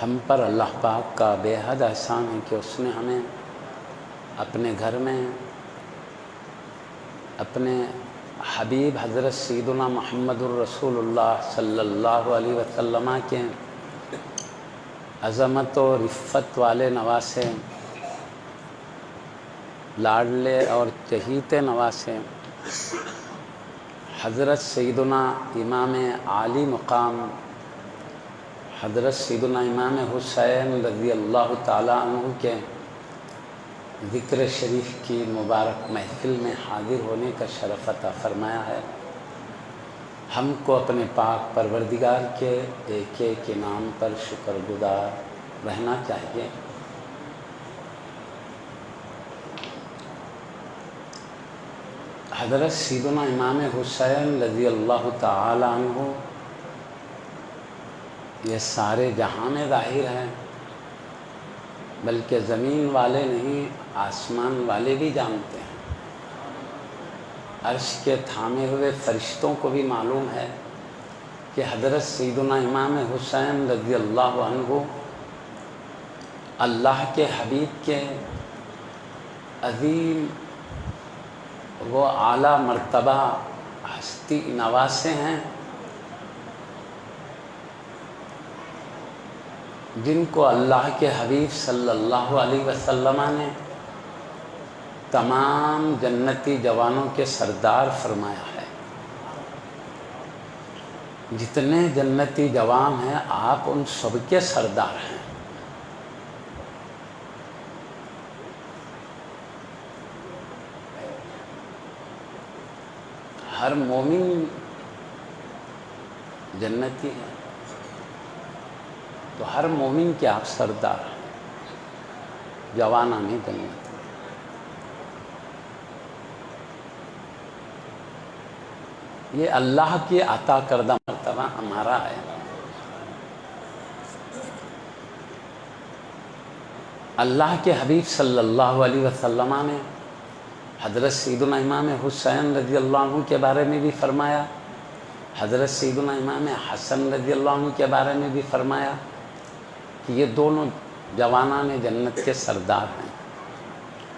ہم پر اللہ پاک کا بے حد احسان ہے کہ اس نے ہمیں اپنے گھر میں اپنے حبیب حضرت سیدنا محمد الرسول اللہ صلی اللہ علیہ وسلم کے عظمت و رفت والے نواسے، لاڈلے اور چہیتے نواسے حضرت سیدنا امام عالی مقام حضرت سیدنا امام حسین رضی اللہ تعالی عنہ کے ذکر شریف کی مبارک محفل میں حاضر ہونے کا شرف عطا فرمایا ہے۔ ہم کو اپنے پاک پروردگار کے ایک ایک انعام پر شکر گزار رہنا چاہیے۔ حضرت سیدنا امام حسین رضی اللہ تعالی عنہ یہ سارے جہاں میں ظاہر ہیں، بلکہ زمین والے نہیں آسمان والے بھی جانتے ہیں۔ عرش کے تھامے ہوئے فرشتوں کو بھی معلوم ہے کہ حضرت سیدنا امام حسین رضی اللہ عنہ اللہ کے حبیب کے عظیم وہ اعلیٰ مرتبہ ہستی نواسے ہیں، جن کو اللہ کے حبیب صلی اللہ علیہ وسلم نے تمام جنتی جوانوں کے سردار فرمایا ہے۔ جتنے جنتی جوان ہیں آپ ان سب کے سردار ہیں۔ ہر مومن جنتی ہے تو ہر مومن کے آپ سردار ہیں، جوانان جنت۔ یہ اللہ کی عطا کردہ مرتبہ ہمارا ہے۔ اللہ کے حبیب صلی اللہ علیہ وسلم نے حضرت سیدنا امام حسین رضی اللہ عنہ کے بارے میں بھی فرمایا، حضرت سیدنا امام حسن رضی اللہ عنہ کے بارے میں بھی فرمایا کہ یہ دونوں جوانان جنت کے سردار ہیں۔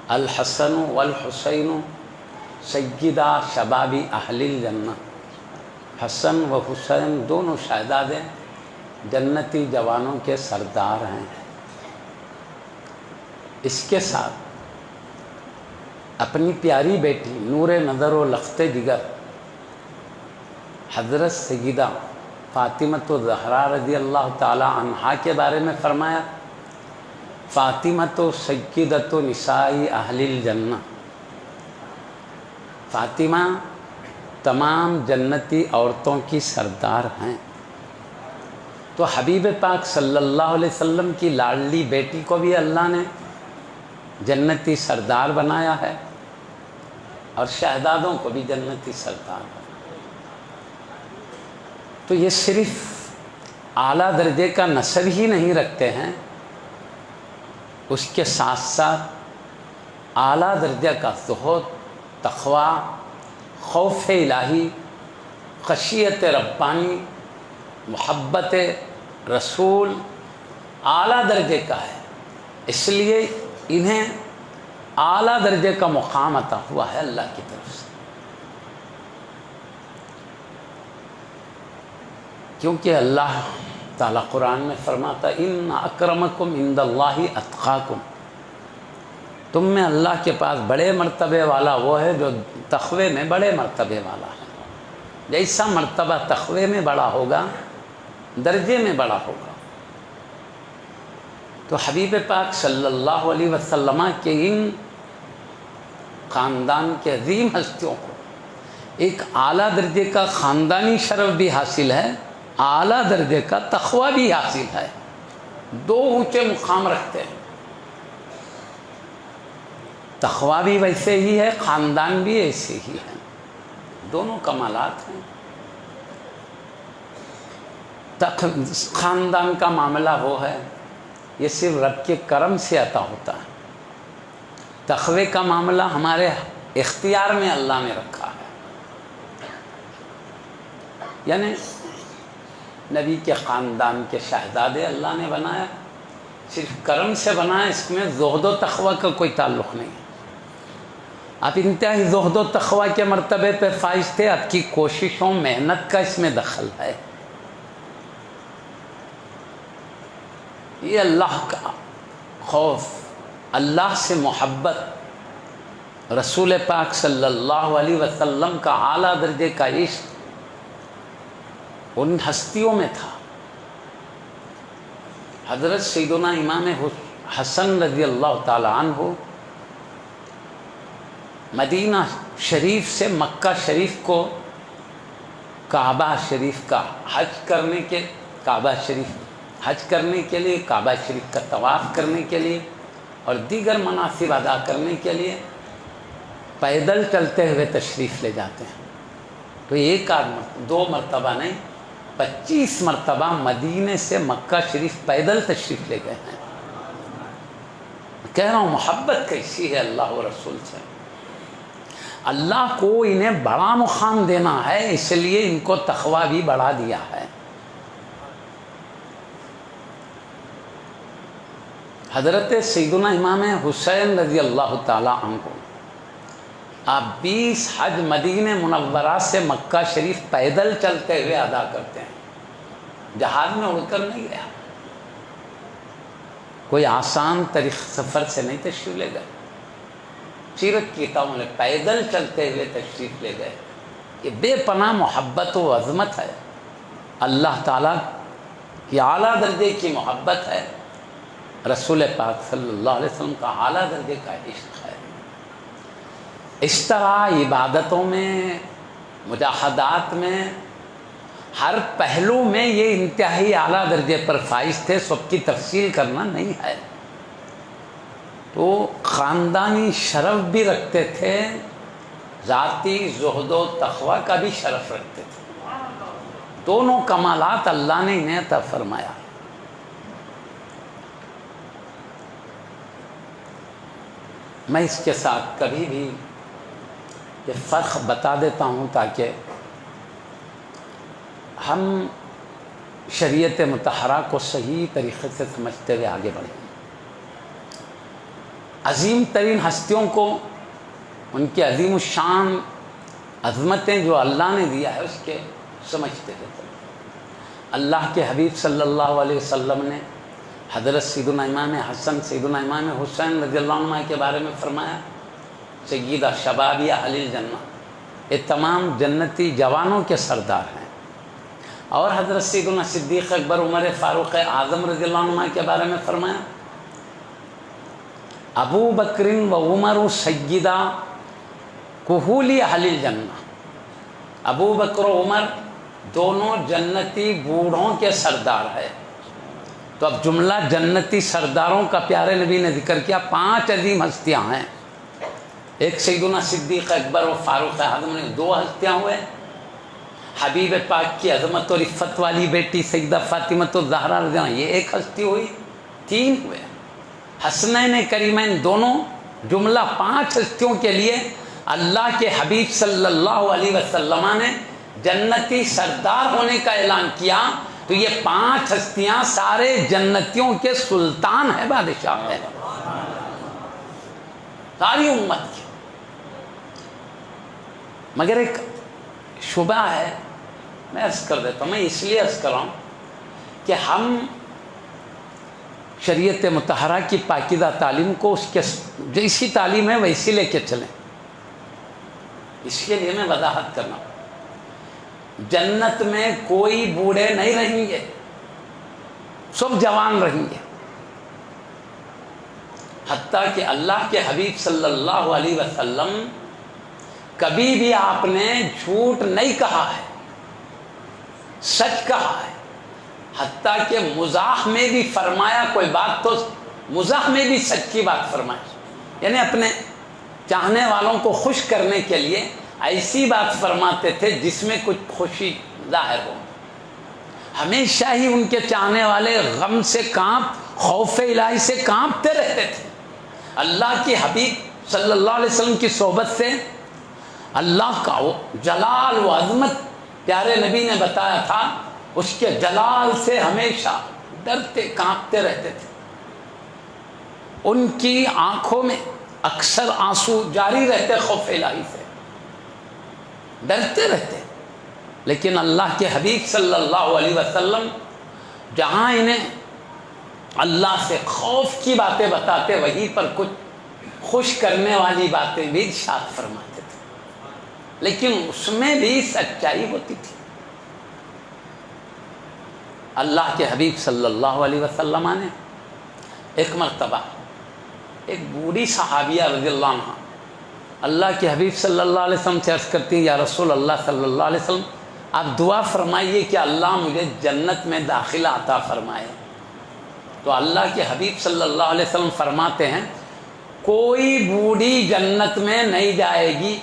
الحسن والحسین سیدہ شباب اہل الجنہ، حسن و حسین دونوں شہزاد جنتی جوانوں کے سردار ہیں۔ اس کے ساتھ اپنی پیاری بیٹی نور نظر و لخت جگر حضرت سیدہ فاطمۃ الزہرا رضی اللہ تعالی عنہا کے بارے میں فرمایا، فاطمۃ سیدۃ نساء اہل الجنہ، فاطمہ تمام جنتی عورتوں کی سردار ہیں۔ تو حبیب پاک صلی اللہ علیہ وسلم کی لاڈلی بیٹی کو بھی اللہ نے جنتی سردار بنایا ہے اور شہزادوں کو بھی جنتی سردار بنایا۔ تو یہ صرف اعلیٰ درجے کا نسب ہی نہیں رکھتے ہیں، اس کے ساتھ ساتھ اعلیٰ درجہ کا زہد، تقویٰ، خوف الہی، خشیت ربانی، محبت رسول اعلیٰ درجے کا ہے۔ اس لیے انہیں اعلیٰ درجے کا مقام عطا ہوا ہے اللہ کی طرف سے، کیونکہ اللہ تعالیٰ قرآن میں فرماتا ان اکرمکم عند اللہ اتقاکم، تم میں اللہ کے پاس بڑے مرتبے والا وہ ہے جو تقوی میں بڑے مرتبے والا ہے۔ جیسا مرتبہ تقوی میں بڑا ہوگا درجے میں بڑا ہوگا۔ تو حبیب پاک صلی اللہ علیہ وسلم کے ان خاندان کے عظیم ہستیوں کو ایک اعلیٰ درجے کا خاندانی شرف بھی حاصل ہے، اعلیٰ درجے کا تقویٰ بھی حاصل ہے، دو اونچے مقام رکھتے ہیں۔ تقویٰ بھی ویسے ہی ہے، خاندان بھی ایسے ہی ہے، دونوں کمالات ہیں۔ خاندان کا معاملہ وہ ہے، یہ صرف رب کے کرم سے عطا ہوتا ہے۔ تقوی کا معاملہ ہمارے اختیار میں اللہ نے رکھا ہے، یعنی نبی کے خاندان کے شہزادے اللہ نے بنایا، صرف کرم سے بنایا، اس میں زہد و تقوی کا کوئی تعلق نہیں ہے۔ آپ انتہائی زہد و تقوی کے مرتبے پہ فائز تھے، آپ کی کوششوں محنت کا اس میں دخل ہے۔ یہ اللہ کا خوف، اللہ سے محبت، رسول پاک صلی اللہ علیہ وسلم کا اعلیٰ درجے کا عشق ان ہستیوں میں تھا۔ حضرت سیدنا امام حسن رضی اللہ تعالی عنہ مدینہ شریف سے مکہ شریف کو کعبہ شریف کا حج کرنے کے لیے، کعبہ شریف کا طواف کرنے کے لیے اور دیگر مناسب ادا کرنے کے لیے پیدل چلتے ہوئے تشریف لے جاتے ہیں۔ تو ایک آدمی 2 مرتبہ نہیں، 25 مرتبہ مدینے سے مکہ شریف پیدل تشریف لے گئے ہیں۔ کہہ رہا ہوں محبت کیسی ہے اللہ و رسول سے۔ اللہ کو انہیں بڑا مقام دینا ہے، اس لیے ان کو تقوی بھی بڑھا دیا ہے۔ حضرت سیدنا امام حسین رضی اللہ تعالی عنہ آپ 20 حج مدینہ منورہ سے مکہ شریف پیدل چلتے ہوئے ادا کرتے ہیں، جہاز میں اڑ کر نہیں گیا، کوئی آسان سفر سے نہیں تشریف لے گئے، سیرت کی کتابوں میں پیدل چلتے ہوئے تشریف لے گئے۔ یہ بے پناہ محبت و عظمت ہے، اللہ تعالیٰ کی اعلیٰ درجے کی محبت ہے، رسول پاک صلی اللہ علیہ وسلم کا اعلیٰ درجے کا عشق ہے۔ اس طرح عبادتوں میں، مجاہدات میں، ہر پہلو میں یہ انتہائی اعلیٰ درجے پر فائز تھے، سب کی تفصیل کرنا نہیں ہے۔ تو خاندانی شرف بھی رکھتے تھے، ذاتی زہد و تقوی کا بھی شرف رکھتے تھے، دونوں کمالات اللہ نے انہیں عطا فرمایا۔ میں اس کے ساتھ کبھی بھی یہ فرق بتا دیتا ہوں تاکہ ہم شریعت مطہرہ کو صحیح طریقے سے سمجھتے ہوئے آگے بڑھیں۔ عظیم ترین ہستیوں کو ان کی عظیم الشان عظمتیں جو اللہ نے دیا ہے اس کے سمجھتے رہتے ہیں۔ اللہ کے حبیب صلی اللہ علیہ وسلم نے حضرت سیدنا امام حسن، سیدنا امام حسین رضی اللہ عنہ کے بارے میں فرمایا، سیدہ شبابی اہل الجنہ، یہ تمام جنتی جوانوں کے سردار ہیں۔ اور حضرت سیدنا صدیق اکبر عمر فاروق اعظم رضی اللہ عنہ کے بارے میں فرمایا، ابو بکر و عمر سیدہ کہولی اہل الجنہ، ابو بکر و عمر دونوں جنتی بوڑھوں کے سردار ہیں۔ تو اب جملہ جنتی سرداروں کا پیارے نبی نے ذکر کیا، 5 عظیم ہستیاں ہیں، ایک سیدنا صدیق اکبر و فاروق اعظم نے 2 ہستیاں ہوئے، حبیب پاک کی عظمت اور عفت والی بیٹی سیدہ فاطمۃ الزہرا رضی اللہ عنہا، یہ 1 ہستی ہوئی، 3 ہوئے، حسنین کریمین دونوں، جملہ 5 ہستیوں کے لیے اللہ کے حبیب صلی اللہ علیہ وسلم نے جنتی سردار ہونے کا اعلان کیا۔ تو یہ 5 ہستیاں سارے جنتیوں کے سلطان ہیں، بادشاہ ہیں، ساری امت کی۔ مگر ایک شبہ ہے، میں عرض کر دیتا ہوں، میں اس لیے عرض کر رہا ہوں کہ ہم شریعت مطہرہ کی پاکیزہ تعلیم کو اس کے جیسی تعلیم ہے ویسی لے کے چلیں، اس کے لیے میں وضاحت کرنا ہوں۔ جنت میں کوئی بوڑھے نہیں رہیں گے، سب جوان رہیں گے، حتیٰ کہ اللہ کے حبیب صلی اللہ علیہ وسلم کبھی بھی آپ نے جھوٹ نہیں کہا ہے، سچ کہا ہے، حتیٰ کہ مزاح میں بھی فرمایا کوئی بات تو مزاح میں بھی سچی بات فرمائی، یعنی اپنے چاہنے والوں کو خوش کرنے کے لیے ایسی بات فرماتے تھے جس میں کچھ خوشی ظاہر ہو۔ ہمیشہ ہی ان کے چاہنے والے غم سے خوف الہی سے کانپتے رہتے تھے۔ اللہ کی حبیب صلی اللہ علیہ وسلم کی صحبت سے اللہ کا جلال و عظمت پیارے نبی نے بتایا تھا اس کے جلال سے ہمیشہ ڈرتے کانپتے رہتے تھے. ان کی آنکھوں میں اکثر آنسو جاری رہتے خوف الہی سے، ڈرتے رہتے. لیکن اللہ کے حبیب صلی اللہ علیہ وسلم جہاں انہیں اللہ سے خوف کی باتیں بتاتے، وہیں پر کچھ خوش کرنے والی باتیں بھی ارشاد فرماتے تھے، لیکن اس میں بھی سچائی ہوتی تھی. اللہ کے حبیب صلی اللہ علیہ وسلم نے ایک مرتبہ ایک بوڑھی صحابیہ رضی اللہ عنہ اللہ کے حبیب صلی اللہ علیہ وسلم سے عرض کرتی ہیں، یا رسول اللہ صلی اللہ علیہ وسلم آپ دعا فرمائیے کہ اللہ مجھے جنت میں داخلہ عطا فرمائے. تو اللہ کے حبیب صلی اللہ علیہ وسلم فرماتے ہیں کوئی بوڑھی جنت میں نہیں جائے گی.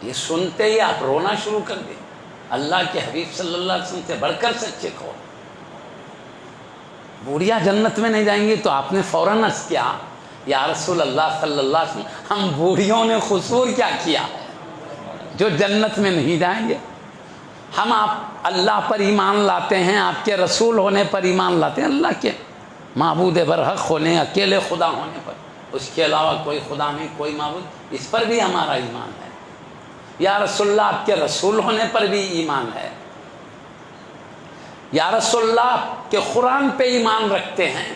یہ سنتے ہی آپ رونا شروع کر دیں. اللہ کے حبیب صلی اللہ علیہ وسلم سے بڑھ کر سچے کہو، بوڑھیاں جنت میں نہیں جائیں گی. تو آپ نے فوراً عرض کیا یا رسول اللہ صلی اللہ علیہ وسلم ہم بوڑھیوں نے قصور کیا کیا ہے جو جنت میں نہیں جائیں گے؟ ہم آپ اللہ پر ایمان لاتے ہیں، آپ کے رسول ہونے پر ایمان لاتے ہیں، اللہ کے معبود برحق ہونے، اکیلے خدا ہونے پر، اس کے علاوہ کوئی خدا نہیں، کوئی معبود، اس پر بھی ہمارا ایمان ہے. یا رسول اللہ آپ کے رسول ہونے پر بھی ایمان ہے. یا رسول اللہ کے قرآن پہ ایمان رکھتے ہیں،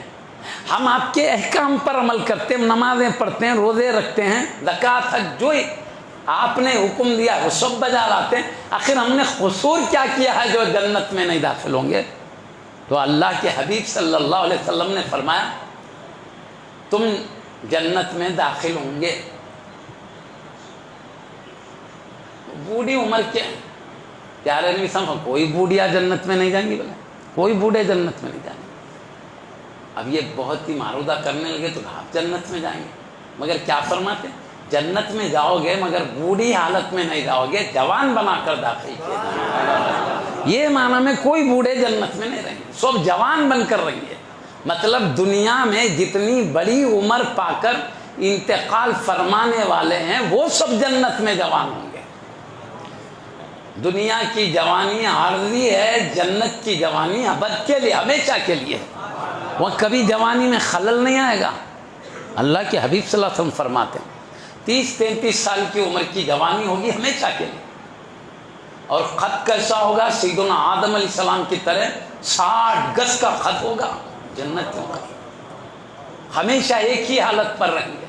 ہم آپ کے احکام پر عمل کرتے ہیں، نمازیں پڑھتے ہیں، روزے رکھتے ہیں، زکوٰۃ حج جو آپ نے حکم دیا وہ سب بجا لاتے ہیں. آخر ہم نے قصور کیا کیا ہے جو جنت میں نہیں داخل ہوں گے؟ تو اللہ کے حبیب صلی اللہ علیہ وسلم نے فرمایا تم جنت میں داخل ہوں گے. بوڑھی عمر کے پیارے نبی سمجھو کوئی بوڑھیا جنت میں نہیں جائیں گی، بولے کوئی بوڑھے جنت میں نہیں جائیں گے. اب یہ بہت ہی معروضہ کرنے لگے تو آپ جنت میں جائیں گے، مگر کیا فرماتے جنت میں جاؤ گے مگر بوڑھی حالت میں نہیں جاؤ گے، جوان بنا کر داخل کیے جائیں. یہ معنی میں کوئی بوڑھے جنت میں نہیں رہیں گے، سب جوان بن کر رہیں گے. مطلب دنیا میں جتنی بڑی عمر پا کر انتقال فرمانے والے ہیں وہ سب جنت میں جوان ہوں گے. دنیا کی جوانی عارضی ہے، جنت کی جوانی ابد کے لیے، ہمیشہ کے لیے. وہ کبھی جوانی میں خلل نہیں آئے گا. اللہ کے حبیب صلی اللہ علیہ وسلم فرماتے ہیں 30-33 سال کی عمر کی جوانی ہوگی ہمیشہ کے لیے. اور خط کیسا ہوگا؟ سیدنا آدم علیہ السلام کی طرح 60 گز کا خط ہوگا جنتیوں کا. ہمیشہ ایک ہی حالت پر رہیں گے،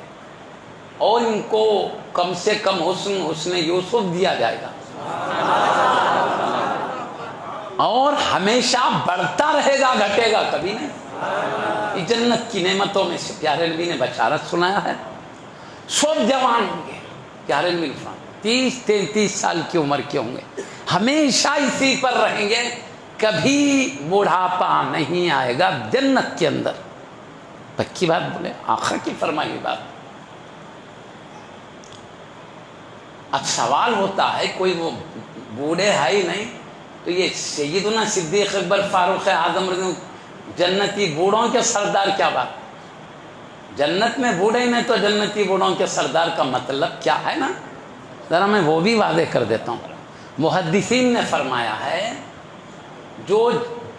اور ان کو کم سے کم حسن یوسف دیا جائے گا، اور ہمیشہ بڑھتا رہے گا، گھٹے گا کبھی نہیں. یہ جنت کی نعمتوں میں سے پیارے نبی نے بشارت سنایا ہے. سب جوان ہوں گے، پیارے نبی 30-33 سال کی عمر کے ہوں گے، ہمیشہ اسی پر رہیں گے، کبھی بڑھاپا نہیں آئے گا جنت کے اندر. پکی بات بولے، آخر کی فرمائی بات. اب سوال ہوتا ہے کوئی وہ بوڑھے ہے ہی نہیں تو یہ سیدنا صدیق اکبر فاروق اعظم جنتی بوڑھوں کے سردار کیا بات؟ جنت میں بوڑھے ہی نہیں تو جنتی بوڑھوں کے سردار کا مطلب کیا ہے نا؟ ذرا میں وہ بھی واضح کر دیتا ہوں. محدثین نے فرمایا ہے جو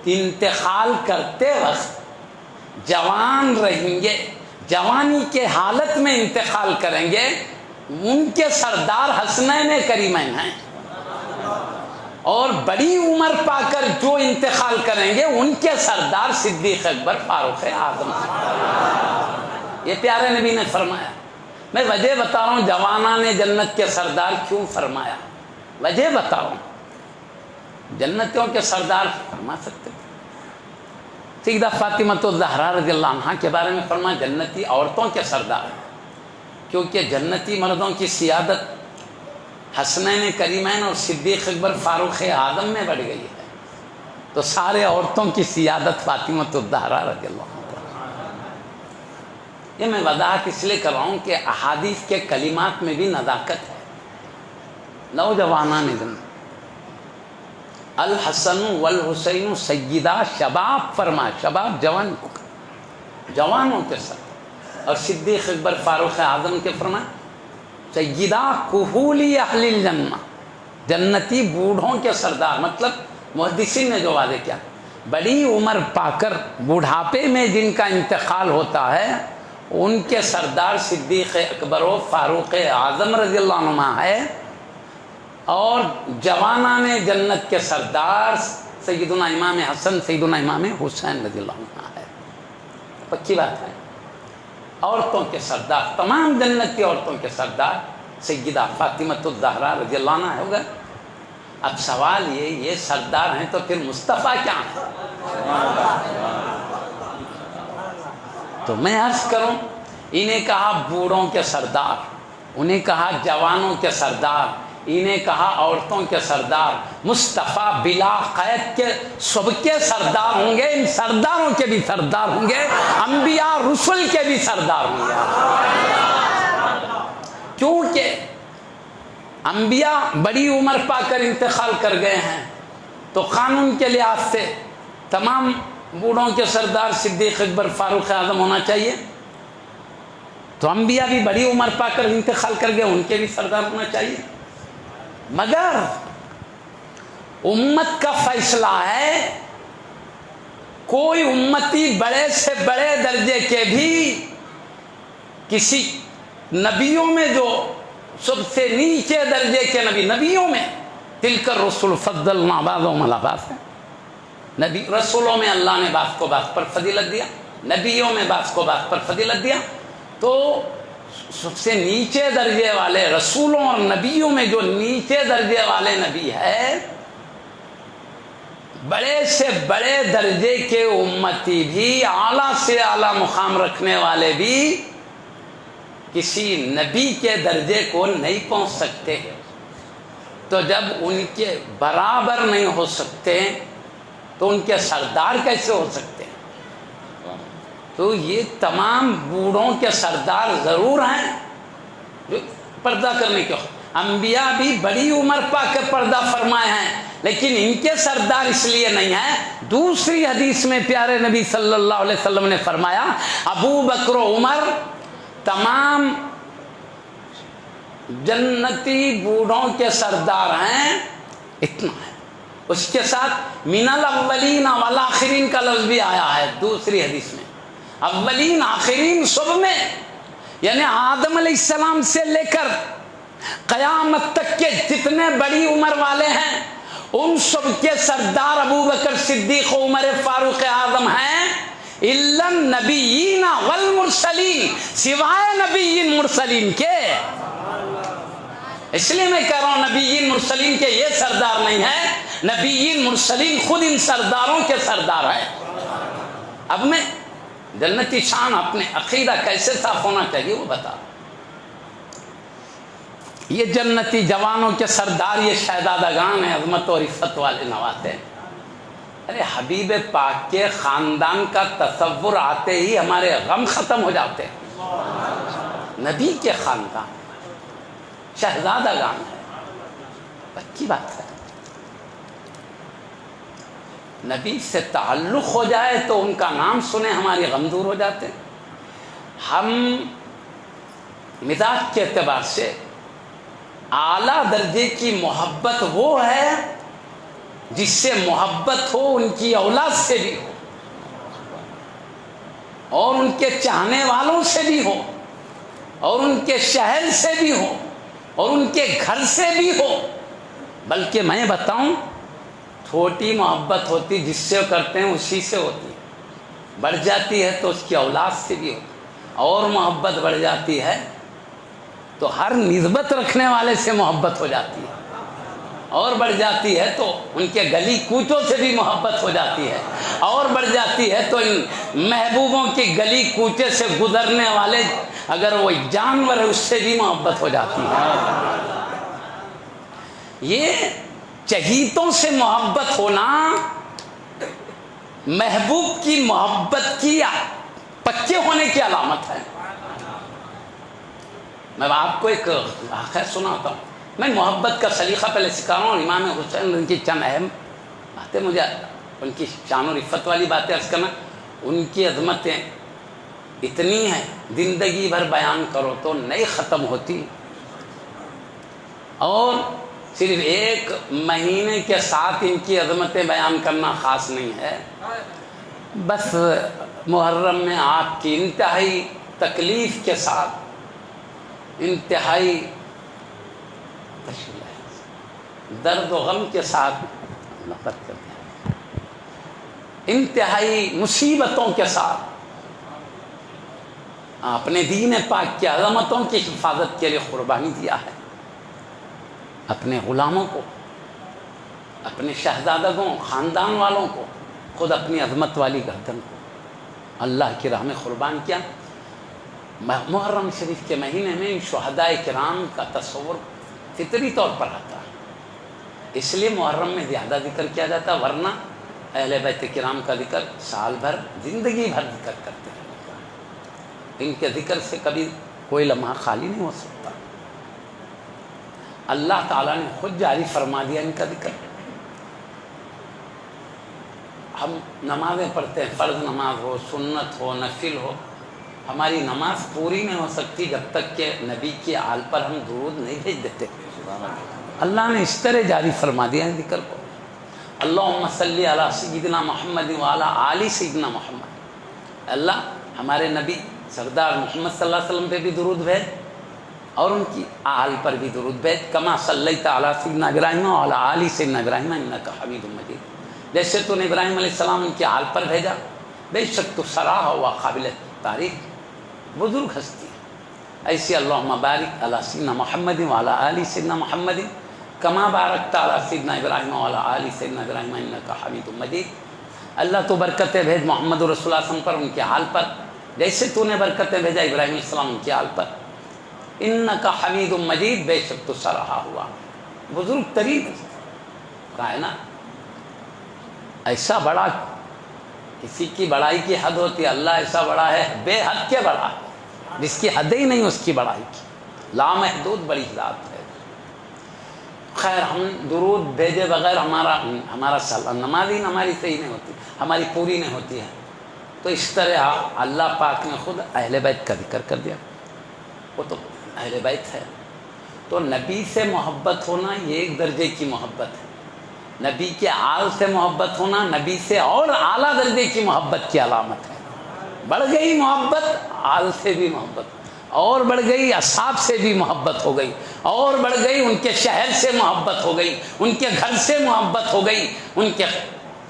انتقال کرتے وقت جوان رہیں گے، جوانی کے حالت میں انتقال کریں گے، ان کے سردار حسنین کریمین ہیں. اور بڑی عمر پا کر جو انتقال کریں گے ان کے سردار صدیق اکبر فاروق اعظم. یہ پیارے نبی نے فرمایا. میں وجہ بتا رہا ہوں جوانان نے جنت کے سردار کیوں فرمایا، وجہ بتا رہا ہوں. جنتوں کے سردار فرما سکتے تھے. سیدہ فاطمہ الزہرا رضی اللہ عنہا کے بارے میں فرمایا جنتی عورتوں کے سردار، کیونکہ جنتی مردوں کی سیادت حسنین کریمین اور صدیق اکبر فاروق اعظم میں بڑھ گئی ہے، تو سارے عورتوں کی سیادت فاطمہ الزہرا رضی اللہ عنہ. یہ میں وضاحت اس لیے کر رہا ہوں کہ احادیث کے کلمات میں بھی نزاکت ہے. نوجوانان جنت، الحسن والحسین سیدہ شباب فرما، شباب جوان کو جوانوں کے ساتھ. اور صدیق اکبر فاروق اعظم کے فرما سیدہ کحولی اہل الجنہ، جنتی بوڑھوں کے سردار، مطلب محدثین نے جو واضح کیا، بڑی عمر پا کر بوڑھاپے میں جن کا انتقال ہوتا ہے ان کے سردار صدیق اکبر و فاروق اعظم رضی اللہ عنہ ہے، اور جوانان جنت کے سردار سیدنا امام حسن سیدنا امام حسین رضی اللہ عنہ ہے۔ پکی بات ہے۔ عورتوں کے سردار، تمام جنتی عورتوں کے سردار سیدہ فاطمۃ الزہرا رضی اللہ عنہ ہوگا۔ اب سوال یہ سردار ہیں تو پھر مصطفیٰ کیا ہیں؟ تو میں عرض کروں، انہیں کہا بوڑھوں کے سردار، انہیں کہا جوانوں کے سردار، انہیں کہا عورتوں کے سردار، مصطفیٰ بلا قید کے سب کے سردار ہوں گے، ان سرداروں کے بھی سردار ہوں گے، انبیاء رسول کے بھی سردار ہوں گے۔ کیونکہ انبیاء بڑی عمر پا کر انتقال کر گئے ہیں، تو قانون کے لحاظ سے تمام بوڑھوں کے سردار صدیق اکبر فاروق اعظم ہونا چاہیے، تو انبیاء بھی بڑی عمر پا کر انتقال کر گئے، ان کے بھی سردار ہونا چاہیے۔ مگر امت کا فیصلہ ہے، کوئی امتی بڑے سے بڑے درجے کے بھی کسی نبیوں میں جو سب سے نیچے درجے کے نبیوں میں تلک الرسل فضلنا بعضهم علی بعض ہے، نبی رسولوں میں اللہ نے بعض کو بعض پر فضیلت دیا، نبیوں میں بعض کو بعض پر فضیلت دیا، تو سب سے نیچے درجے والے رسولوں اور نبیوں میں جو نیچے درجے والے نبی ہے، بڑے سے بڑے درجے کے امتی بھی، اعلیٰ سے اعلیٰ مقام رکھنے والے بھی کسی نبی کے درجے کو نہیں پہنچ سکتے۔ تو جب ان کے برابر نہیں ہو سکتے تو ان کے سردار کیسے ہو سکتے؟ تو یہ تمام بوڑھوں کے سردار ضرور ہیں جو پردہ کرنے کے، انبیاء بھی بڑی عمر پا کر پردہ فرمائے ہیں، لیکن ان کے سردار اس لیے نہیں ہیں۔ دوسری حدیث میں پیارے نبی صلی اللہ علیہ وسلم نے فرمایا، ابو بکر و عمر تمام جنتی بوڑھوں کے سردار ہیں، اتنا ہے۔ اس کے ساتھ من الاولین والآخرین کا لفظ بھی آیا ہے دوسری حدیث میں، اولین آخرین سب میں، یعنی آدم علیہ السلام سے لے کر قیامت تک کے جتنے بڑی عمر والے ہیں ان سب کے سردار ابو بکر صدیق و عمر فاروق اعظم ہیں، الا النبیین والمرسلین، سوائے نبیین مرسلین کے۔ اس لیے میں کہہ رہا ہوں نبیین مرسلین کے یہ سردار نہیں ہے، نبیین مرسلین خود ان سرداروں کے سردار ہیں۔ اب میں جنتی شان اپنے عقیدہ کیسے صاف ہونا چاہیے وہ بتا۔ یہ جنتی جوانوں کے سردار، یہ شہزادگان ہیں، عظمت اور عفت والے نواسے۔ ارے حبیب پاک کے خاندان کا تصور آتے ہی ہمارے غم ختم ہو جاتے ہیں۔ نبی کے خاندان شہزادگان ہے، پکی بات ہے۔ نبی سے تعلق ہو جائے تو ان کا نام سنے ہماری غم دور ہو جاتے ہیں۔ ہم مزاج کے اعتبار سے اعلیٰ درجے کی محبت وہ ہے جس سے محبت ہو ان کی اولاد سے بھی ہو، اور ان کے چاہنے والوں سے بھی ہو، اور ان کے شہر سے بھی ہو، اور ان کے گھر سے بھی ہو۔ بلکہ میں بتاؤں، چھوٹی محبت ہوتی جس سے کرتے ہیں اسی سے ہوتی، بڑھ جاتی ہے تو اس کی اولاد سے بھی ہوتی، اور محبت بڑھ جاتی ہے تو ہر نسبت رکھنے والے سے محبت ہو جاتی ہے، اور بڑھ جاتی ہے تو ان کے گلی کوچوں سے بھی محبت ہو جاتی ہے، اور بڑھ جاتی ہے تو ان محبوبوں کی گلی کوچے سے گزرنے والے اگر وہ جانور ہے اس سے بھی محبت ہو جاتی ہے۔ یہ چہیتوں سے محبت ہونا محبوب کی محبت کی پکے ہونے کی علامت ہے۔ میں آپ کو ایک واقعہ سناتا ہوں۔ میں محبت کا سلیقہ پہلے سکھا رہا ہوں، امام حسین ان کی چند اہم باتیں، مجھے ان کی شان و رفت والی باتیں عرض کرنا، ان کی عظمتیں اتنی ہیں زندگی بھر بیان کرو تو نہیں ختم ہوتی۔ اور صرف ایک مہینے کے ساتھ ان کی عظمتیں بیان کرنا خاص نہیں ہے، بس محرم میں آپ کی انتہائی تکلیف کے ساتھ، انتہائی درد و غم کے ساتھ، انتہائی مصیبتوں کے ساتھ اپنے دین پاک کی عظمتوں کی حفاظت کے لیے قربانی دیا ہے، اپنے غلاموں کو، اپنے شہزادگوں، خاندان والوں کو، خود اپنی عظمت والی گردن کو اللہ کی راہ میں قربان کیا۔ محرم شریف کے مہینے میں ان شہداء کرام کا تصور فطری طور پر آتا ہے، اس لیے محرم میں زیادہ ذکر کیا جاتا ہے، ورنہ اہل بیت کرام کا ذکر سال بھر، زندگی بھر ذکر کرتے ہیں، ان کے ذکر سے کبھی کوئی لمحہ خالی نہیں ہو سکتا۔ اللہ تعالیٰ نے خود جاری فرما دیا ان کا ذکر۔ ہم نمازیں پڑھتے ہیں، فرض نماز ہو، سنت ہو، نفل ہو، ہماری نماز پوری نہیں ہو سکتی جب تک کہ نبی کی آل پر ہم درود نہیں بھیج دیتے۔ اللہ نے اس طرح جاری فرما دیا ہے ذکر کو، اللہم صلی علی سیدنا محمد وعلی آل سیدنا محمد، اللہ ہمارے نبی سردار محمد صلی اللہ علیہ وسلم پہ بھی درود بھیج اور ان کی آل پر بھی درود بھیج، کما صلیت علی سیدنا ابراہیم وعلی آل سیدنا ابراہیم انک حمید مجید، جیسے تو نے ابراہیم علیہ السلام ان کی آل پر بھیجا، بے شک تو سراہا ہوا قابل تعریف بزرگ ہستی ہے، ایسی اللہم بارک علی سیدنا محمد وعلی آل سیدنا محمد کما بارکت علی سیدنا ابراہیم وعلی آل سیدنا ابراہیم انک حمید مجید، اللہ تو برکتیں بھیج محمد رسول اللہ صلی اللہ علیہ وسلم پر، ان کے حال پر، جیسے تو نے برکتیں بھیجا ابراہیم علیہ السلام ان کے حال پر، انک حمید مجید، بے شک تو سراہا ہوا بزرگ ترین کائنات۔ ایسا بڑا کسی کی بڑائی کی حد ہوتی ہے، اللہ ایسا بڑا ہے، بے حد کے بڑا ہے، جس کی حد ہی نہیں اس کی بڑائی کی، لامحدود بڑی ذات ہے۔ خیر، ہم درود بھیجے بغیر ہمارا نماز ہی ہماری صحیح نہیں ہوتی، ہماری پوری نہیں ہوتی ہے، تو اس طرح اللہ پاک نے خود اہل بیت کا ذکر کر دیا، وہ تو اہل بیت ہے۔ تو نبی سے محبت ہونا یہ ایک درجے کی محبت ہے، نبی کے آل سے محبت ہونا نبی سے اور اعلیٰ درجے کی محبت کی علامت ہے۔ بڑھ گئی محبت، آل سے بھی محبت، اور بڑھ گئی اصحاب سے بھی محبت ہو گئی، اور بڑھ گئی ان کے شہر سے محبت ہو گئی، ان کے گھر سے محبت ہو گئی، ان کے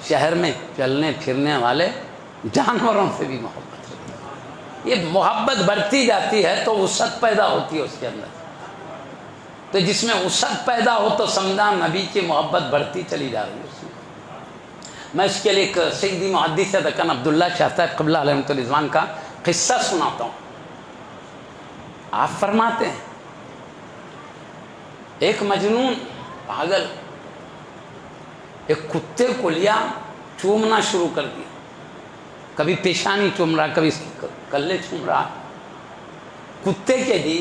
شہر میں چلنے پھرنے والے جانوروں سے بھی محبت ہو گئی۔ یہ محبت بڑھتی جاتی ہے تو وسعت پیدا ہوتی ہے اس کے اندر، تو جس میں وسعت پیدا ہو تو سمجھا نبی کی محبت بڑھتی چلی جا رہی ہے اس میں۔ میں اس کے لیے ایک سیدی محدث دکن عبداللہ شاہ صاحب قبلہ علیہ رضوان کا قصہ سناتا ہوں۔ آپ فرماتے ہیں ایک مجنون پاگل ایک کتے کو لیا، چومنا شروع کر دیا، کبھی پیشانی چوم رہا، کبھی کلے چوم رہا، کتے کے دی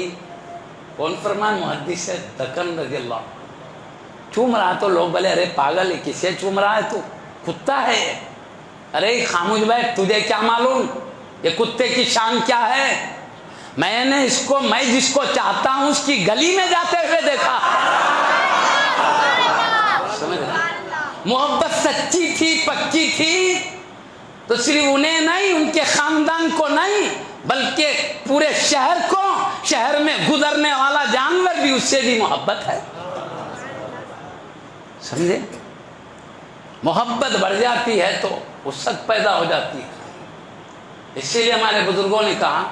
کون فرمان؟ محدث دکن رضی اللہ، چوم رہا تو لوگ بولے ارے پاگل ہے، کسے چوم رہا ہے تو؟ کتا ہے، ارے خاموش بیٹھ، تجھے کیا معلوم یہ کتے کی شان کیا ہے؟ میں جس کو چاہتا ہوں اس کی گلی میں جاتے ہوئے دیکھا۔ سمجھ رہے؟ محبت سچی تھی، پکی تھی، تو صرف انہیں نہیں، ان کے خاندان کو نہیں، بلکہ پورے شہر کو، شہر میں گزرنے والا جانور بھی اس سے بھی محبت ہے۔ سمجھے؟ محبت بڑھ جاتی ہے تو وسعت پیدا ہو جاتی ہے۔ اسی لیے ہمارے بزرگوں نے کہا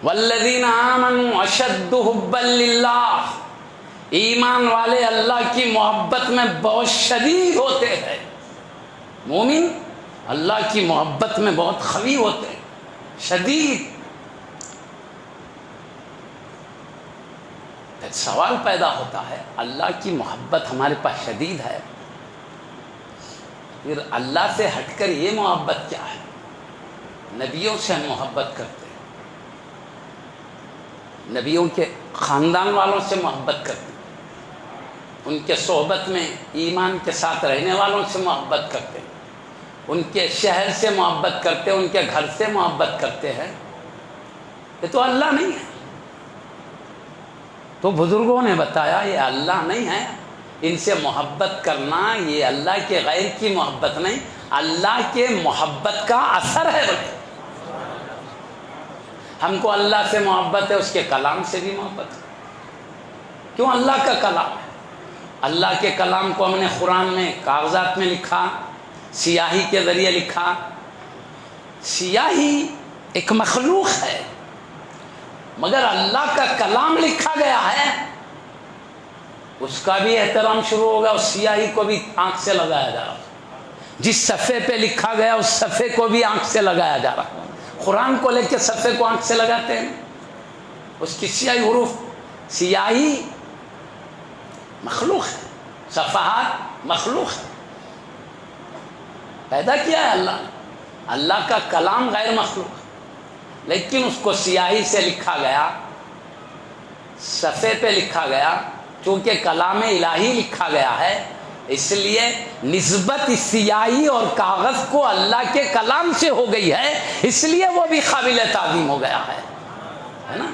والذین آمنوا اشد حبا للہ، ایمان والے اللہ کی محبت میں بہت شدید ہوتے ہیں، مومن اللہ کی محبت میں بہت قوی ہوتے ہیں، شدید۔ ایک سوال پیدا ہوتا ہے، اللہ کی محبت ہمارے پاس شدید ہے، پھر اللہ سے ہٹ کر یہ محبت کیا ہے؟ نبیوں سے ہم محبت کرتے ہیں، نبیوں کے خاندان والوں سے محبت کرتے ہیں، ان کے صحبت میں ایمان کے ساتھ رہنے والوں سے محبت کرتے ہیں، ان کے شہر سے محبت کرتے ہیں، ان کے گھر سے محبت کرتے ہیں، یہ تو اللہ نہیں ہے۔ تو تو بزرگوں نے بتایا یہ اللہ نہیں ہے، ان سے محبت کرنا یہ اللہ کے غیر کی محبت نہیں، اللہ کے محبت کا اثر ہے۔ بولے ہم کو اللہ سے محبت ہے، اس کے کلام سے بھی محبت ہے۔ کیوں؟ اللہ کا کلام ہے، اللہ کے کلام کو ہم نے قرآن میں کاغذات میں لکھا، سیاہی کے ذریعے لکھا۔ سیاہی ایک مخلوق ہے، مگر اللہ کا کلام لکھا گیا ہے، اس کا بھی احترام شروع ہوگا۔ اس سیاہی کو بھی آنکھ سے لگایا جا رہا، جس صفحے پہ لکھا گیا اس صفحے کو بھی آنکھ سے لگایا جا رہا۔ قرآن کو لے کے صفحے کو آنکھ سے لگاتے ہیں، اس کی سیاہی حروف، سیاہی مخلوق ہے، صفحات مخلوق ہے، پیدا کیا ہے اللہ نے۔ اللہ کا کلام غیر مخلوق ہے، لیکن اس کو سیاہی سے لکھا گیا، صفحے پہ لکھا گیا، چونکہ کلام الہی لکھا گیا ہے، اس لیے نسبت اس سیاہی اور کاغذ کو اللہ کے کلام سے ہو گئی ہے، اس لیے وہ بھی قابل تعظیم ہو گیا ہے نا۔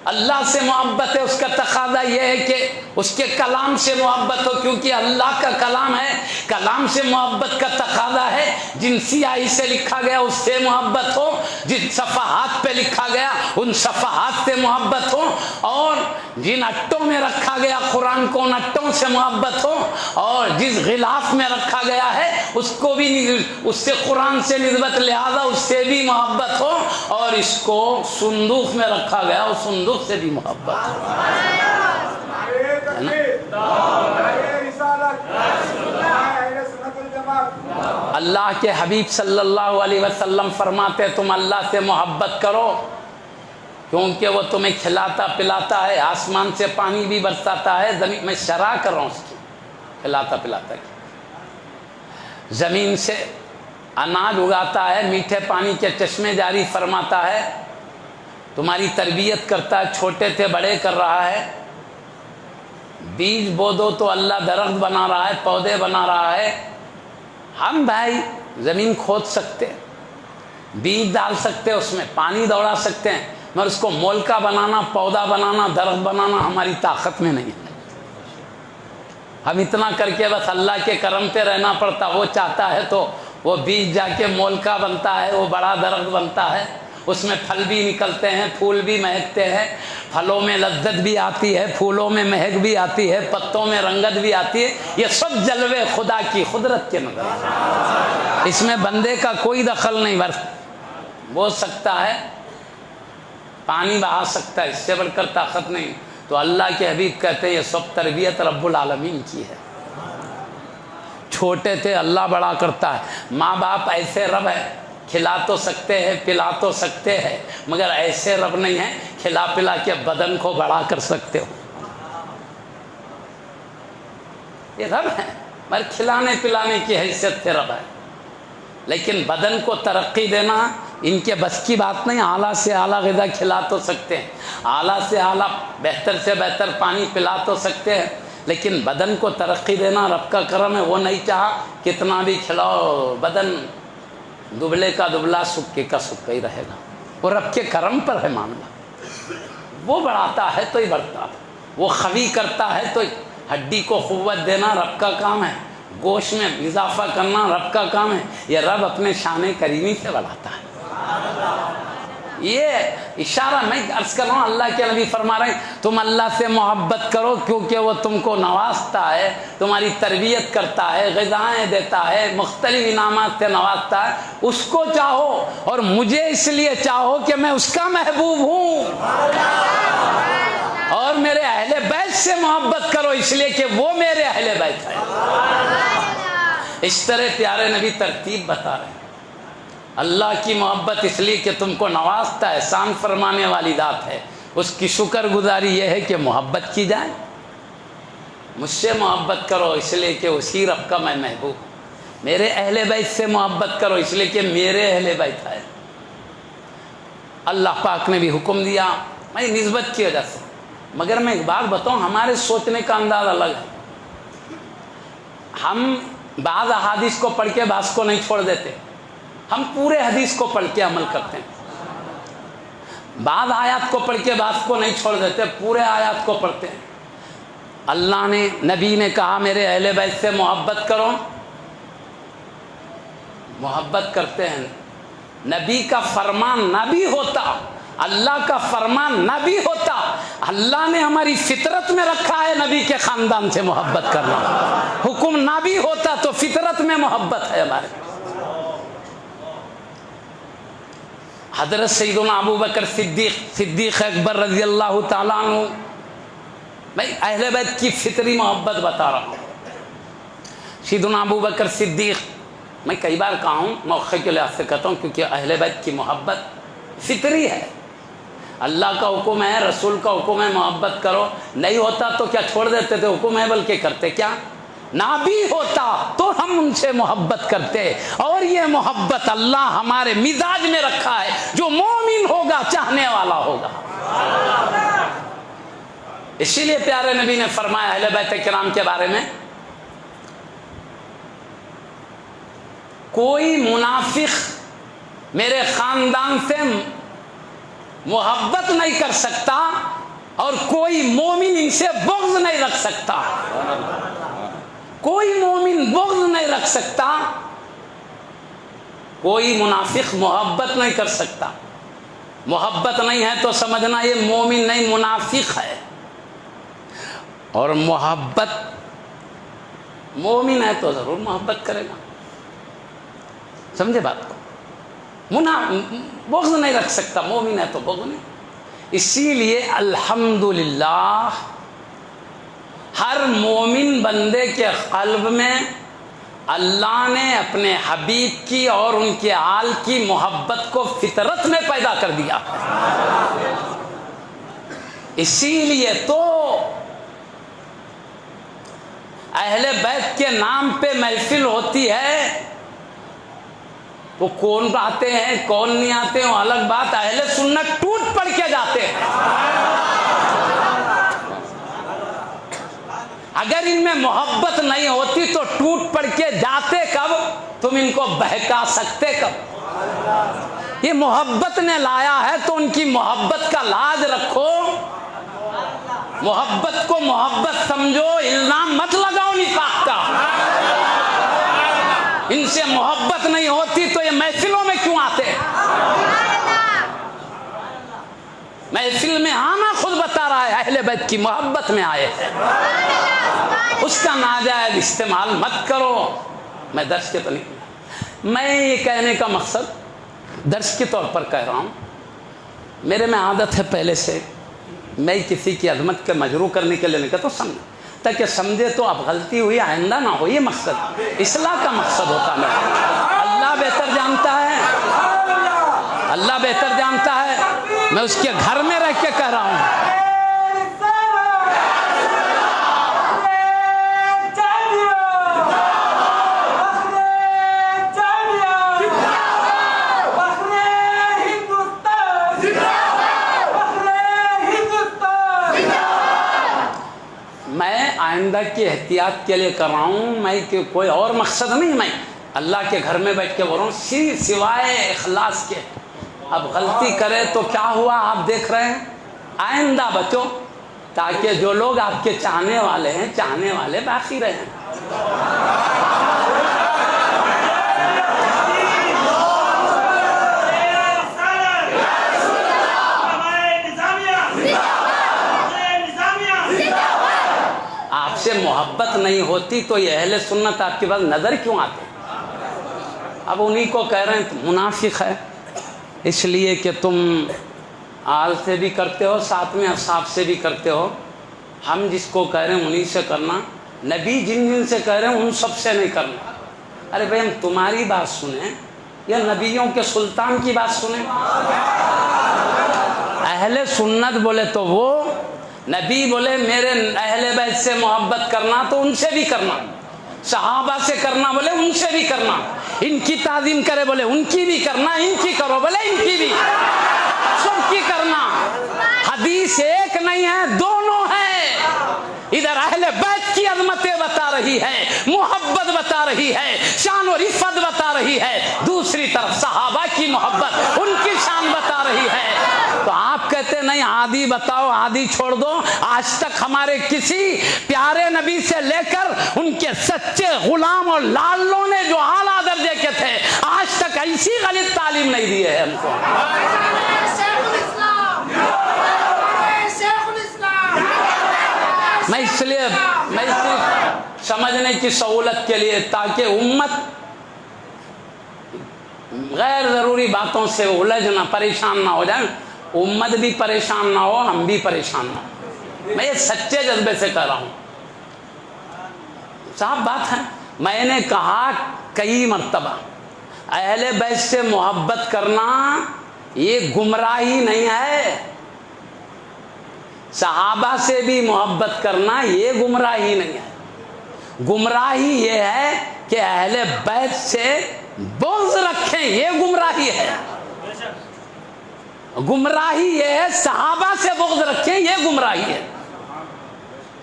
اللہ سے محبت ہے، اس کا تقاضا یہ ہے کہ اس کے کلام سے محبت ہو، کیونکہ اللہ کا کلام ہے، کلام سے محبت کا تقاضا ہے۔ جن سیاہی سے لکھا گیا اس سے محبت ہو، جن صفحات پہ لکھا گیا ان صفحات سے محبت ہو، اور جن اٹوں میں رکھا گیا قرآن کو ان اٹوں سے محبت ہو، اور جس غلاف میں رکھا گیا ہے اس کو بھی اس سے قرآن سے نسبت، لہذا اس سے بھی محبت ہو، اور اس کو صندوق میں رکھا گیا اس صندوق سے بھی محبت ہو۔ اللہ کے حبیب صلی اللہ علیہ وسلم فرماتے تم اللہ سے محبت کرو، کیونکہ وہ تمہیں کھلاتا پلاتا ہے، آسمان سے پانی بھی برساتا ہے، زمین میں شرح کر رہا ہوں اس کی، کھلاتا پلاتا ہے، زمین سے اناج اگاتا ہے، میٹھے پانی کے چشمے جاری فرماتا ہے، تمہاری تربیت کرتا ہے، چھوٹے تھے بڑے کر رہا ہے، بیج بو دو تو اللہ درخت بنا رہا ہے، پودے بنا رہا ہے۔ ہم بھائی زمین کھود سکتے ہیں، بیج ڈال سکتے ہیں، اس میں پانی دوڑا سکتے ہیں، مگر اس کو مول کا بنانا، پودا بنانا، درخت بنانا ہماری طاقت میں نہیں ہے۔ ہم اتنا کر کے بس اللہ کے کرم پہ رہنا پڑتا، وہ چاہتا ہے تو وہ بیج جا کے مول کا بنتا ہے، وہ بڑا درخت بنتا ہے، اس میں پھل بھی نکلتے ہیں، پھول بھی مہکتے ہیں، پھلوں میں لذت بھی آتی ہے، پھولوں میں مہک بھی آتی ہے، پتوں میں رنگت بھی آتی ہے، یہ سب جلوے خدا کی قدرت کے نظر، اس میں بندے کا کوئی دخل نہیں۔ بو سکتا ہے، پانی بہا سکتا ہے، اس سے بڑھ کر طاقت نہیں۔ تو اللہ کے حبیب کہتے ہیں یہ سب تربیت رب العالمین کی ہے۔ چھوٹے تھے اللہ بڑا کرتا ہے، ماں باپ ایسے رب ہے، کھلا تو سکتے ہیں پلا تو سکتے ہیں، مگر ایسے رب نہیں ہیں کھلا پلا کے بدن کو بڑا کر سکتے ہو۔ یہ رب ہے، مگر کھلانے پلانے کی حیثیت سے رب ہے، لیکن بدن کو ترقی دینا ان کے بس کی بات نہیں۔ اعلیٰ سے اعلیٰ غذا کھلا تو سکتے ہیں، اعلیٰ سے اعلیٰ بہتر سے بہتر پانی پلا تو سکتے ہیں، لیکن بدن کو ترقی دینا رب کا کرم ہے۔ وہ نہیں چاہا کتنا بھی کھلاؤ بدن دبلے کا دبلا سکے کا سکا ہی رہے گا، وہ رب کے کرم پر ہے معاملہ۔ وہ بڑھاتا ہے تو ہی بڑھتا ہے، وہ قوی کرتا ہے تو ہڈی کو قوت دینا رب کا کام ہے، گوشت میں اضافہ کرنا رب کا کام ہے، یہ رب اپنے شان کریمی سے بڑھاتا ہے۔ یہ اشارہ میں عرض کر رہا ہوں، اللہ کے نبی فرما رہے ہیں تم اللہ سے محبت کرو کیونکہ وہ تم کو نوازتا ہے، تمہاری تربیت کرتا ہے، غذائیں دیتا ہے، مختلف انعامات سے نوازتا ہے، اس کو چاہو، اور مجھے اس لیے چاہو کہ میں اس کا محبوب ہوں، اور میرے اہل بیت سے محبت کرو اس لیے کہ وہ میرے اہل بیت ہے۔ اس طرح پیارے نبی ترتیب بتا رہے ہیں، اللہ کی محبت اس لیے کہ تم کو نوازتا ہے، احسان فرمانے والی ذات ہے، اس کی شکر گزاری یہ ہے کہ محبت کی جائے۔ مجھ سے محبت کرو اس لیے کہ اسی رب کا میں محبوب ہوں، میرے اہل بیت سے محبت کرو اس لیے کہ میرے اہل بیت ہے۔ اللہ پاک نے بھی حکم دیا میں نسبت کی وجہ سے، مگر میں ایک بات بتاؤں، ہمارے سوچنے کا انداز الگ ہے۔ ہم بعض احادیث کو پڑھ کے بعض کو نہیں چھوڑ دیتے، ہم پورے حدیث کو پڑھ کے عمل کرتے ہیں۔ بعض آیات کو پڑھ کے بعض کو نہیں چھوڑ دیتے، پورے آیات کو پڑھتے ہیں۔ اللہ نے، نبی نے کہا میرے اہل بیت سے محبت کرو، محبت کرتے ہیں۔ نبی کا فرمان نہ بھی ہوتا، اللہ کا فرمان نہ بھی ہوتا، اللہ نے ہماری فطرت میں رکھا ہے نبی کے خاندان سے محبت کرنا، حکم نہ بھی ہوتا تو فطرت میں محبت ہے ہمارے۔ حضرت سیدنا ابو بکر صدیق اکبر رضی اللہ تعالیٰ عنہ، میں اہل بیت کی فطری محبت بتا رہا ہوں۔ سیدنا ابو بکر صدیق، میں کئی بار کہا ہوں، موقع کے لحاظ سے کہتا ہوں، کیونکہ اہل بیت کی محبت فطری ہے۔ اللہ کا حکم ہے، رسول کا حکم ہے محبت کرو، نہیں ہوتا تو کیا چھوڑ دیتے تھے؟ حکم ہے بلکہ کرتے کیا؟ نہ بھی ہوتا تو ہم ان سے محبت کرتے، اور یہ محبت اللہ ہمارے مزاج میں رکھا ہے، جو مومن ہوگا چاہنے والا ہوگا۔ اسی لیے پیارے نبی نے فرمایا اہل بیت کرام کے بارے میں، کوئی منافق میرے خاندان سے محبت نہیں کر سکتا، اور کوئی مومن ان سے بغض نہیں رکھ سکتا، کوئی مومن بغض نہیں رکھ سکتا، کوئی منافق محبت نہیں کر سکتا۔ محبت نہیں ہے تو سمجھنا یہ مومن نہیں، منافق ہے، اور محبت مومن ہے تو ضرور محبت کرے گا۔ سمجھے بات کو؟ بغض نہیں رکھ سکتا، مومن ہے تو بغض نہیں۔ اسی لیے الحمدللہ ہر مومن بندے کے قلب میں اللہ نے اپنے حبیب کی اور ان کے آل کی محبت کو فطرت میں پیدا کر دیا۔ اسی لیے تو اہل بیت کے نام پہ محفل ہوتی ہے، وہ کون آتے ہیں کون نہیں آتے ہیں الگ بات، اہل سنت ٹوٹ پڑ کے جاتے ہیں۔ اگر ان میں محبت نہیں ہوتی تو ٹوٹ پڑ کے جاتے کب؟ تم ان کو بہکا سکتے کب؟ یہ محبت نے لایا ہے تو ان کی محبت کا لاج رکھو، محبت کو محبت سمجھو، الزام مت لگاؤ نفاق کا۔ ان سے محبت نہیں ہوتی تو یہ محفلوں میں کیوں آتے؟ محفل میں آنا خود بتا رہا ہے اہل بیت کی محبت میں آئے ہیں، اس کا ناجائز استعمال مت کرو۔ میں درس کے تو نہیں، میں یہ کہنے کا مقصد درس کے طور پر کہہ رہا ہوں، میرے میں عادت ہے پہلے سے، میں کسی کی عظمت کے مجروح کرنے کے لیے نہیں کہتا، سمجھ تاکہ سمجھے تو اب غلطی ہوئی آئندہ نہ ہو، یہ مقصد اصلاح کا مقصد ہوتا ہے۔ اللہ بہتر جانتا ہے، اللہ بہتر جانتا ہے، میں اس کے گھر میں رہ کے کہہ رہا ہوں۔ آئندہ کی احتیاط کے لیے کر رہا ہوں، میں کہ کوئی اور مقصد نہیں، میں اللہ کے گھر میں بیٹھ کے بول رہا ہوں سوائے اخلاص کے۔ اب غلطی کرے تو کیا ہوا آپ دیکھ رہے ہیں، آئندہ بچو، تاکہ جو لوگ آپ کے چاہنے والے ہیں چاہنے والے باقی رہیں۔ سے محبت نہیں ہوتی تو یہ اہل سنت آپ کے پاس نظر کیوں آتے؟ اب انہی کو کہہ رہے ہیں منافق ہے، اس لیے کہ تم آل سے بھی کرتے ہو، ساتھ میں اصحاب سے بھی کرتے ہو، ہم جس کو کہہ رہے ہیں انہی سے کرنا، نبی جن جن سے کہہ رہے ہیں ان سب سے نہیں کرنا۔ ارے بھائی ہم تمہاری بات سنیں یا نبیوں کے سلطان کی بات سنیں؟ اہل سنت بولے تو وہ، نبی بولے میرے اہل بیت سے محبت کرنا تو ان سے بھی کرنا، صحابہ سے کرنا بولے ان سے بھی کرنا، ان کی تعظیم کرے بولے ان کی بھی کرنا، ان کی کرو بولے ان کی بھی، سب کی کرنا۔ حدیث ایک نہیں ہے، دونوں ہیں۔ ادھر اہل بیت کی عظمتیں بتا رہی ہے، محبت بتا رہی ہے، شان و رفعت بتا رہی ہے، دوسری طرف صحابہ کی محبت ان کی شان بتا رہی ہے۔ تو آپ کہتے نہیں عادی بتاؤ، عادی چھوڑ دو، آج تک ہمارے کسی پیارے نبی سے لے کر ان کے سچے غلام اور لالوں نے جو اعلیٰ درجے کے تھے، آج تک ایسی غلط تعلیم نہیں دی ہے ہم کو۔ میں اس لیے سمجھنے کی سہولت کے لیے، تاکہ امت غیر ضروری باتوں سے الجھ نہ، پریشان نہ ہو جائیں، امت بھی پریشان نہ ہو، ہم بھی پریشان نہ ہو، میں یہ سچے جذبے سے کہہ رہا ہوں۔ صاحب بات ہے، میں نے کہا کئی مرتبہ اہل بیت سے محبت کرنا یہ گمراہی نہیں ہے، صحابہ سے بھی محبت کرنا یہ گمراہی نہیں ہے، گمراہی یہ ہے کہ اہل بیت سے بغض رکھیں، یہ گمراہی ہے، گمراہی یہ ہے صحابہ سے بغض رکھیں، یہ گمراہی ہے۔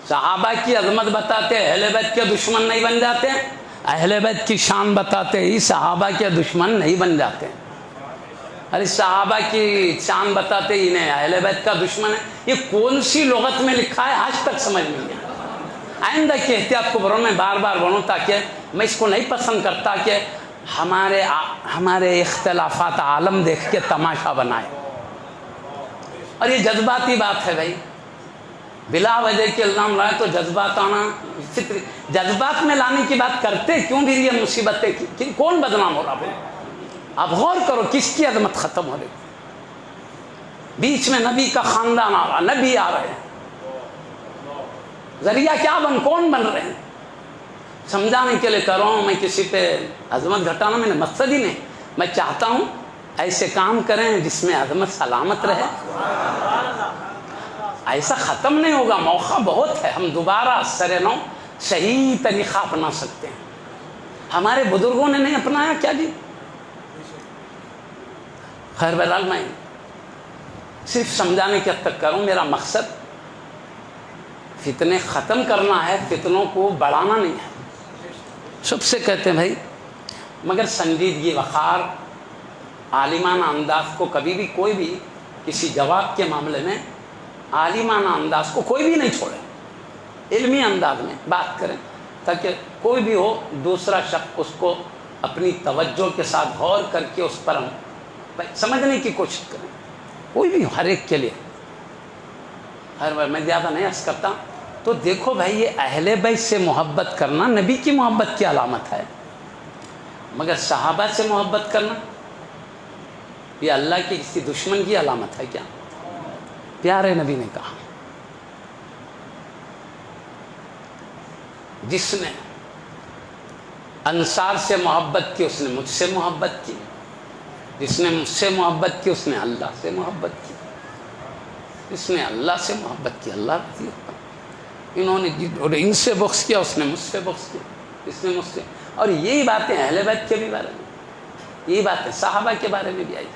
صحابہ کی عظمت بتاتے اہل بیت کے دشمن نہیں بن جاتے، اہل بیت کی شان بتاتے ہی صحابہ کے دشمن نہیں بن جاتے۔ ارے صحابہ کی شان بتاتے ہی نہیں اہل بیت کا دشمن ہے، یہ کون سی لغت میں لکھا ہے آج تک سمجھ نہیں آیا۔ آئندہ کی احتیاط کو بروں میں بار بار بڑھوں، تاکہ میں اس کو نہیں پسند کرتا کہ ہمارے اختلافات عالم دیکھ کے تماشا بنائے، اور یہ جذباتی بات ہے بھائی، بلا وجہ کے الزام لائے تو جذبات آنا فطری، جذبات میں لانے کی بات کرتے کیوں بھی یہ مصیبتیں کی، کون بدنام ہو رہا بھائی؟ آپ غور کرو کس کی عظمت ختم ہو رہی، بیچ میں نبی کا خاندان آ رہا، نبی آ رہے ہیں، ذریعہ کیا کون بن رہے ہیں؟ سمجھانے کے لیے کر رہا ہوں، میں کسی پہ عظمت گھٹانا میرا مقصد ہی نہیں، میں چاہتا ہوں ایسے کام کریں جس میں عظمت سلامت رہے، ایسا ختم نہیں ہوگا، موقع بہت ہے، ہم دوبارہ سر نو صحیح طریقہ اپنا سکتے ہیں، ہمارے بزرگوں نے نہیں اپنایا کیا جی؟ خیر بہرحال میں صرف سمجھانے کے حد تک کروں، میرا مقصد فتنے ختم کرنا ہے، فتنوں کو بڑھانا نہیں ہے۔ سب سے کہتے ہیں بھائی، مگر سنجیدگی، وقار، عالمانہ انداز کو کبھی بھی کوئی بھی کسی جواب کے معاملے میں عالمانہ انداز کو کوئی بھی نہیں چھوڑے، علمی انداز میں بات کریں، تاکہ کوئی بھی ہو دوسرا شخص اس کو اپنی توجہ کے ساتھ غور کر کے اس پر ہم سمجھنے کی کوشش کریں، کوئی بھی ہر ایک کے لیے۔ ہر بار میں زیادہ نہیں عرض کرتا، تو دیکھو بھائی یہ اہل بیت سے محبت کرنا نبی کی محبت کی علامت ہے، مگر صحابہ سے محبت کرنا یہ اللہ کی کسی دشمن کی علامت ہے کیا؟ پیارے نبی نے کہا جس نے انصار سے محبت کی اس نے مجھ سے محبت کی، جس نے مجھ سے محبت کی اس نے اللہ سے محبت کی، جس نے اللہ سے محبت کی اللہ رضی ہوگا، انہوں نے ان سے بغض کیا اس نے مجھ سے بغض کیا، اس نے مجھ سے، اور یہی باتیں اہل بیت کے بھی بارے میں، یہی باتیں صحابہ کے بارے میں بھی آئی،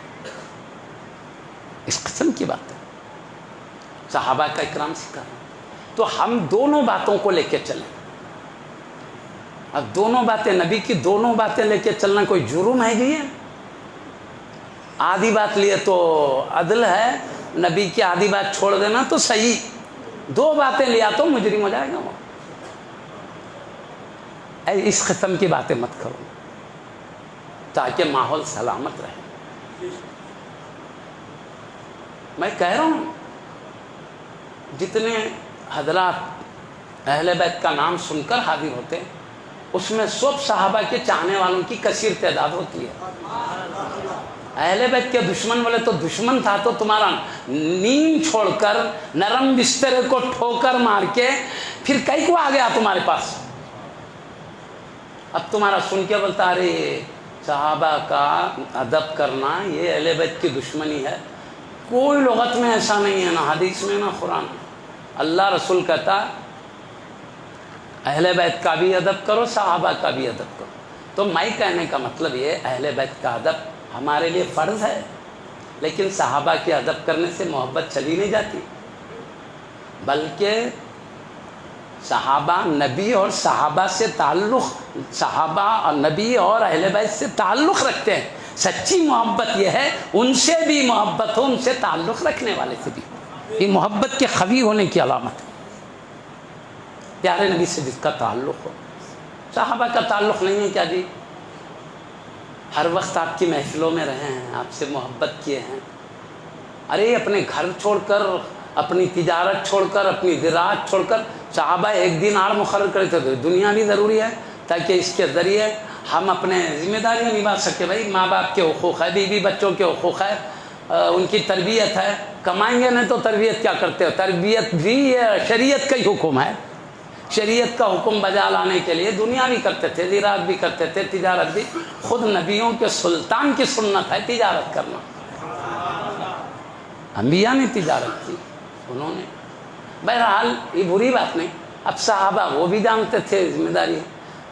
اس قسم کی بات ہے، صحابہ کا اکرام سکھا۔ تو ہم دونوں باتوں کو لے کے چلیں، اب دونوں باتیں نبی کی دونوں باتیں لے کے چلنا کوئی جرم ہے جی؟ آدھی بات لیے تو عدل ہے، نبی کی آدھی بات چھوڑ دینا تو صحیح، دو باتیں لیا تو مجرم ہو جائے گا وہ۔ اس قسم کی باتیں مت کرو تاکہ ماحول سلامت رہے۔ میں کہہ رہا ہوں جتنے حضرات اہل بیت کا نام سن کر حاضر ہوتے ہیں اس میں سب صحابہ کے چاہنے والوں کی کثیر تعداد ہوتی ہے۔ اہل بیت کے دشمن بولے تو دشمن تھا تو تمہارا نیند چھوڑ کر نرم بسترے کو ٹھوکر مار کے پھر کئی کو آ گیا تمہارے پاس، اب تمہارا سن کے بولتا ارے صحابہ کا ادب کرنا یہ اہل بیت کی دشمنی ہے۔ کوئی لغت میں ایسا نہیں ہے، نہ حدیث میں نہ قرآن میں۔ اللہ رسول کہتا اہل بیت کا بھی ادب کرو، صحابہ کا بھی ادب کرو۔ تو میں کہنے کا مطلب یہ اہل بیت کا ادب ہمارے لیے فرض ہے، لیکن صحابہ کے ادب کرنے سے محبت چلی نہیں جاتی، بلکہ صحابہ نبی اور صحابہ سے تعلق، صحابہ اور نبی اور اہل بیت سے تعلق رکھتے ہیں، سچی محبت یہ ہے ان سے بھی محبت ہو، ان سے تعلق رکھنے والے سے بھی، یہ محبت کے خوی ہونے کی علامت ہے۔ پیارے نبی سے جس کا تعلق ہو، صحابہ کا تعلق نہیں ہے کیا جی؟ ہر وقت آپ کی محفلوں میں رہے ہیں، آپ سے محبت کیے ہیں، ارے اپنے گھر چھوڑ کر، اپنی تجارت چھوڑ کر، اپنی زراعت چھوڑ کر صحابہ ایک دن آڑ مقرر کرے تھے، دنیا بھی ضروری ہے تاکہ اس کے ذریعے ہم اپنے ذمہ داریاں نبھا سکے۔ بھائی ماں باپ کے حقوق ہے، بیوی بچوں کے حقوق ہے، ان کی تربیت ہے، کمائیں گے نہیں تو تربیت کیا کرتے ہو؟ تربیت بھی یہ شریعت کا ہی حکم ہے، شریعت کا حکم بجا لانے کے لیے دنیا بھی کرتے تھے، زراعت بھی کرتے تھے، تجارت بھی، خود نبیوں کے سلطان کی سنت ہے تجارت کرنا، انبیاء نے تجارت کی انہوں نے۔ بہرحال یہ بری بات نہیں، اب صحابہ وہ بھی جانتے تھے ذمہ داری،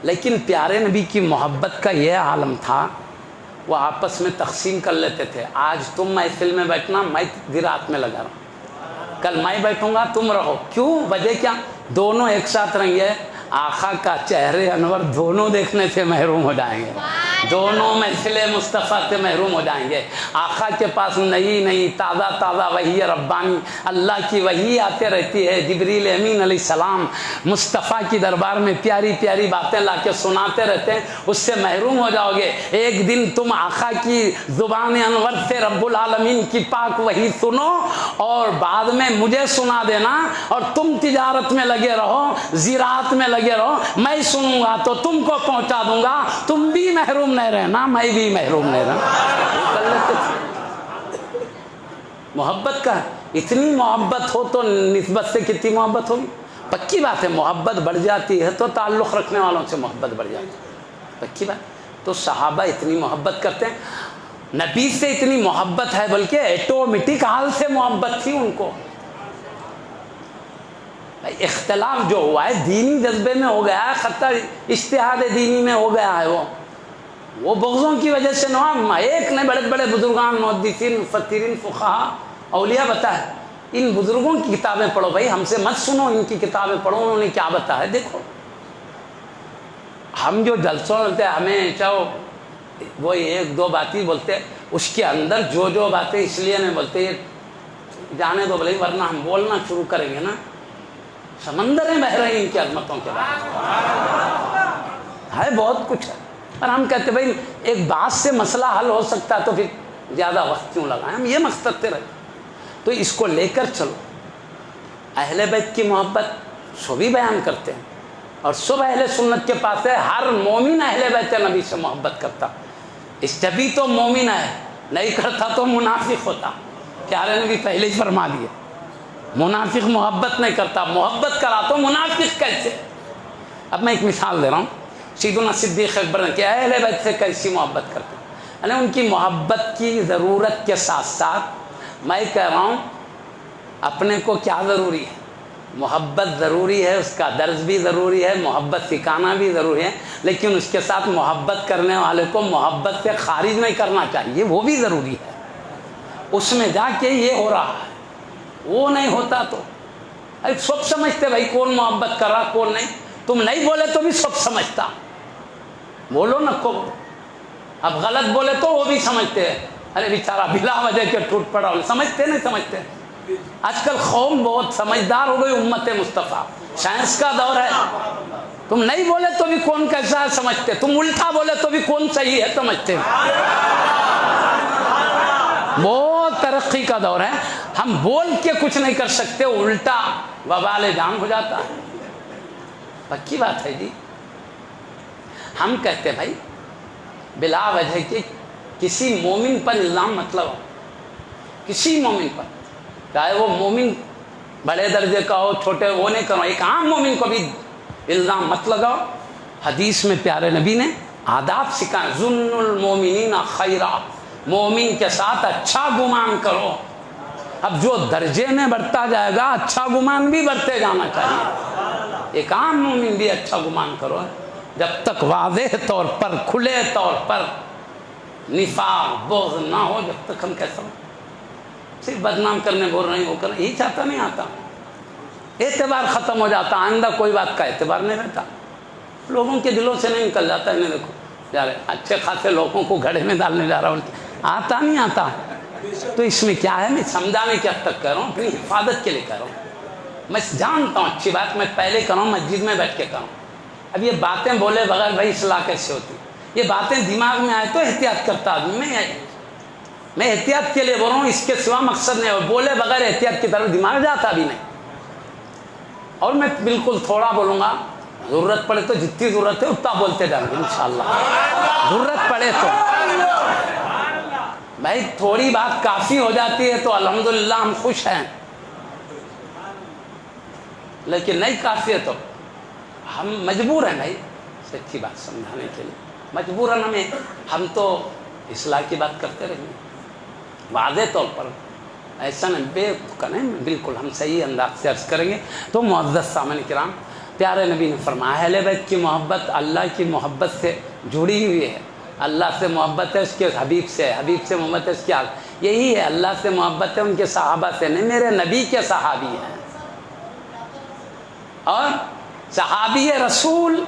لیکن پیارے نبی کی محبت کا یہ عالم تھا، وہ آپس میں تقسیم کر لیتے تھے، آج تم محفل میں بیٹھنا، میں زراعت میں لگا رہا ہوں، کل میں بیٹھوں گا تم رہو، کیوں؟ وجہ کیا؟ دونوں ایک ساتھ رہیں گے، آقا کا چہرے انور دونوں دیکھنے سے محروم ہو جائیں گے، دونوں محفل مصطفیٰ سے محروم ہو جائیں گے۔ آقا کے پاس نئی نئی تازہ تازہ وحی ربانی، اللہ کی وحی آتے رہتی ہے، جبریل امین علیہ السلام مصطفیٰ کی دربار میں پیاری پیاری باتیں لا کے سناتے رہتے ہیں، اس سے محروم ہو جاؤ گے۔ ایک دن تم آقا کی زبان انور سے رب العالمین کی پاک وحی سنو اور بعد میں مجھے سنا دینا، اور تم تجارت میں لگے رہو، زراعت میں لگے رہو، میں سنوں گا تو تم کو پہنچا دوں گا، تم بھی محروم نہیں رہنا، میں بھی محروم نہیں رہنا۔ محبت کا اتنی محبت ہو تو نسبت سے کتنی محبت ہوگی؟ پکی بات ہے، محبت بڑھ جاتی ہے تو تعلق رکھنے والوں سے محبت بڑھ جاتی ہے، پکی بات۔ تو صحابہ اتنی محبت کرتے ہیں، نبی سے اتنی محبت ہے، بلکہ ایٹومیٹک حال سے محبت تھی ان کو۔ اختلاف جو ہوا ہے دینی جذبے میں ہو گیا ہے، خطہ اجتہاد دینی میں ہو گیا ہے، وہ بغضوں کی وجہ سے نہ، ایک نے بڑے بڑے بزرگان، محدثین، مفسرین، فقہاء، اولیاء بتایا ان بزرگوں کی کتابیں پڑھو، بھائی ہم سے مت سنو، ان کی کتابیں پڑھو، انہوں نے کیا بتایا دیکھو۔ ہم جو جلسوں ہوتے ہیں ہمیں چاہو وہ ایک دو باتیں بولتے، اس کے اندر جو جو باتیں اس لیے نہیں بولتے، جانے دو بھائی، ورنہ ہم بولنا شروع کریں گے نا، سمندریں بہ رہی ہیں ان کی عظمتوں کے بعد ہے، بہت کچھ ہے، اور ہم کہتے بھائی ایک بات سے مسئلہ حل ہو سکتا ہے تو پھر زیادہ وقت کیوں لگائیں، ہم یہ مقصد سے رہے۔ تو اس کو لے کر چلو، اہل بیت کی محبت سو بھی بیان کرتے ہیں، اور سب اہل سنت کے پاس ہے، ہر مومن اہل بیت نبی سے محبت کرتا، اس جبھی تو مومن ہے، نہیں کرتا تو منافق ہوتا، پیارے نبی پہلے ہی فرما دیے، منافق محبت نہیں کرتا، محبت کرا تو منافق کیسے؟ اب میں ایک مثال دے رہا ہوں، سیدنا صدیق اکبر نے کہ اہل بیت سے کیسی محبت کرتے ہیں، یعنی ان کی محبت کی ضرورت کے ساتھ ساتھ میں کہہ رہا ہوں اپنے کو کیا ضروری ہے، محبت ضروری ہے، اس کا درس بھی ضروری ہے، محبت سکھانا بھی ضروری ہے، لیکن اس کے ساتھ محبت کرنے والے کو محبت سے خارج نہیں کرنا چاہیے، وہ بھی ضروری ہے، اس میں جا کے یہ ہو رہا ہے، وہ نہیں ہوتا تو سب سمجھتے بھائی کون محبت کر رہا کون نہیں، تم نہیں بولے تو بھی سب سمجھتا، بولو نہ کو، اب غلط بولے تو وہ بھی سمجھتے ہیں، ارے بیچارہ بلا وجہ کے ٹوٹ پڑا، سمجھتے نہیں سمجھتے۔ آج کل قوم بہت سمجھدار ہو گئی، امت مصطفیٰ، سائنس کا دور ہے، تم نہیں بولے تو بھی کون کیسا ہے سمجھتے، تم الٹا بولے تو بھی کون صحیح ہے سمجھتے، بہت ترقی کا دور ہے، ہم بول کے کچھ نہیں کر سکتے، الٹا وبال جان ہو جاتا ہے، پکی بات ہے جی۔ ہم کہتے بھائی بلا وجہ کہ کسی مومن پر الزام مت لگاؤ، کسی مومن پر، چاہے وہ مومن بڑے درجے کا ہو چھوٹے، وہ نہیں کرو، ایک عام مومن کو بھی الزام مت لگاؤ۔ حدیث میں پیارے نبی نے آداب سکھائے، ظن المومنین خیرا، مومن کے ساتھ اچھا گمان کرو، اب جو درجے میں بڑھتا جائے گا اچھا گمان بھی بڑھتے جانا چاہیے، ایک عام مومن بھی اچھا گمان کرو، جب تک واضح طور پر کھلے طور پر نفاق بغض نہ ہو، جب تک ہم کیسا صرف بدنام کرنے بول رہے ہیں، وہ کرنا یہی چاہتا نہیں آتا، اعتبار ختم ہو جاتا، آئندہ کوئی بات کا اعتبار نہیں رہتا، لوگوں کے دلوں سے نہیں نکل جاتا، انہیں دیکھو یار اچھے خاصے لوگوں کو گھڑے میں ڈالنے جا رہا ہوں، آتا نہیں آتا تو اس میں کیا ہے؟ میں سمجھانے کے حد تک کر رہا ہوں، اپنی حفاظت کے لیے کر رہا ہوں۔ میں جانتا ہوں اچھی بات، میں پہلے کر رہا ہوں مسجد میں بیٹھ کے کر رہا ہوں۔ اب یہ باتیں بولے بغیر بھائی اصلاح کیسے ہوتی؟ یہ باتیں دماغ میں آئے تو احتیاط کرتا آدمی۔ میں احتیاط کے لیے بول رہا ہوں، اس کے سوا مقصد نہیں ہے۔ بولے بغیر احتیاط کی طرف دماغ جاتا بھی نہیں۔ اور میں بالکل تھوڑا بولوں گا، ضرورت پڑے تو جتنی ضرورت ہے اتنا بولتے جائیں گے انشاءاللہ، ضرورت پڑے تو۔ بھائی تھوڑی بات کافی ہو جاتی ہے تو الحمدللہ ہم خوش ہیں، لیکن نہیں کافی ہے تو ہم مجبور ہیں بھائی سچی بات سمجھانے کے لیے، مجبوراً ہم تو اصلاح کی بات کرتے رہیں گے واضح طور پر، ایسا نہیں بے کریں، بالکل ہم صحیح انداز سے عرض کریں گے۔ تو معزز سامعین کرام، پیارے نبی نے فرمایا اہل بیت کی محبت اللہ کی محبت سے جڑی ہوئی ہے۔ اللہ سے محبت ہے اس کے حبیب سے، حبیب سے محبت ہے اس کے یہی ہے، اللہ سے محبت ہے ان کے صحابہ سے، نہیں میرے نبی کے صحابی ہیں۔ اور صحابی رسول،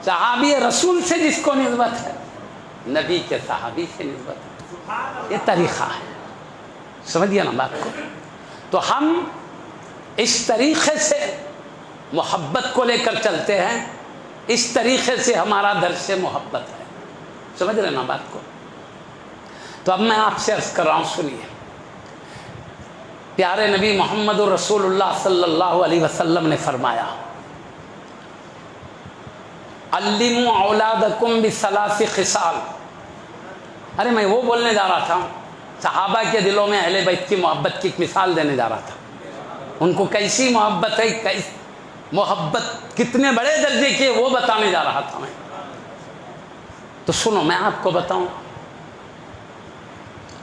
صحابی رسول سے جس کو نسبت ہے، نبی کے صحابی سے نسبت ہے، یہ طریقہ ہے، سمجھیے نا بات کو۔ تو ہم اس طریقے سے محبت کو لے کر چلتے ہیں، اس طریقے سے ہمارا درس محبت ہے، سمجھ رہے نا بات کو۔ تو اب میں آپ سے عرض کر رہا ہوں، سنیے، پیارے نبی محمد رسول اللہ صلی اللہ علیہ وسلم نے فرمایا علموا اولادکم بثلاث خصال۔ ارے میں وہ بولنے جا رہا تھا، صحابہ کے دلوں میں اہل بیت کی محبت کی ایک مثال دینے جا رہا تھا، ان کو کیسی محبت ہے، محبت کتنے بڑے درجے کی ہے وہ بتانے جا رہا تھا میں۔ تو سنو میں آپ کو بتاؤں،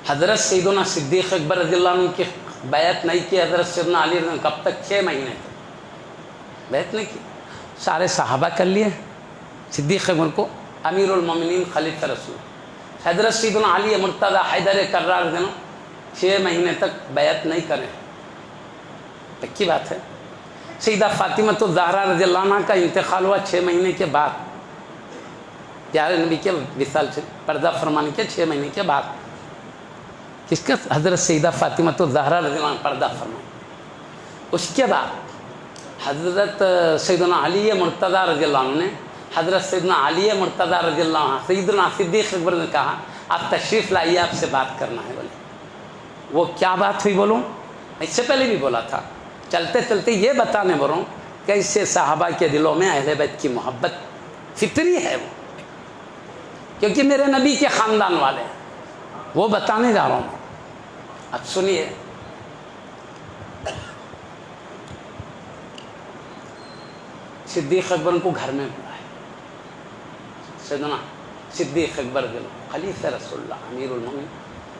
حضرت سیدنا صدیق اکبر رضی اللہ عنہ کی بیعت نہیں کی حضرت سیدنا علی نے، کب تک؟ 6 مہینے تک بیعت نہیں کی، سارے صحابہ کر لیے، صدیق اکبر کو امیر المومنین خلیفہ رسول، حضرت سیدنا علی مرتضی حیدر کرار دنوں 6 مہینے تک بیعت نہیں کریں، پکی بات ہے۔ سیدہ فاطمہ الزہرا رضی اللہ عنہ کا انتقال ہوا 6 مہینے کے بعد، پیارے نبی کے وصال سے پردہ فرمانے کے 6 مہینے کے بعد، کس کا؟ حضرت سیدہ فاطمہ الزہرا رضی اللہ عنہ پردہ فرمائے۔ اس کے بعد حضرت سیدنا علی مرتضی رضی اللہ عنہ نے، حضرت سیدنا علی مرتضی رضی اللہ عنہ سیدنا صدیق اکبر نے کہا آپ تشریف لائیے، آپ سے بات کرنا ہے۔ بولے وہ کیا بات ہوئی؟ بولوں، اس سے پہلے بھی بولا تھا، چلتے چلتے یہ بتانے بول رہا ہوں کیسے صحابہ کے دلوں میں اہل بیت کی محبت فطری ہے، وہ کیونکہ میرے نبی کے خاندان والے ہیں، وہ بتانے جا رہا ہوں۔ اب سنیے، صدیق اکبر کو گھر میں بلائے، سیدنا صدیق اکبر خلیفہ رسول اللہ امیر المومنین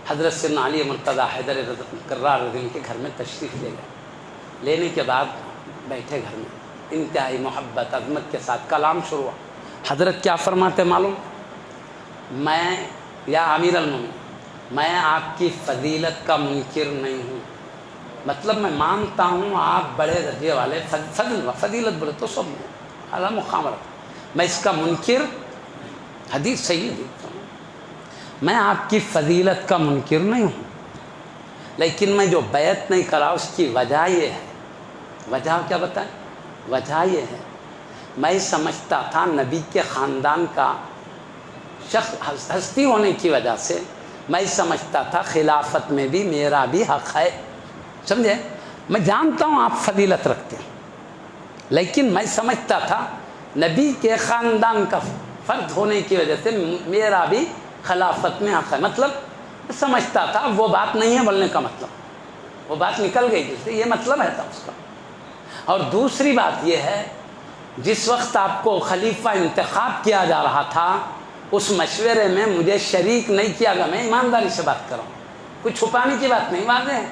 حضرت سیدنا علی مرتضی حیدر کرار رضی اللہ کے گھر میں تشریف لے گئے۔ لینے کے بعد بیٹھے گھر میں، انتہائی محبت عظمت کے ساتھ کلام شروع ہوا۔ حضرت کیا فرماتے معلوم؟ میں یا امیر المومنین، میں آپ کی فضیلت کا منکر نہیں ہوں، مطلب میں مانتا ہوں آپ بڑے درجے والے، فضیلت بولے تو سب میں اعلیٰ مقام رکھتا، میں اس کا منکر، حدیث صحیح دیکھتا ہوں، میں آپ کی فضیلت کا منکر نہیں ہوں، لیکن میں جو بیعت نہیں کرا اس کی وجہ یہ ہے، وجہ کیا بتائیں؟ وجہ یہ ہے میں سمجھتا تھا نبی کے خاندان کا شخص ہستی ہونے کی وجہ سے میں سمجھتا تھا خلافت میں بھی میرا بھی حق ہے، سمجھے؟ میں جانتا ہوں آپ فضیلت رکھتے ہیں، لیکن میں سمجھتا تھا نبی کے خاندان کا فرد ہونے کی وجہ سے میرا بھی خلافت میں حق ہے، مطلب سمجھتا تھا، وہ بات نہیں ہے بولنے کا مطلب، وہ بات نکل گئی جس سے یہ مطلب ہے تھا اس کا۔ اور دوسری بات یہ ہے، جس وقت آپ کو خلیفہ انتخاب کیا جا رہا تھا اس مشورے میں مجھے شریک نہیں کیا گیا، میں ایمانداری سے بات کر رہا ہوں، کوئی چھپانے کی بات نہیں، واضح ہے،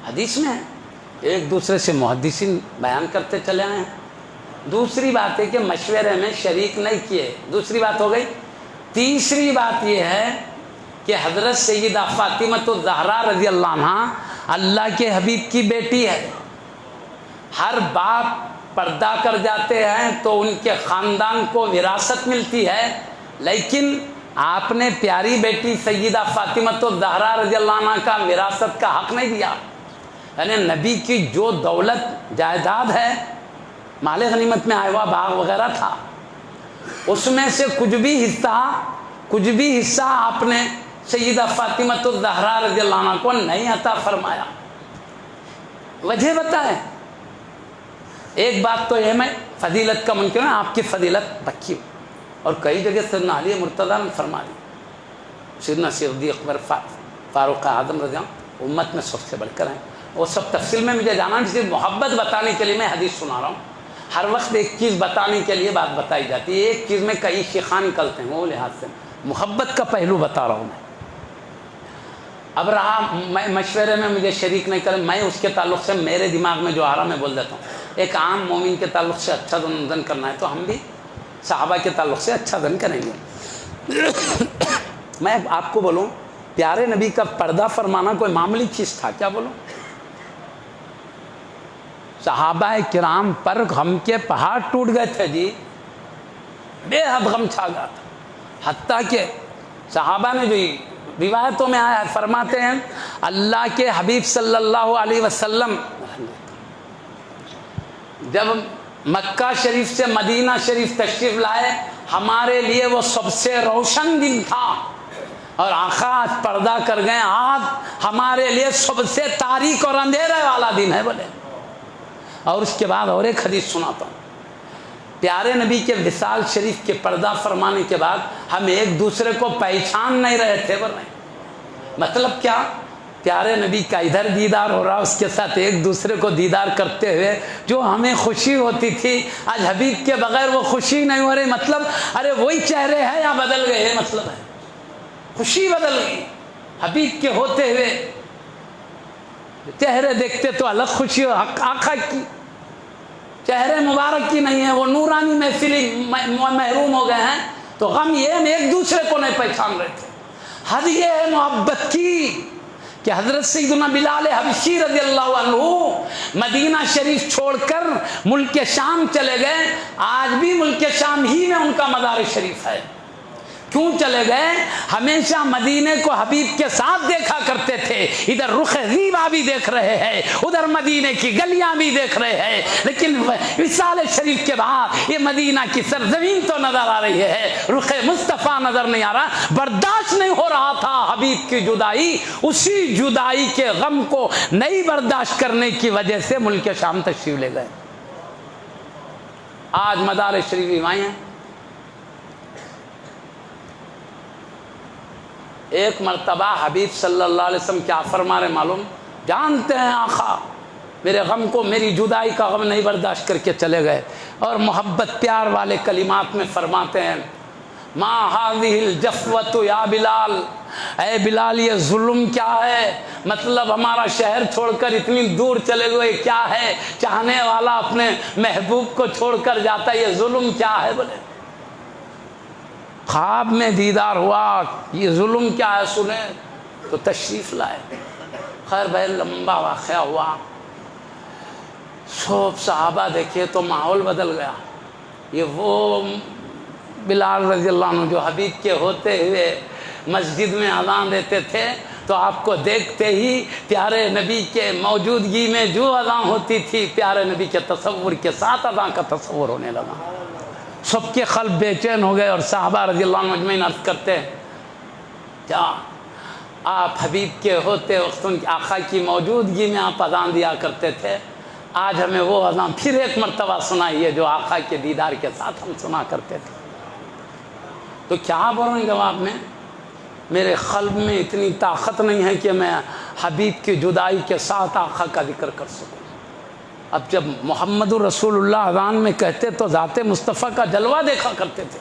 حدیث میں ہے، ایک دوسرے سے محدثین بیان کرتے چلے آئے ہیں۔ دوسری بات ہے کہ مشورے میں شریک نہیں کیے، دوسری بات ہو گئی۔ تیسری بات یہ ہے کہ حضرت سیدہ فاطمہ الزہرا رضی اللہ عنہ اللہ کے حبیب کی بیٹی ہے، ہر باپ پردہ کر جاتے ہیں تو ان کے خاندان کو وراثت ملتی ہے، لیکن آپ نے پیاری بیٹی سیدہ فاطمہ الزہرا رضی اللہ عنہ کا وراثت کا حق نہیں دیا۔ یعنی نبی کی جو دولت جائیداد ہے، مال غنیمت میں آیا ہوا باغ وغیرہ تھا، اس میں سے کچھ بھی حصہ آپ نے سیدہ فاطمہ الزہرا رضی اللہ عنہ کو نہیں عطا فرمایا۔ وجہ بتائیں۔ ایک بات تو یہ میں فضیلت کا منکر ہوں، آپ کی فضیلت رکھی ہوں، اور کئی جگہ سیدنا علی مرتضیٰ نے فرما دی، سیدنا صدیق اکبر فاروق اعظم رضی اللہ عنہ امت میں سب سے بڑھ کر ہیں۔ وہ سب تفصیل میں مجھے جانا نہیں، صرف محبت بتانے کے لیے میں حدیث سنا رہا ہوں۔ ہر وقت ایک چیز بتانے کے لیے بات بتائی جاتی ہے، ایک چیز میں کئی شیخان نکلتے ہیں، وہ لحاظ سے محبت کا پہلو بتا رہا ہوں میں۔ اب رہا مشورے میں مجھے شریک نہیں کریں، میں اس کے تعلق سے میرے دماغ میں جو آ رہا میں بول دیتا ہوں۔ ایک عام مومن کے تعلق سے اچھا ظن کرنا ہے تو ہم بھی صحابہ کے تعلق سے اچھا ظن کریں گے۔ میں آپ کو بولوں، پیارے نبی کا پردہ فرمانا کوئی معمولی چیز تھا کیا؟ بولوں، صحابہ کرام پر غم کے پہاڑ ٹوٹ گئے تھے جی، بے حد غم چھا گیا تھا، حتیٰ کہ صحابہ نے جو روایتوں میں آیا فرماتے ہیں اللہ کے حبیب صلی اللہ علیہ وسلم جب مکہ شریف سے مدینہ شریف تشریف لائے، ہمارے لیے وہ سب سے روشن دن تھا، اور آقا آج پردہ کر گئے، آج ہمارے لیے سب سے تاریک اور اندھیرے والا دن ہے بولے۔ اور اس کے بعد اور ایک حدیث سناتا ہوں، پیارے نبی کے وصال شریف کے پردہ فرمانے کے بعد ہم ایک دوسرے کو پہچان نہیں رہے تھے، مطلب کیا؟ پیارے نبی کا ادھر دیدار ہو رہا، اس کے ساتھ ایک دوسرے کو دیدار کرتے ہوئے جو ہمیں خوشی ہوتی تھی، آج حبیب کے بغیر وہ خوشی نہیں ہو رہی، مطلب ارے وہی چہرے ہیں یا بدل گئے، مطلب ہے خوشی بدل گئی۔ حبیب کے ہوتے ہوئے چہرے دیکھتے تو الگ خوشی ہو، آقا کی چہرے مبارک کی نہیں ہے، وہ نورانی محفلی محروم ہو گئے ہیں، تو غم یہ ہم ایک دوسرے کو نہیں پہچان رہے تھے۔ حد یہ ہے محبت کی کہ حضرت سیدنا بلال حبشی رضی اللہ عنہ مدینہ شریف چھوڑ کر ملک شام چلے گئے، آج بھی ملک شام ہی میں ان کا مزار شریف ہے۔ کیوں چلے گئے؟ ہمیشہ مدینے کو حبیب کے ساتھ دیکھا کرتے تھے، ادھر رخ زیبا بھی دیکھ رہے ہیں، ادھر مدینے کی گلیاں بھی دیکھ رہے ہیں، لیکن وصال شریف کے بعد یہ مدینہ کی سرزمین تو نظر آ رہی ہے، رخ مصطفیٰ نظر نہیں آ رہا، برداشت نہیں ہو رہا تھا حبیب کی جدائی، اسی جدائی کے غم کو نہیں برداشت کرنے کی وجہ سے ملک شام تشریف لے گئے۔ آج مزار شریف وہیں ہیں۔ ایک مرتبہ حبیب صلی اللہ علیہ وسلم کیا فرما رہے معلوم؟ جانتے ہیں آقا میرے غم کو، میری جدائی کا غم نہیں برداشت کر کے چلے گئے، اور محبت پیار والے کلمات میں فرماتے ہیں ما هذه الجفوة یا بلال، اے بلال یہ ظلم کیا ہے؟ مطلب ہمارا شہر چھوڑ کر اتنی دور چلے گئے کیا ہے؟ چاہنے والا اپنے محبوب کو چھوڑ کر جاتا ہے، یہ ظلم کیا ہے؟ بولے خواب میں دیدار ہوا، یہ ظلم کیا ہے سنیں تو تشریف لائے۔ خیر بھائی لمبا واقعہ ہوا، سب صحابہ دیکھے تو ماحول بدل گیا۔ یہ وہ بلال رضی اللہ عنہ جو حبیب کے ہوتے ہوئے مسجد میں اذان دیتے تھے، تو آپ کو دیکھتے ہی پیارے نبی کے موجودگی میں جو اذان ہوتی تھی، پیارے نبی کے تصور کے ساتھ اذان کا تصور ہونے لگا۔ سب کے قلب بے چین ہو گئے، اور صحابہ رضی اللہ عنہ مجمعین عرض کرتے ہیں کیا آپ حبیب کے ہوتے وقت ان آقا کی موجودگی میں آپ اذان دیا کرتے تھے، آج ہمیں وہ اذان پھر ایک مرتبہ سنائیے جو آقا کے دیدار کے ساتھ ہم سنا کرتے تھے۔ تو کیا بولوں جواب میں؟ میرے قلب میں اتنی طاقت نہیں ہے کہ میں حبیب کی جدائی کے ساتھ آقا کا ذکر کر سکوں۔ اب جب محمد رسول اللہ اذان میں کہتے تو ذات مصطفیٰ کا جلوہ دیکھا کرتے تھے،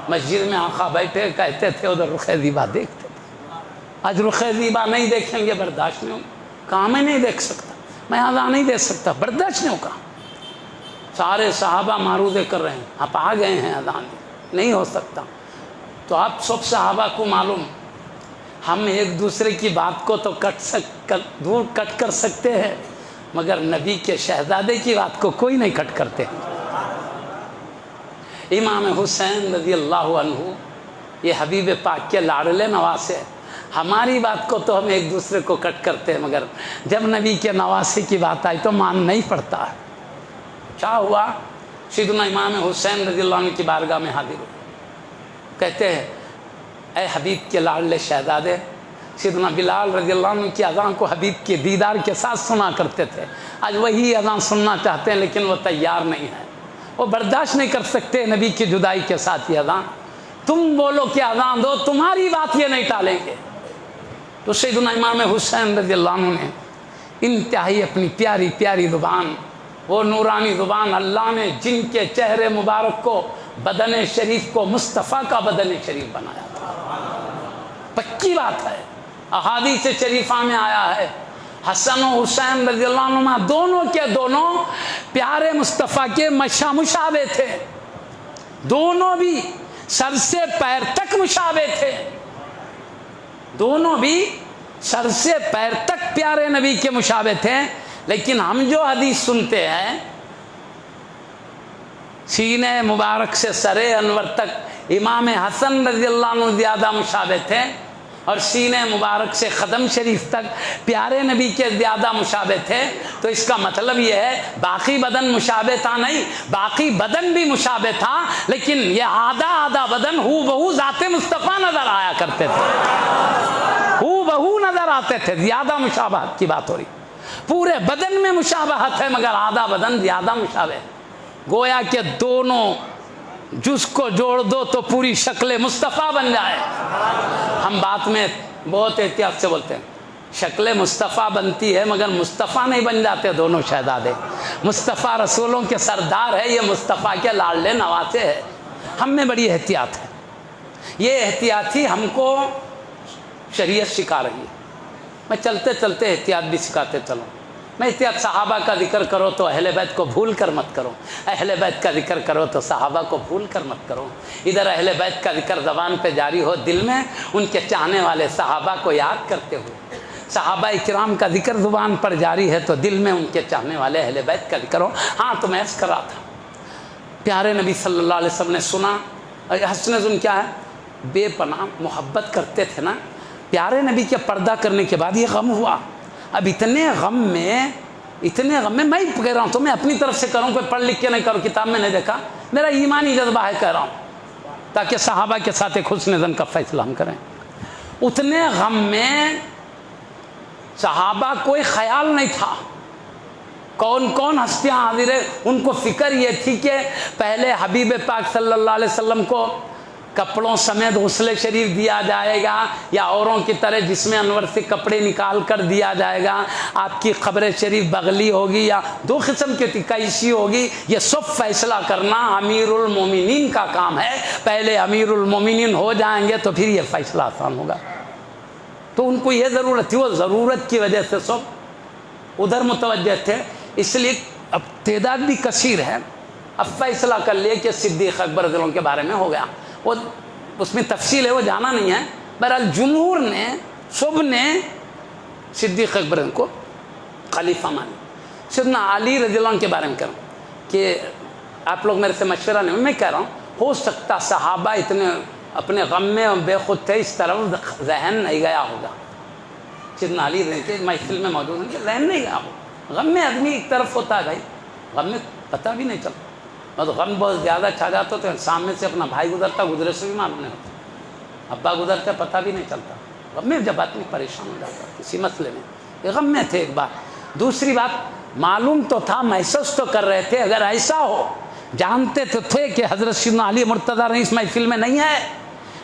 مسجد میں آقا بیٹھے کہتے تھے ادھر رخ زیبا دیکھتے تھے۔ آج رخ زیبا نہیں دیکھیں گے برداشت نہیں ہوگا، کہاں میں نہیں دیکھ سکتا، میں اذان نہیں دے سکتا، برداشت نہیں ہوگا۔ سارے صحابہ معروضے کر رہے ہیں، آپ آ گئے ہیں اذان نہیں ہو سکتا۔ تو آپ سب صحابہ کو معلوم، ہم ایک دوسرے کی بات کو تو دور کٹ کر سکتے ہیں، مگر نبی کے شہزادے کی بات کو کوئی نہیں کٹ کرتے۔ امام حسین رضی اللہ عنہ یہ حبیب پاک کے لاڈلے نواسے، ہماری بات کو تو ہم ایک دوسرے کو کٹ کرتے ہیں، مگر جب نبی کے نواسے کی بات آئی تو مان نہیں پڑتا۔ کیا ہوا؟ سیدنا امام حسین رضی اللہ عنہ کی بارگاہ میں حاضر ہوئے، کہتے ہیں اے حبیب کے لاڈلے شہزادے، سیدنا بلال رضی اللہ عنہ کی اذان کو حبیب کے دیدار کے ساتھ سنا کرتے تھے، آج وہی اذان سننا چاہتے ہیں لیکن وہ تیار نہیں ہے، وہ برداشت نہیں کر سکتے نبی کی جدائی کے ساتھ یہ اذان، تم بولو کہ اذان دو، تمہاری بات یہ نہیں ٹالیں گے۔ تو سیدنا امام حسین رضی اللہ عنہ نے انتہائی اپنی پیاری پیاری زبان، وہ نورانی زبان اللہ نے جن کے چہرے مبارک کو، بدن شریف کو مصطفیٰ کا بدن شریف بنایا تھا، پکی بات ہے، احادیث شریفہ میں آیا ہے، حسن و حسین رضی اللہ عنہ دونوں کے دونوں پیارے مصطفیٰ کے مشابہ تھے، دونوں بھی سر سے پیر تک مشابہ تھے، دونوں بھی سر سے پیر تک پیارے نبی کے مشابہ تھے، لیکن ہم جو حدیث سنتے ہیں سینے مبارک سے سر انور تک امام حسن رضی اللہ عنہ زیادہ مشابہ تھے، اور سینے مبارک سے قدم شریف تک پیارے نبی کے زیادہ مشابہ تھے، تو اس کا مطلب یہ ہے باقی بدن مشابہ تھا نہیں، باقی بدن بھی مشابہ تھا، لیکن یہ آدھا آدھا بدن ہو بہو ذات مصطفیٰ نظر آیا کرتے تھے، ہو بہو نظر آتے تھے، زیادہ مشابہت کی بات ہو رہی، پورے بدن میں مشابہت ہے مگر آدھا بدن زیادہ مشابہ ہے، گویا کہ دونوں جس کو جوڑ دو تو پوری شکل مصطفیٰ بن جائے۔ ہم بات میں بہت احتیاط سے بولتے ہیں، شکل مصطفیٰ بنتی ہے مگر مصطفیٰ نہیں بن جاتے دونوں شہزادے، مصطفیٰ رسولوں کے سردار ہے، یہ مصطفیٰ کے لاڈلے نواسے ہے، ہم میں بڑی احتیاط ہے، یہ احتیاط ہی ہم کو شریعت سکھا رہی ہے، میں چلتے چلتے احتیاط بھی سکھاتے چلوں، میں احتیاط صحابہ کا ذکر کرو تو اہل بیت کو بھول کر مت کرو، اہل بیت کا ذکر کرو تو صحابہ کو بھول کر مت کرو، ادھر اہل بیت کا ذکر زبان پہ جاری ہو، دل میں ان کے چاہنے والے صحابہ کو یاد کرتے ہوئے، صحابہ اکرام کا ذکر زبان پر جاری ہے تو دل میں ان کے چاہنے والے اہل بیت کا ذکر ہو۔ ہاں تو میں عرض کر رہا تھا، پیارے نبی صلی اللہ علیہ وسلم نے سنا، حسن ظن کیا ہے، بے پناہ محبت کرتے تھے نا، پیارے نبی کے پردہ کرنے کے بعد یہ غم ہوا، اب اتنے غم میں میں کہہ رہا ہوں تو میں اپنی طرف سے کروں، کوئی پڑھ لکھ کے نہیں کروں، کتاب میں نہیں دیکھا، میرا ایمانی جذبہ ہے کہہ رہا ہوں، تاکہ صحابہ کے ساتھ ایک حسن ظن کا فیصلہ ہم کریں۔ اتنے غم میں صحابہ کوئی خیال نہیں تھا کون کون ہستیاں حاضر ہے، ان کو فکر یہ تھی کہ پہلے حبیب پاک صلی اللہ علیہ وسلم کو کپڑوں سمیت غسل شریف دیا جائے گا، یا اوروں کی طرح جس میں انور سے کپڑے نکال کر دیا جائے گا، آپ کی قبر شریف بغلی ہوگی یا دو قسم کی کیسی ہوگی، یہ سب فیصلہ کرنا امیر المومنین کا کام ہے، پہلے امیر المومنین ہو جائیں گے تو پھر یہ فیصلہ آسان ہوگا، تو ان کو یہ ضرورت تھی، وہ ضرورت کی وجہ سے سب ادھر متوجہ تھے، اس لیے اب تعداد بھی کثیر ہے، اب فیصلہ کر لیا کہ صدیق اکبر رضی اللہ عنہ کے بارے میں ہو گیا، وہ اس میں تفصیل ہے، وہ جانا نہیں ہے، بہرحال جمہور نے سب نے صدیق اکبر کو خلیفہ مانا۔ سیدنا علی رضی اللہ عنہ کے بارے میں کہہ رہا ہوں کہ آپ لوگ میرے سے مشورہ نہیں، میں کہہ رہا ہوں ہو سکتا صحابہ اتنے اپنے غم میں بے خود تھے، اس طرف ذہن نہیں گیا ہوگا، سیدنا علی رضی اللہ عنہ محفل میں موجود ہیں کہ ذہن نہیں گیا ہو، غم میں آدمی ایک طرف ہوتا ہے بھائی، غم میں پتہ بھی نہیں چلتا، اور غم بہت زیادہ چھا جاتا تو سامنے سے اپنا بھائی گزرتا، گزرے سے بھی معلوم نہیں ہوتا، ابا گزرتا پتہ بھی نہیں چلتا، غم میں جب آدمی پریشان ہو جاتا کسی مسئلے میں، یہ غم میں تھے ایک بات، دوسری بات معلوم تو تھا، محسوس تو کر رہے تھے، اگر ایسا ہو جانتے تو تھے کہ حضرت سیدنا علی مرتضیٰ رئیس محفل میں نہیں ہے،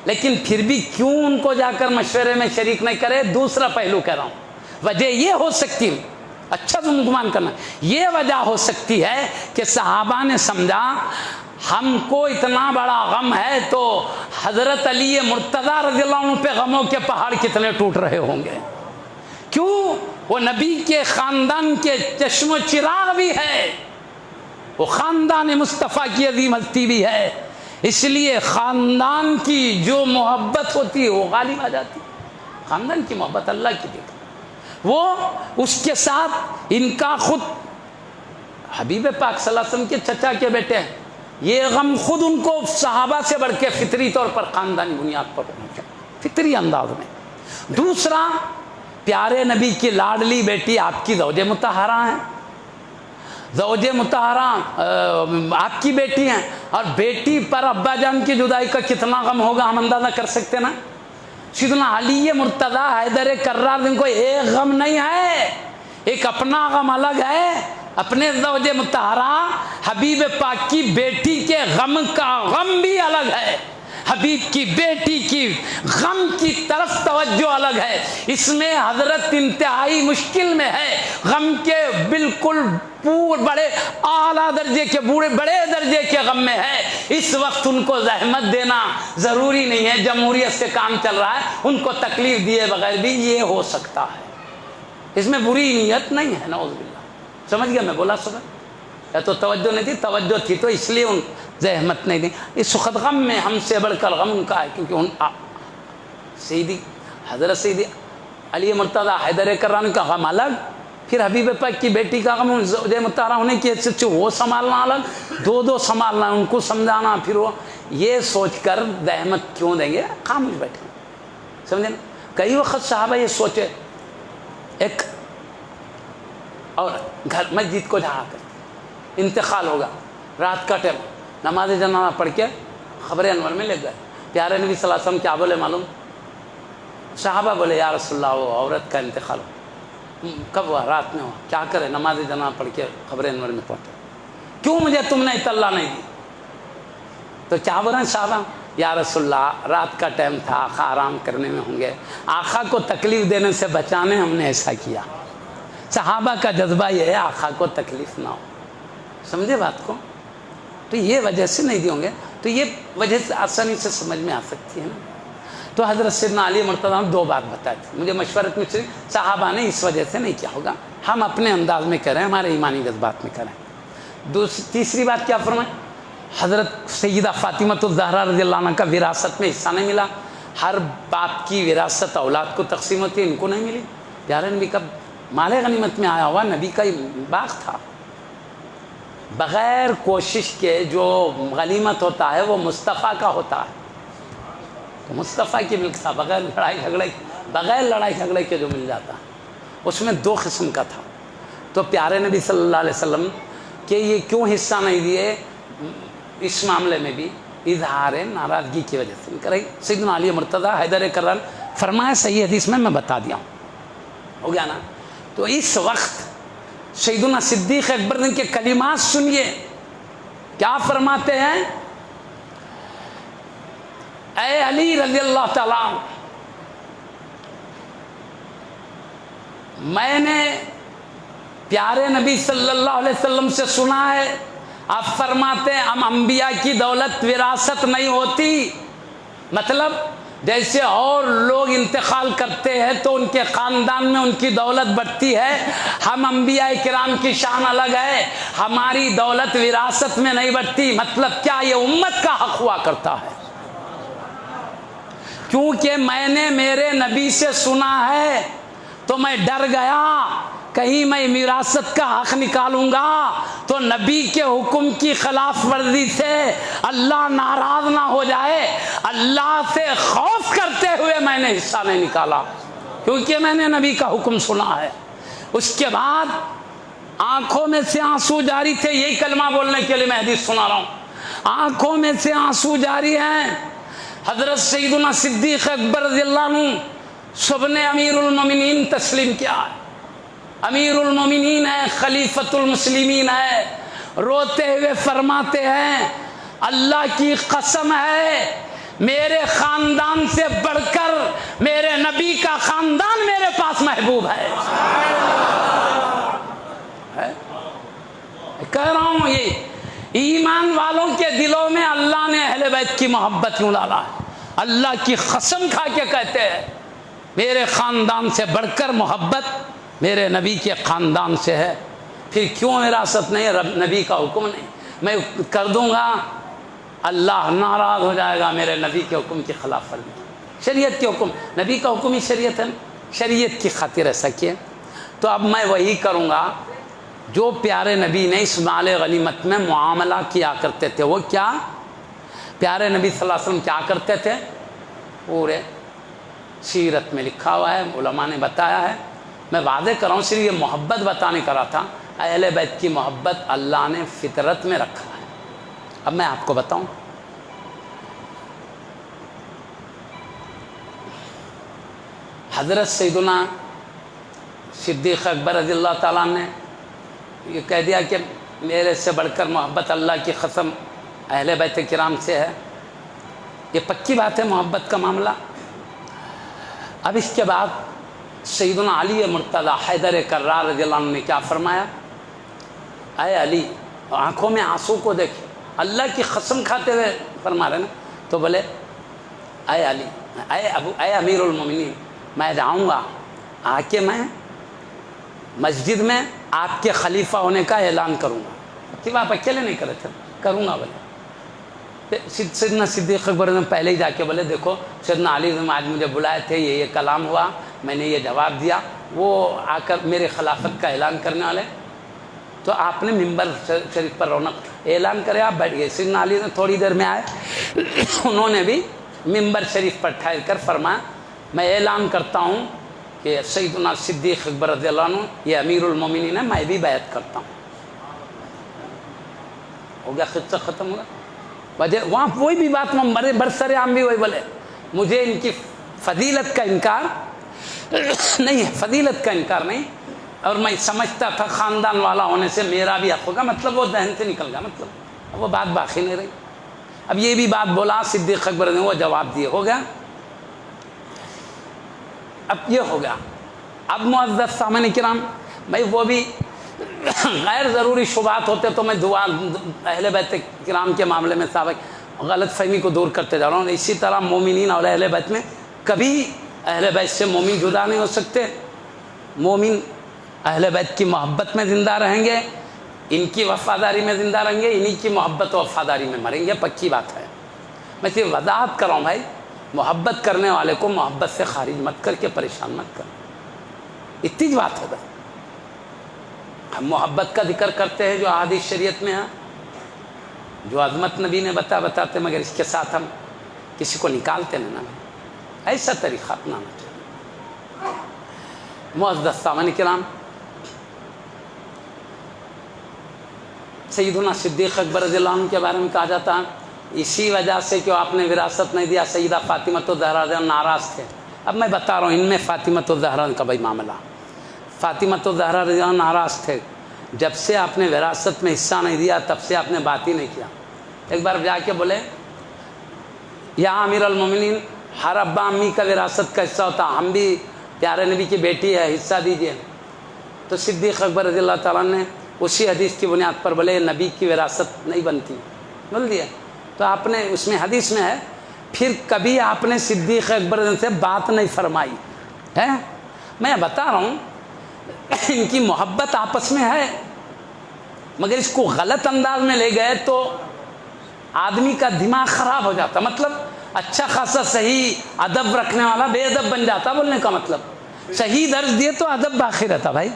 لیکن پھر بھی کیوں ان کو جا کر مشورے میں شریک نہیں کرے؟ دوسرا پہلو کہہ رہا ہوں، وجہ یہ ہو سکتی، اچھا گمان کرنا، یہ وجہ ہو سکتی ہے کہ صحابہ نے سمجھا ہم کو اتنا بڑا غم ہے تو حضرت علی مرتضیٰ رضی اللہ عنہ پہ غموں کے پہاڑ کتنے ٹوٹ رہے ہوں گے، کیوں؟ وہ نبی کے خاندان کے چشم و چراغ بھی ہے، وہ خاندان مصطفیٰ کی عظیم ہستی بھی ہے، اس لیے خاندان کی جو محبت ہوتی ہے وہ غالب آ جاتی، خاندان کی محبت اللہ کی دیکھ، وہ اس کے ساتھ ان کا خود حبیب پاک صلی اللہ علیہ وسلم کے چچا کے بیٹے ہیں، یہ غم خود ان کو صحابہ سے بڑھ کے فطری طور پر خاندانی بنیاد پر پہنچا، فطری انداز میں۔ دوسرا، پیارے نبی کی لاڈلی بیٹی آپ کی زوج مطہرہ ہیں، زوج مطہرہ آپ کی بیٹی ہیں، اور بیٹی پر ابا جان کی جدائی کا کتنا غم ہوگا ہم اندازہ کر سکتے نا۔ سیدنا علی مرتضی حیدر کرار جن کو ایک غم نہیں ہے، ایک اپنا غم الگ ہے، اپنے زوج مطہرہ حبیب پاک کی بیٹی کے غم کا غم بھی الگ ہے، حبیب کی بیٹی کی غم کی طرف توجہ الگ ہے۔ اس میں حضرت انتہائی مشکل میں ہے، غم کے بالکل بڑے اعلیٰ درجے کے بڑے درجے کے غم میں ہے۔ اس وقت ان کو زحمت دینا ضروری نہیں ہے، جمہوریت سے کام چل رہا ہے، ان کو تکلیف دیے بغیر بھی یہ ہو سکتا ہے، اس میں بری نیت نہیں ہے، نعوذ باللہ۔ سمجھ گیا میں بولا صبح؟ یا تو توجہ نہیں تھی، توجہ تھی تو اس لیے ان زحمت نہیں دی۔ اس سخت غم میں ہم سے بڑھ کر غم ان کا ہے، کیونکہ ان سیدی حضرت سیدی علی مرتضی حیدر کرار کا غم الگ، پھر حبیب پاک کی بیٹی کا غم زوج مطہرہ ہونے کی حیثیت سے وہ سنبھالنا الگ، دو سنبھالنا، ان کو سمجھانا، پھر وہ یہ سوچ کر زحمت کیوں دیں گے، خاموش بیٹھے۔ سمجھے نا؟ کئی وقت صحابہ یہ سوچے، ایک اور گھر مسجد کو جہاں کر انتقال ہوگا، رات کا ٹائم، نماز جنازہ پڑھ کے خبر انور میں لے گئے۔ پیارے نبی صلی اللہ علیہ وسلم کیا بولے معلوم؟ صحابہ بولے یا رسول اللہ وہ عورت کا انتقال ہو، کب ہوا؟ رات میں ہوا، کیا کرے؟ نماز جنازہ پڑھ کے خبر انور میں پہنچے، کیوں مجھے تم نے اطلاع نہیں دی؟ تو کیا بول رہے ہیں صحابہ؟ یا رسول اللہ رات کا ٹائم تھا، آقا آرام کرنے میں ہوں گے، آقا کو تکلیف دینے سے بچانے ہم نے ایسا کیا۔ صحابہ کا جذبہ یہ ہے آقا کو تکلیف نہ ہو، سمجھے بات کو؟ تو یہ وجہ سے نہیں دی ہوں گے، تو یہ وجہ سے آسانی سے سمجھ میں آ سکتی ہے نا۔ تو حضرت سیدنا علی مرتضیٰ نے دو بات بتائی تھی، مجھے مشورت میں سے صحابہ نے اس وجہ سے نہیں کیا ہوگا، ہم اپنے انداز میں کریں، ہمارے ایمانی جذبات میں کریں۔ تیسری بات کیا فرمائیں؟ حضرت سیدہ فاطمہ الزہرا رضی اللہ عنہ کا وراثت میں حصہ نہیں ملا، ہر باپ کی وراثت اولاد کو تقسیم ہوتی ہے، ان کو نہیں ملی۔ پیارے نبی کا مال غنیمت میں آیا ہوا نبی کا باغ تھا، بغیر کوشش کے جو غنیمت ہوتا ہے وہ مصطفیٰ کا ہوتا ہے، تو مصطفیٰ کی ملک تھا، بغیر لڑائی جھگڑے کے جو مل جاتا ہے، اس میں دو قسم کا تھا۔ تو پیارے نبی صلی اللہ علیہ وسلم کہ یہ کیوں حصہ نہیں دیے، اس معاملے میں بھی اظہار ناراضگی کی وجہ سے کرے۔ سیدنا علی مرتضیٰ حیدر کرار فرمایا، صحیح حدیث میں بتا دیا ہوں، ہو گیا نا۔ تو اس وقت سیدنا صدیق اکبر کے کلمات سنیے، کیا فرماتے ہیں؟ اے علی رضی اللہ تعالیٰ، میں نے پیارے نبی صلی اللہ علیہ وسلم سے سنا ہے، آپ فرماتے ہیں ہم انبیاء کی دولت وراثت نہیں ہوتی، مطلب جیسے اور لوگ انتقال کرتے ہیں تو ان کے خاندان میں ان کی دولت بڑھتی ہے، ہم انبیاء کرام کی شان الگ ہے، ہماری دولت وراثت میں نہیں بڑھتی۔ مطلب کیا؟ یہ امت کا حق ہوا کرتا ہے، کیونکہ میں نے میرے نبی سے سنا ہے تو میں ڈر گیا کہیں میں وراثت کا حق نکالوں گا تو نبی کے حکم کی خلاف ورزی سے اللہ ناراض نہ ہو جائے، اللہ سے خوف کرتے ہوئے میں نے حصہ نہیں نکالا، کیونکہ میں نے نبی کا حکم سنا ہے۔ اس کے بعد آنکھوں میں سے آنسو جاری تھے، یہی کلمہ بولنے کے لیے میں حدیث سنا رہا ہوں، آنکھوں میں سے آنسو جاری ہیں۔ حضرت سیدنا صدیق اکبر رضی اللہ عنہ سب نے امیر المومنین تسلیم کیا ہے، امیر المومنین ہے، خلیفۃ المسلمین ہے، روتے ہوئے فرماتے ہیں اللہ کی قسم ہے میرے خاندان سے بڑھ کر میرے نبی کا خاندان میرے پاس محبوب ہے۔ کہہ رہا ہوں یہ ایمان والوں کے دلوں میں اللہ نے اہل بیت کی محبت کیوں ڈالا ہے، اللہ کی قسم کھا کے کہتے ہیں میرے خاندان سے بڑھ کر محبت میرے نبی کے خاندان سے ہے۔ پھر کیوں وراثت نہیں؟ رب نبی کا حکم نہیں، میں کر دوں گا اللہ ناراض ہو جائے گا میرے نبی کے حکم کی خلاف ورزی، شریعت کے حکم، نبی کا حکم ہی شریعت ہے، شریعت کی خاطر ایسا کیے۔ تو اب میں وہی کروں گا جو پیارے نبی نے اس مال غنیمت میں معاملہ کیا کرتے تھے۔ وہ کیا؟ پیارے نبی صلی اللہ علیہ وسلم کیا کرتے تھے؟ پورے سیرت میں لکھا ہوا ہے، علماء نے بتایا ہے۔ میں واضح کر رہا ہوں، صرف یہ محبت بتانے کا رہا تھا۔ اہل بیت کی محبت اللہ نے فطرت میں رکھا ہے۔ اب میں آپ کو بتاؤں، حضرت سیدنا صدیق اکبر رضی اللہ تعالیٰ نے یہ کہہ دیا کہ میرے سے بڑھ کر محبت اللہ کی قسم اہل بیت کرام سے ہے۔ یہ پکی بات ہے محبت کا معاملہ۔ اب اس کے بعد سیدنا علی مرتضیٰ حیدر کرار رضی اللہ عنہ نے کیا فرمایا؟ اے علی، آنکھوں میں آنسو کو دیکھے، اللہ کی قسم کھاتے ہوئے فرما رہے نا، تو بولے اے علی، اے امیر المومنین، میں جاؤں گا، آ کے میں مسجد میں آپ کے خلیفہ ہونے کا اعلان کروں گا۔ کہ آپ اکیلے نہیں کرے تھے، کروں گا بولے۔ سیدنا صدیق اکبر نے پہلے ہی جا کے بولے دیکھو سیدنا علی نے آج مجھے بلائے تھے، یہ کلام ہوا، میں نے یہ جواب دیا، وہ آ کر میرے خلافت کا اعلان کرنے والے۔ تو آپ نے ممبر شریف پر رونق اعلان کرے، آپ بیٹھ گئے۔ سیدنا علی نے تھوڑی دیر میں آئے، انہوں نے بھی ممبر شریف پر ٹھہر کر فرمایا میں اعلان کرتا ہوں کہ سیدنا صدیق اکبر رضی اللہ عنہ یہ امیر المومنین ہے، میں بھی بیعت کرتا ہوں۔ ہو گیا، خطہ ختم ہوا۔ وجہ وہاں کوئی بھی بات میں برسر عام بھی وہی بولے مجھے ان کی فضیلت کا انکار نہیں ہے، فضیلت کا انکار نہیں، اور میں سمجھتا تھا خاندان والا ہونے سے میرا بھی حق ہوگا، مطلب وہ ذہن سے نکل گیا، مطلب اب وہ بات باقی نہیں رہی۔ اب یہ بھی بات بولا صدیق اکبر نے، وہ جواب دیے، ہو گیا۔ اب یہ ہو گیا۔ اب معزز سامعین کرام، بھائی وہ بھی غیر ضروری شبہات ہوتے تو میں دعا اہل بیت کرام کے معاملے میں صاحب غلط فہمی کو دور کرتے جا رہا ہوں۔ اسی طرح مومنین اور اہل بیت میں کبھی اہل بیت سے مومن جدا نہیں ہو سکتے۔ مومن اہل بیت کی محبت میں زندہ رہیں گے، ان کی وفاداری میں زندہ رہیں گے، انہی کی محبت و وفاداری میں مریں گے، پکی بات ہے۔ میں صرف وضاحت کر رہا ہوں بھائی، محبت کرنے والے کو محبت سے خارج مت کر کے پریشان مت کر، اتنی بات ہے بس۔ ہم محبت کا ذکر کرتے ہیں جو احادیث شریعت میں ہے، جو عظمت نبی نے بتاتے، مگر اس کے ساتھ ہم کسی کو نکالتے نہیں نا، ایسا طریقہ اپنانا چاہیے۔ معزز سامعین کرام، سیدنا صدیق اکبر رضی اللہ عنہ کے بارے میں کہا جاتا ہے اسی وجہ سے کہ آپ نے وراثت نہیں دیا، سیدہ فاطمہ الزہرا رضی اللہ عنہا ناراض تھے۔ اب میں بتا رہا ہوں ان میں فاطمہ الزہرا کا بھائی معاملہ، فاطمہ الزہرا رضی اللہ عنہا ناراض تھے، جب سے آپ نے وراثت میں حصہ نہیں دیا تب سے آپ نے بات ہی نہیں کیا۔ ایک بار جا کے بولے یا امیر المومنین، ہر ابا امی کا وراثت کا حصہ ہوتا، ہم بھی پیارے نبی کی بیٹی ہے، حصہ دیجئے۔ تو صدیق اکبر رضی اللہ تعالیٰ نے اسی حدیث کی بنیاد پر بولے نبی کی وراثت نہیں بنتی، بول دیا۔ تو آپ نے اس میں حدیث میں ہے، پھر کبھی آپ نے صدیق اکبر سے بات نہیں فرمائی ہے۔ میں بتا رہا ہوں ان کی محبت آپس میں ہے، مگر اس کو غلط انداز میں لے گئے تو آدمی کا دماغ خراب ہو جاتا، مطلب اچھا خاصا صحیح ادب رکھنے والا بے ادب بن جاتا، بولنے کا مطلب صحیح درج دیے تو ادب باقی رہتا بھائی۔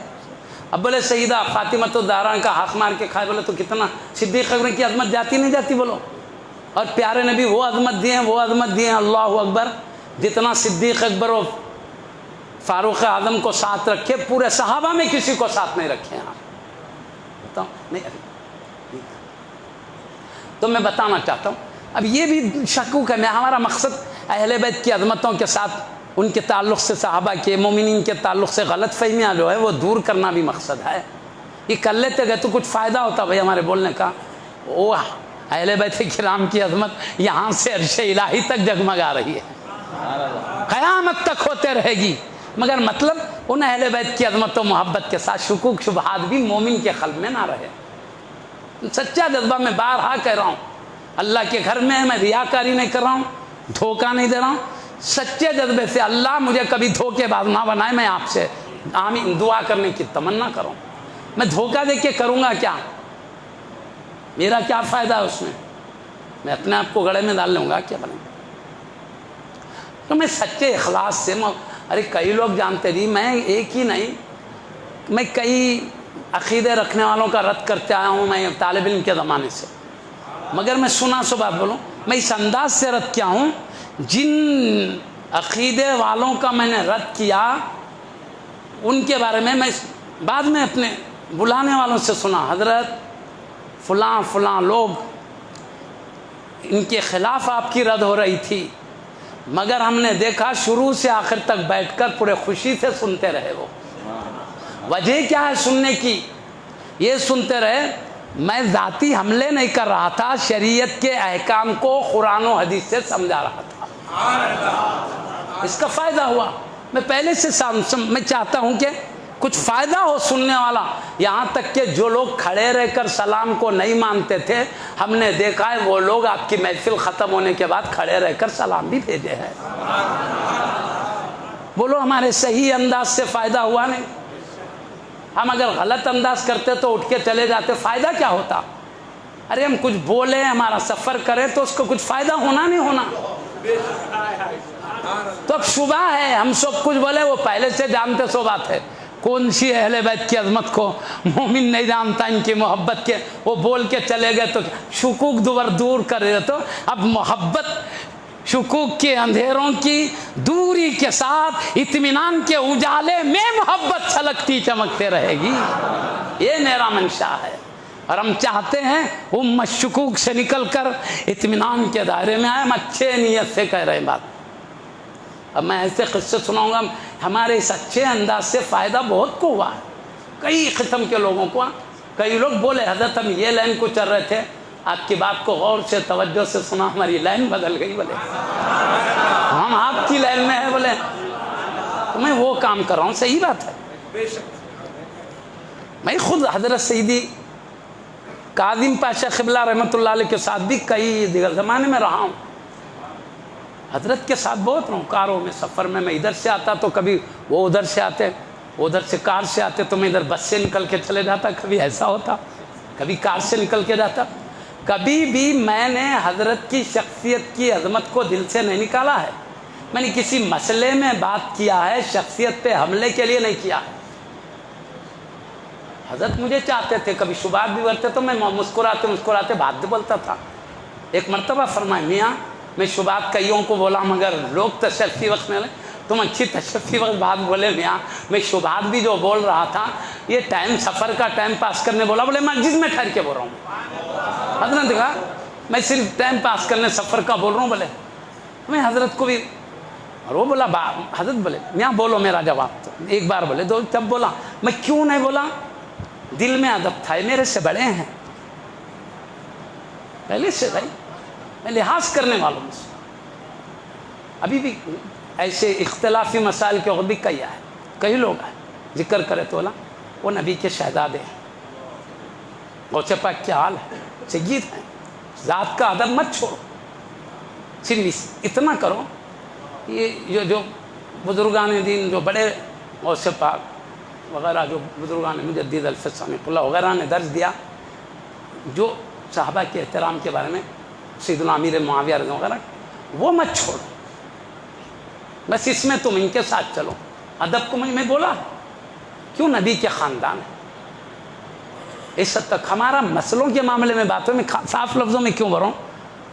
اب بولے سیدہ فاطمہ الزہرا کا حق مار کے کھائے، بولے تو کتنا صدیق اکبر کی عظمت جاتی نہیں جاتی بولو، اور پیارے نبی وہ عظمت دیے ہیں، وہ عظمت دیے ہیں، اللہ اکبر، جتنا صدیق اکبر و فاروق اعظم کو ساتھ رکھے پورے صحابہ میں کسی کو ساتھ نہیں رکھے ہیں آپ بتاؤ نہیں۔ تو میں بتانا چاہتا ہوں اب یہ بھی شکوک ہے، ہمارا مقصد اہل بیت کی عظمتوں کے ساتھ ان کے تعلق سے، صحابہ کے مومنین کے تعلق سے غلط فہمیاں جو ہے وہ دور کرنا بھی مقصد ہے۔ یہ کر لیتے گئے تو کچھ فائدہ ہوتا بھائی ہمارے بولنے کا۔ وہ اہل بیت کرام کی عظمت یہاں سے عرش الہی تک جگمگا رہی ہے، قیامت تک ہوتے رہے گی، مگر مطلب ان اہل بیت کی عظمت و محبت کے ساتھ شکوک شبہات بھی مومن کے قلب میں نہ رہے۔ سچا جذبہ میں بارہا کہہ رہا ہوں، اللہ کے گھر میں میں ریاکاری نہیں کر رہا ہوں، دھوکہ نہیں دے رہا ہوں، سچے جذبے سے اللہ مجھے کبھی دھوکے باز نہ بنائے، میں آپ سے آمین دعا کرنے کی تمنا کروں۔ میں دھوکہ دے کے کروں گا کیا؟ میرا کیا فائدہ ہے اس میں اپنے آپ کو گڑے میں ڈال لوں گا کیا بنے؟ تو میں سچے اخلاص سے ارے کئی لوگ جانتے جی میں ایک ہی نہیں میں کئی عقیدے رکھنے والوں کا رد کرتے آیا ہوں، میں طالب علم کے زمانے سے، مگر میں سنا سو بات بولوں، میں اس انداز سے رد کیا ہوں، جن عقیدے والوں کا میں نے رد کیا ان کے بارے میں بعد میں اپنے بلانے والوں سے سنا، حضرت فلاں فلاں لوگ ان کے خلاف آپ کی رد ہو رہی تھی، مگر ہم نے دیکھا شروع سے آخر تک بیٹھ کر پورے خوشی سے سنتے رہے۔ وہ وجہ کیا ہے سننے کی؟ یہ سنتے رہے، میں ذاتی حملے نہیں کر رہا تھا، شریعت کے احکام کو قرآن و حدیث سے سمجھا رہا تھا، اس کا فائدہ ہوا۔ میں پہلے سے میں چاہتا ہوں کہ کچھ فائدہ ہو سننے والا، یہاں تک کہ جو لوگ کھڑے رہ کر سلام کو نہیں مانتے تھے، ہم نے دیکھا ہے وہ لوگ آپ کی محفل ختم ہونے کے بعد کھڑے رہ کر سلام بھی بھیجے ہیں۔ بولو ہمارے صحیح انداز سے فائدہ ہوا نہیں؟ ہم اگر غلط انداز کرتے تو اٹھ کے چلے جاتے، فائدہ کیا ہوتا؟ ارے ہم کچھ بولیں، ہمارا سفر کریں تو اس کو کچھ فائدہ ہونا نہیں ہونا؟ تو اب شبہ ہے، ہم سب کچھ بولے، وہ پہلے سے جانتے سو بات ہے، کون سی اہل بیت کی عظمت کو مومن نہیں جانتا، ان کی محبت کے، وہ بول کے چلے گئے تو شکوک دور کر رہے، تو اب محبت شکوک کے اندھیروں کی دوری کے ساتھ اطمینان کے اجالے میں محبت چھلکتی چمکتے رہے گی، یہ میرا منشا ہے۔ اور ہم چاہتے ہیں امت شکوک سے نکل کر اطمینان کے دائرے میں آئے، ہم اچھے نیت سے کہہ رہے ہیں بات۔ اب میں ایسے قصے سناؤں گا، ہمارے اس اچھے انداز سے فائدہ بہت کو ہوا ہے، کئی قسم کے لوگوں کو۔ کئی لوگ بولے حضرت ہم یہ لائن کو چل رہے تھے، آپ کی بات کو غور سے توجہ سے سنا، ہماری لائن بدل گئی، بولے ہم آپ کی لائن میں ہیں، بولے تو میں وہ کام کر رہا ہوں، صحیح بات ہے۔ میں خود حضرت سیدی کاظم پاشا قبلہ رحمۃ اللہ علیہ کے ساتھ بھی کئی دیگر زمانے میں رہا ہوں، حضرت کے ساتھ بہت رہا ہوں، کاروں میں، سفر میں ادھر سے آتا تو کبھی وہ ادھر سے آتے، وہ ادھر سے کار سے آتے تو میں ادھر بس سے نکل کے چلے جاتا، کبھی ایسا ہوتا، کبھی کار سے نکل کے جاتا۔ کبھی بھی میں نے حضرت کی شخصیت کی عظمت کو دل سے نہیں نکالا ہے، میں نے کسی مسئلے میں بات کیا ہے، شخصیت پہ حملے کے لیے نہیں کیا ہے۔ حضرت مجھے چاہتے تھے، کبھی شبہات بھی بڑھتے تو میں مسکراتے بات بھی بولتا تھا۔ ایک مرتبہ فرمائے میاں میں شبہات کئیوں کو بولا، مگر لوگ تشفی وقت میں تم اچھی تشفی وقت بات بولے میاں، میں شبہات بھی جو بول رہا تھا یہ ٹائم سفر کا ٹائم پاس کرنے بولا، بولے میں مسجد میں ٹھہر کے بول رہا ہوں۔ حضرت نے کہا میں صرف ٹائم پاس کرنے سفر کا بول رہا ہوں، بولے میں حضرت کو بھی، اور وہ بولا حضرت بولے میاں بولو میرا جواب، تو ایک بار بولے دو، تب بولا میں کیوں نہیں بولا، دل میں ادب تھا، میرے سے بڑے ہیں پہلے سے، بھائی میں لحاظ کرنے والوں میں سے۔ ابھی بھی ایسے اختلافی مسائل کے اور بھی کئی لوگ ہیں، ذکر کرے تو وہ نبی کے شہزادے ہیں، غوث پاک کیا حال ہے، سید ہیں، ذات کا ادب مت چھوڑو، صرف اتنا کرو، یہ جو بزرگان دین جو بڑے غوث پاک وغیرہ جو بزرگان مجدد الفسانی اللہ وغیرہ نے درج دیا، جو صحابہ کے احترام کے بارے میں، سیدنا امیر معاویہ رضی اللہ عنہ وغیرہ، وہ مت چھوڑو، بس اس میں تم ان کے ساتھ چلو۔ ادب کو میں بولا کیوں، نبی کے خاندان ہے، اس حد تک ہمارا مسئلوں کے معاملے میں باتوں میں صاف لفظوں میں کیوں بھروں،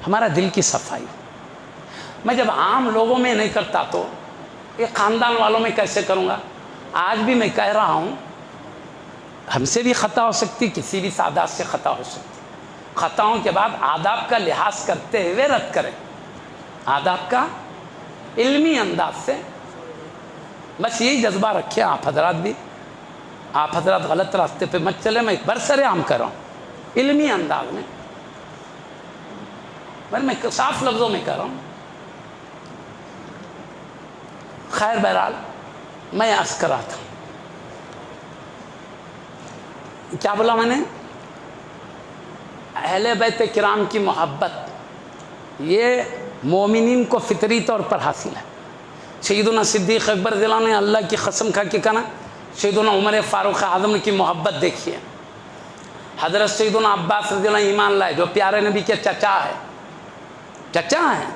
ہمارا دل کی صفائی۔ میں جب عام لوگوں میں نہیں کرتا تو یہ خاندان والوں میں کیسے کروں گا؟ آج بھی میں کہہ رہا ہوں، ہم سے بھی خطا ہو سکتی، کسی بھی سادات سے خطا ہو سکتی، خطاؤں کے بعد آداب کا لحاظ کرتے ہوئے رد کریں، آداب کا علمی انداز سے، بس یہی جذبہ رکھیں۔ آپ حضرات بھی، آپ حضرات غلط راستے پہ مت چلے، میں برسر عام کر رہا ہوں علمی انداز میں، میں صاف لفظوں میں کہہ رہا ہوں۔ خیر بہرحال میں عرض کر رہا تھا، کیا بولا میں نے، اہل بیت کرام کی محبت یہ مومنین کو فطری طور پر حاصل ہے۔ سیدنا صدیق اکبر رضی اللہ عنہ نے اللہ کی قسم کھا کے کہا، سیدنا عمر فاروق اعظم کی محبت دیکھیے، حضرت سیدنا عباس رضی اللہ عنہ ایمان لائے، جو پیارے نبی کے چچا ہیں،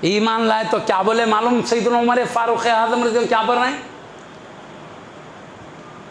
ایمان لائے تو کیا بولے معلوم، سیدنا عمر فاروق اعظم رضی اللہ عنہ کیا بول رہے ہیں،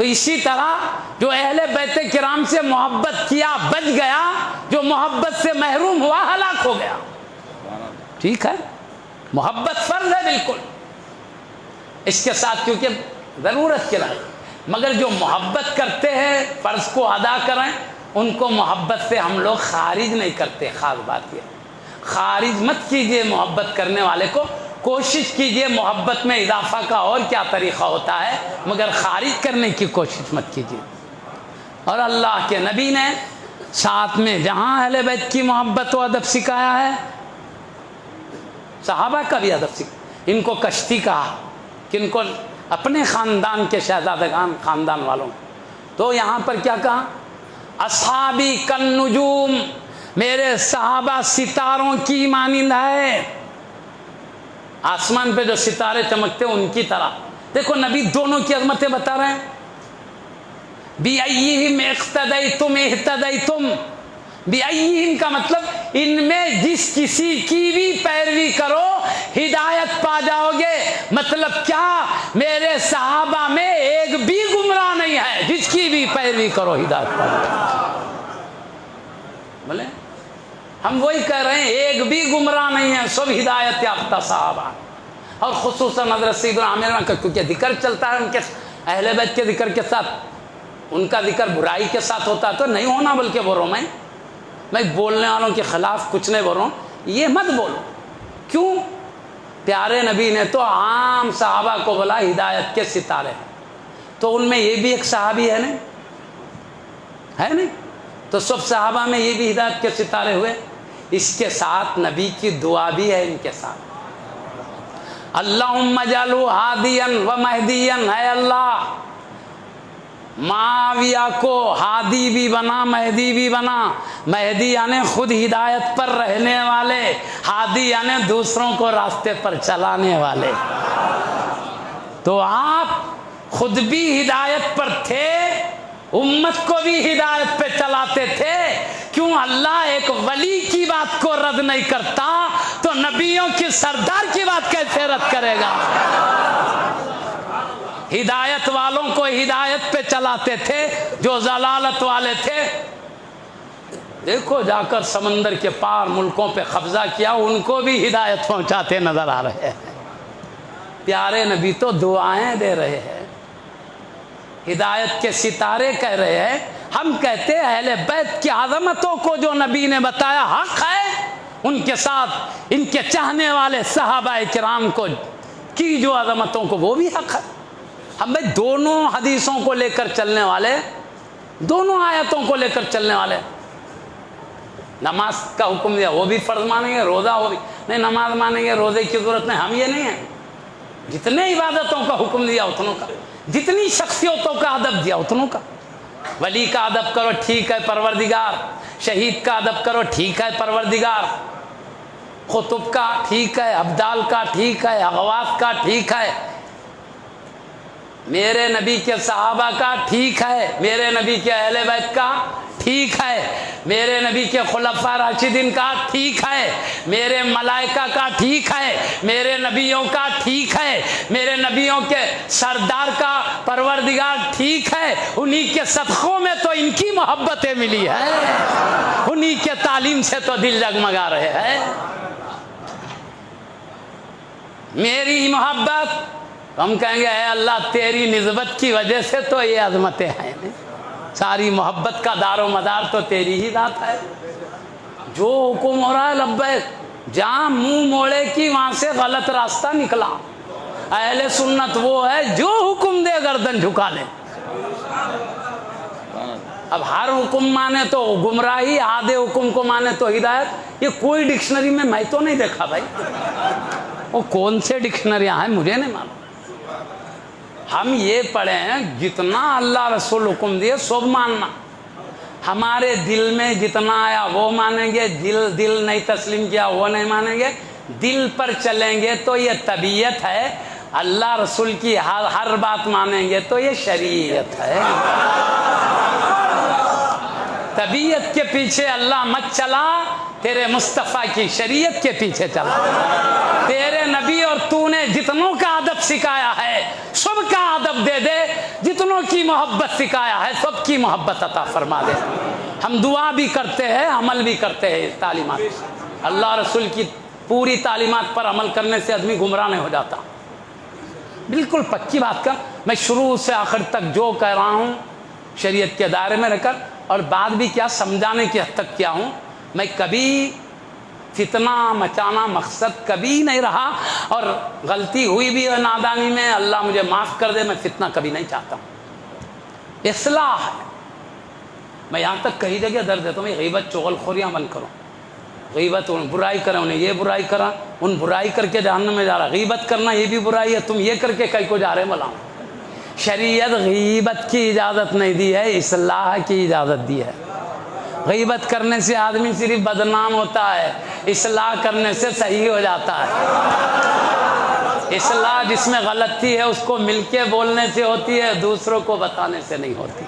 تو اسی طرح جو اہل بیت کرام سے محبت کیا بچ گیا، جو محبت سے محروم ہوا ہلاک ہو گیا۔ ٹھیک ہے، محبت فرض ہے بالکل، اس کے ساتھ کیونکہ ضرورت کے لیے، مگر جو محبت کرتے ہیں فرض کو ادا کریں، ان کو محبت سے ہم لوگ خارج نہیں کرتے۔ خاص بات یہ، خارج مت کیجئے محبت کرنے والے کو، کوشش کیجئے محبت میں اضافہ کا اور کیا طریقہ ہوتا ہے، مگر خارج کرنے کی کوشش مت کیجئے۔ اور اللہ کے نبی نے ساتھ میں جہاں اہل بیت کی محبت و ادب سکھایا ہے، صحابہ کا بھی ادب سکھایا۔ ان کو کشتی کہا، کن کو؟ اپنے خاندان کے شہزادگان، خاندان والوں۔ تو یہاں پر کیا کہا؟ اصحابی کالنجوم، میرے صحابہ ستاروں کی مانند ہے، آسمان پہ جو ستارے چمکتے ان کی طرح۔ دیکھو نبی دونوں کی عظمتیں بتا رہے ہیں۔ بِأَيِّهِمْ اقْتَدَيْتُمْ اهْتَدَيْتُمْ، بِأَيِّهِمْ کا مطلب ان میں جس کسی کی بھی پیروی کرو ہدایت پا جاؤ گے۔ مطلب کیا؟ میرے صحابہ میں ایک بھی گمراہ نہیں ہے، جس کی بھی پیروی کرو ہدایت پا جاؤ۔ بولے ہم وہی کہہ رہے ہیں، ایک بھی گمراہ نہیں ہے، سب ہدایت یافتہ صحابہ۔ اور خصوصاً حضرت سیدنا عامر کا کیونکہ ذکر چلتا ہے ان کے اہل بیت کے ذکر کے ساتھ، ان کا ذکر برائی کے ساتھ ہوتا تو نہیں ہونا، بلکہ بول رہا ہوں میں بولنے والوں کے خلاف کچھ نہیں بول رہا ہوں، یہ مت بولو۔ کیوں؟ پیارے نبی نے تو عام صحابہ کو بولا ہدایت کے ستارے، تو ان میں یہ بھی ایک صحابی ہے نہیں؟ ہے نہیں؟ تو سب صحابہ میں یہ بھی ہدایت کے ستارے ہوئے۔ اس کے ساتھ نبی کی دعا بھی ہے ان کے ساتھ، اللہم اجعلہ ہادیا و مہدیا، اے اللہ معاویہ کو ہادی بھی بنا، مہدی بھی بنا۔ مہدی یعنی خود ہدایت پر رہنے والے، ہادی یعنی دوسروں کو راستے پر چلانے والے۔ تو آپ خود بھی ہدایت پر تھے، امت کو بھی ہدایت پہ چلاتے تھے۔ کیوں اللہ ایک ولی کی بات کو رد نہیں کرتا تو نبیوں کی سردار کی بات کیسے رد کرے گا؟ ہدایت والوں کو ہدایت پہ چلاتے تھے، جو ضلالت والے تھے دیکھو جا کر سمندر کے پار ملکوں پہ قبضہ کیا، ان کو بھی ہدایت پہنچاتے نظر آ رہے ہیں۔ پیارے نبی تو دعائیں دے رہے ہیں، ہدایت کے ستارے کہہ رہے ہیں۔ ہم کہتے ہیں اہل بیت کی عظمتوں کو جو نبی نے بتایا حق ہے، ان کے ساتھ ان کے چاہنے والے صحابہ کرام کو کی جو عظمتوں کو وہ بھی حق ہے۔ ہم بھائی دونوں حدیثوں کو لے کر چلنے والے، دونوں آیتوں کو لے کر چلنے والے۔ نماز کا حکم دیا وہ بھی فرض مانیں گے، روزہ وہ بھی نہیں، نماز مانیں گے روزے کی ضرورت نہیں، ہم یہ نہیں ہیں۔ جتنے عبادتوں کا حکم دیا اتنوں کا، جتنی شخصیتوں کا ادب دیا اتنوں کا۔ ولی کا ادب کرو، ٹھیک ہے پروردگار۔ شہید کا ادب کرو، ٹھیک ہے پروردگار۔ قطب کا ٹھیک ہے، ابدال کا ٹھیک ہے، اغواث کا ٹھیک ہے، میرے نبی کے صحابہ کا ٹھیک ہے، میرے نبی کے اہل بیت کا ٹھیک ہے، میرے نبی کے خلفاء راشدین کا ٹھیک ہے، میرے ملائکہ کا ٹھیک ہے، میرے نبیوں کا ٹھیک ہے، میرے نبیوں کے سردار کا پروردگار ٹھیک ہے۔ انہی کے صدقوں میں تو ان کی محبتیں ملی ہے، انہی کے تعلیم سے تو دل جگمگا رہے ہیں۔ میری محبت، ہم کہیں گے اے اللہ تیری نسبت کی وجہ سے تو یہ عظمتیں ہیں، ساری محبت کا دار و مدار تو تیری ہی ذات ہے۔ جو حکم ہو رہا ہے لبیک، جہاں منہ موڑے کی وہاں سے غلط راستہ نکلا۔ اہل سنت وہ ہے جو حکم دے گردن جھکا لے۔ اب ہر حکم مانے تو گمراہی، آدھے حکم کو مانے تو ہدایت، یہ کوئی ڈکشنری میں تو نہیں دیکھا بھائی۔ وہ کون سے ڈکشنریاں ہیں مجھے نہیں معلوم۔ ہم یہ پڑھے ہیں جتنا اللہ رسول حکم دیے سب ماننا، ہمارے دل میں جتنا آیا وہ مانیں گے، دل نہیں تسلیم کیا وہ نہیں مانیں گے، دل پر چلیں گے تو یہ طبیعت ہے، اللہ رسول کی ہر بات مانیں گے تو یہ شریعت ہے۔ طبیعت کے پیچھے اللہ مت چلا، تیرے مصطفیٰ کی شریعت کے پیچھے چلا۔ تیرے نبی اور تو نے جتنوں کا ادب سکھایا ہے سب کا ادب دے دے، جتنوں کی محبت سکھایا ہے سب کی محبت عطا فرما دے۔ ہم دعا بھی کرتے ہیں، عمل بھی کرتے ہیں اس تعلیمات۔ اللہ رسول کی پوری تعلیمات پر عمل کرنے سے آدمی گمراہ نہیں ہو جاتا۔ بالکل پکی بات کر، میں شروع سے آخر تک جو کہہ رہا ہوں شریعت کے دائرے میں رہ کر، اور بات بھی کیا سمجھانے کی حد تک کیا ہوں۔ میں کبھی فتنہ مچانا مقصد کبھی نہیں رہا، اور غلطی ہوئی بھی ہے نادانی میں، اللہ مجھے معاف کر دے، میں فتنہ کبھی نہیں چاہتا ہوں۔ اصلاح ہے۔ میں یہاں تک کئی جگہ درد دیتا ہوں، غیبت چغل خوریاں بند کرو۔ غیبت ان برائی کریں، انہیں یہ برائی کرا، ان برائی کر کے جہنم میں جا رہا۔ غیبت کرنا یہ بھی برائی ہے، تم یہ کر کے کئی کو جا رہے ملاؤں۔ شریعت غیبت کی اجازت نہیں دی ہے، اصلاح کی اجازت دی ہے۔ غیبت کرنے سے آدمی صرف بدنام ہوتا ہے، اصلاح کرنے سے صحیح ہو جاتا ہے۔ اصلاح جس میں غلطی ہے اس کو مل کے بولنے سے ہوتی ہے، دوسروں کو بتانے سے نہیں ہوتی۔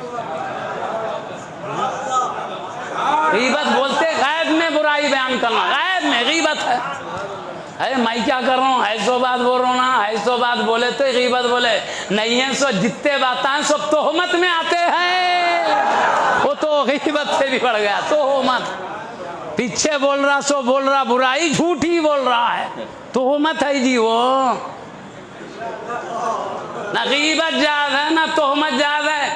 غیبت بولتے غیب میں برائی بیان کرنا، غیب میں غیبت ہے۔ میں کیا کر رہا ہوں، ایسو بات بول رہا ہوں نا، ایسو بات بولے تو غیبت بولے، نہیں ہے سو جتنے باتیں سب تہمت میں آتے ہیں، وہ تو غیبت سے بھی بڑھ گیا۔ تہمت پیچھے بول رہا سو بول رہا برائی، جھوٹی بول رہا ہے، تہمت ہے جی۔ وہ نہ غیبت جائز ہے نہ تہمت جائز ہے،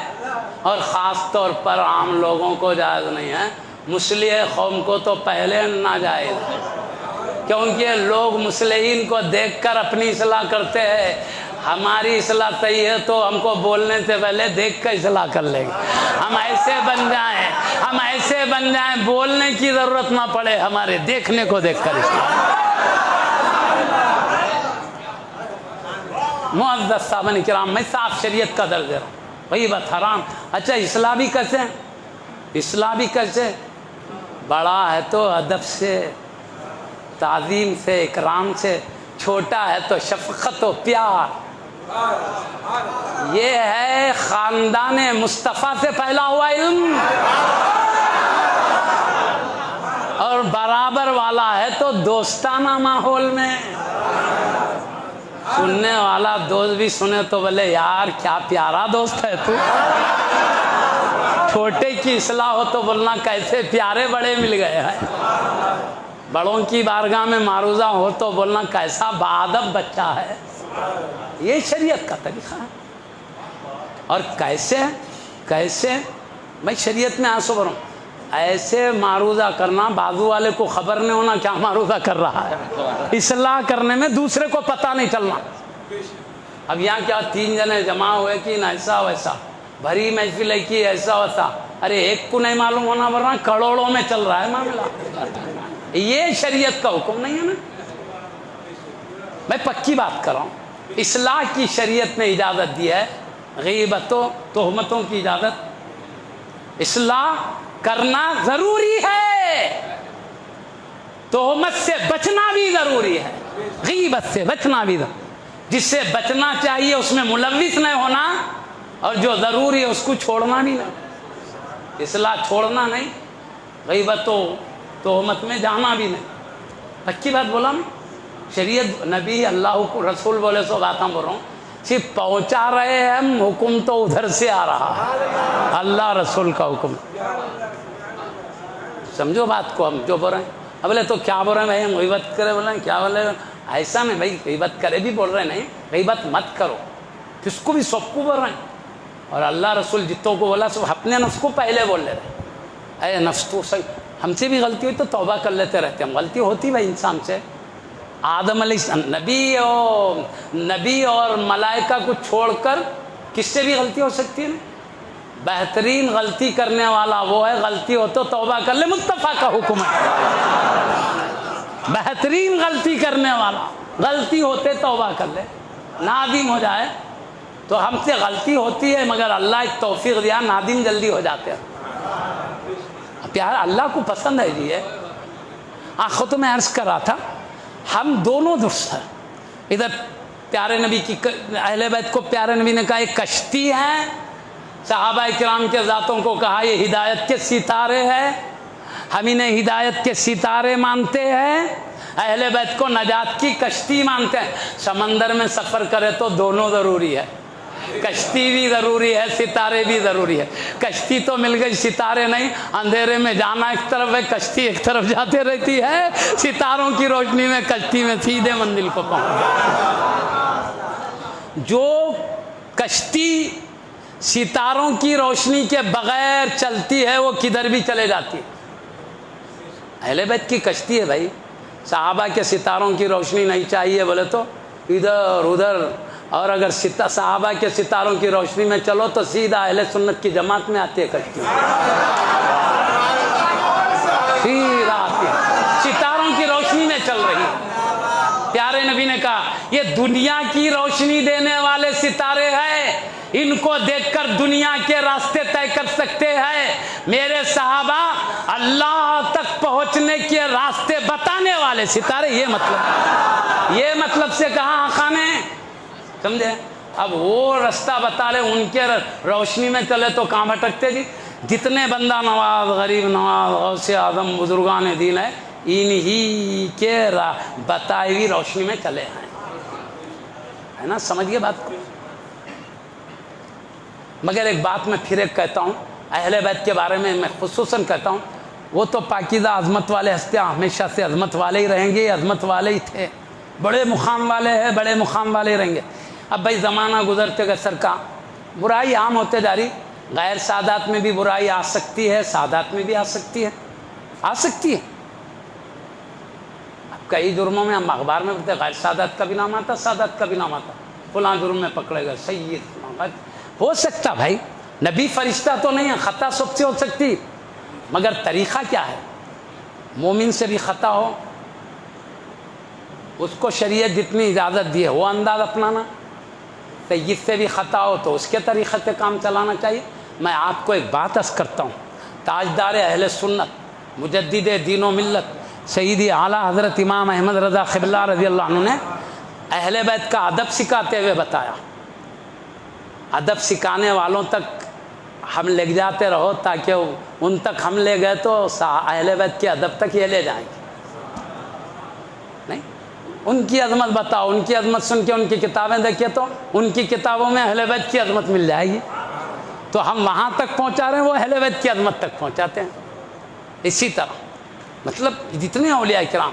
اور خاص طور پر عام لوگوں کو جائز نہیں ہے، مصلح قوم کو تو پہلے ناجائز ہے، کیونکہ لوگ مصلحین کو دیکھ کر اپنی اصلاح کرتے ہیں۔ ہماری اصلاح صحیح ہے تو ہم کو بولنے سے پہلے دیکھ کر اصلاح کر لیں گے۔ ہم ایسے بن جائیں، ہم ایسے بن جائیں بولنے کی ضرورت نہ پڑے، ہمارے دیکھنے کو دیکھ کر اصلاح۔ معزز صاحبان کرام، میں صاف شریعت کا درس دے رہا ہوں، غیبت حرام۔ اچھا اصلاح بھی کیسے؟ اصلاح بھی کیسے؟ بڑا ہے تو ادب سے، تعظیم سے، اکرام سے، چھوٹا ہے تو شفقت و پیار۔ یہ ہے خاندان مصطفیٰ سے پھیلا ہوا علم، اور برابر والا ہے تو دوستانہ ماحول میں۔ سننے والا دوست بھی سنے تو بولے یار کیا پیارا دوست ہے تو۔ چھوٹے کی اصلاح ہو تو بولنا کیسے پیارے بڑے مل گئے ہیں۔ بڑوں کی بارگاہ میں معروضہ ہو تو بولنا کیسا باادب بچہ ہے۔ یہ شریعت کا طریقہ ہے۔ اور کیسے میں شریعت میں آنسو بھروں، ایسے معروضہ کرنا بازو والے کو خبر نہیں ہونا کیا معروضہ کر رہا ہے، اصلاح کرنے میں دوسرے کو پتہ نہیں چلنا۔ اب یہاں کیا 3 جنے جمع ہوئے کہ ایسا ویسا، بھری محفل ہے کہ ایسا ویسا، ارے ایک کو نہیں معلوم ہونا ورنہ کروڑوں میں چل رہا ہے معاملہ۔ یہ شریعت کا حکم نہیں ہے نا۔ میں پکی بات کر رہا ہوں، اصلاح کی شریعت نے اجازت دی ہے، غیبتوں تہمتوں کی اجازت، اصلاح کرنا ضروری ہے، تہمت سے بچنا بھی ضروری ہے، غیبت سے بچنا بھی ضروری، جس سے بچنا چاہیے اس میں ملوث نہیں ہونا، اور جو ضروری ہے اس کو چھوڑنا بھی نہیں، اصلاح چھوڑنا نہیں، غیبت و تہمت میں جانا بھی نہیں۔ پکی بات بولا میں، شریعت نبی اللہ کو رسول بولے سو باتاں بول رہا ہوں، صرف پہنچا رہے ہیں ہم، حکم تو ادھر سے آ رہا ہے، اللہ رسول کا حکم۔ سمجھو بات کو، ہم جو بول رہے ہیں اب بولے تو کیا بول رہے ہیں بھائی، ہم غیبت کرے بول رہے ہیں کیا بولے، ایسا نہیں بھائی، غیبت کرے بھی بول رہے ہیں، نہیں غیبت مت کرو، کس کو بھی سب کو بول رہے ہیں، اور اللہ رسول جتوں کو بولا سب اپنے نفس کو پہلے بول لے رہے، اے نفس تو صحیح، ہم سے بھی غلطی ہوئی تو توبہ کر لیتے رہتے ہیں، غلطی ہوتی بھائی انسان سے۔ آدم علیہ السلام نبی اور ملائکہ کو چھوڑ کر کس سے بھی غلطی ہو سکتی ہے نا؟ بہترین غلطی کرنے والا وہ ہے، غلطی ہو تو توبہ کر لے، مصطفیٰ کا حکم ہے۔ بہترین غلطی کرنے والا، غلطی ہوتے توبہ کر لے، نادم ہو جائے، تو ہم سے غلطی ہوتی ہے مگر اللہ ایک توفیق دیا، نادم جلدی ہو جاتے ہیں۔ پیار اللہ کو پسند ہے جی۔ آنکھوں تو میں عرض کر رہا تھا، ہم دونوں درست ہیں، ادھر پیارے نبی کی، اہل بیت کو پیارے نبی نے کہا ایک کشتی ہے، صحابہ کرام کے ذاتوں کو کہا یہ ہدایت کے ستارے ہیں، ہم انہیں ہدایت کے ستارے مانتے ہیں، اہل بیت کو نجات کی کشتی مانتے ہیں۔ سمندر میں سفر کرے تو دونوں ضروری ہے، کشتی بھی ضروری ہے، ستارے بھی ضروری ہے۔ کشتی تو مل گئی، ستارے نہیں، اندھیرے میں جانا ایک طرف ہے، کشتی ایک طرف جاتے رہتی ہے، ستاروں کی روشنی میں کشتی میں سیدھے منزل کو پہنچ جائے۔ جو کشتی ستاروں کی روشنی کے بغیر چلتی ہے وہ کدھر بھی چلے جاتی ہے۔ اہل بیت کی کشتی ہے بھائی، صحابہ کے ستاروں کی روشنی نہیں چاہیے بولے تو ادھر ادھر، اور اگر صحابہ کے ستاروں کی روشنی میں چلو تو سیدھا اہل سنت کی جماعت میں آتی ہے کشتی، سیدھا آتی ہے، ستاروں کی روشنی میں چل رہی ہے۔ پیارے نبی نے کہا یہ دنیا کی روشنی دینے والے ستارے ہیں، ان کو دیکھ کر دنیا کے راستے طے کر سکتے ہیں، میرے صحابہ اللہ تک پہنچنے کے راستے بتانے والے ستارے۔ یہ مطلب سے کہا آقا نے، سمجھے؟ اب وہ راستہ بتا لے، ان کے روشنی میں چلے تو کہاں بھٹکتے جی؟ جتنے بندہ نواز، غریب نواز، غوث اعظم، بزرگان دین ہے، انہی کے بتائی ہوئی روشنی میں چلے ہیں، ہے نا؟ سمجھئے بات کو۔ مگر ایک بات میں پھر ایک کہتا ہوں، اہل بیت کے بارے میں خصوصاً کہتا ہوں، وہ تو پاکیزہ عظمت والے ہستیاں ہمیشہ سے عظمت والے ہی رہیں گے، عظمت والے ہی تھے، بڑے مقام والے ہیں، بڑے مقام والے ہی رہیں گے۔ اب بھائی زمانہ گزرتے گئے سرکار، برائی عام ہوتے جا رہی، غیر سادات میں بھی برائی آ سکتی ہے، سادات میں بھی آ سکتی ہے، آ سکتی ہے۔ اب کئی جرموں میں ہم اخبار میں پڑھتے ہیں غیر سادات کا بھی نام آتا، سادات کا بھی نام آتا، فلاں جرم میں پکڑے گئے سید، ہو سکتا بھائی، نبی فرشتہ تو نہیں ہے، خطا سب سے ہو سکتی، مگر طریقہ کیا ہے؟ مومن سے بھی خطا ہو، اس کو شریعت جتنی اجازت دی ہے وہ انداز اپنانا، سید سے بھی خطا ہو تو اس کے طریقے سے کام چلانا چاہیے۔ میں آپ کو ایک بات عرض کرتا ہوں، تاجدار اہل سنت، مجدد دین و ملت، سیدی اعلیٰ حضرت امام احمد رضا قبلہ رضی اللہ عنہ نے اہل بیت کا ادب سکھاتے ہوئے بتایا، ادب سکھانے والوں تک ہم لے جاتے رہو تاکہ ان تک ہم لے گئے تو اہل بیت کے ادب تک یہ لے جائیں گے، نہیں؟ ان کی عظمت بتاؤ، ان کی عظمت سن کے ان کی کتابیں دیکھیے تو ان کی کتابوں میں اہل بیت کی عظمت مل جائے گی، تو ہم وہاں تک پہنچا رہے ہیں، وہ اہل بیت کی عظمت تک پہنچاتے ہیں۔ اسی طرح مطلب جتنے اولیاء کرام،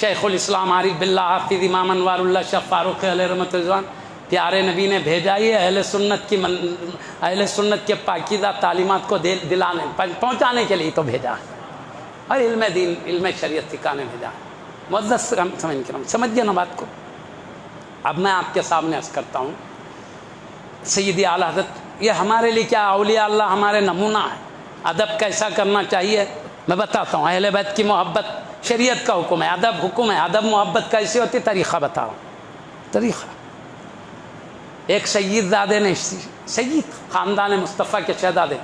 شیخ الاسلام عارف باللہ حافظ امام انوار اللہ شاہ فاروق علیہ رحمۃ رضوان، پیارے نبی نے بھیجا یہ اہل سنت کے پاکیزہ تعلیمات کو دلانے پہنچانے کے لیے تو بھیجا ہے، اور علم دین، علم شریعت سکھانے بھیجا ہے۔ معزز سمجھ گئے نا بات کو؟ اب میں آپ کے سامنے عرض کرتا ہوں، سیدی اعلیٰ حضرت، یہ ہمارے لیے کیا اولیاء اللہ ہمارے نمونہ ہے، ادب کیسا کرنا چاہیے میں بتاتا ہوں۔ اہل بیت کی محبت شریعت کا حکم ہے، ادب حکم ہے، ادب محبت کیسے ہوتی طریقہ بتاؤ، طریقہ۔ ایک سید زادے نے، سید خاندان مصطفیٰ کے شہزادے،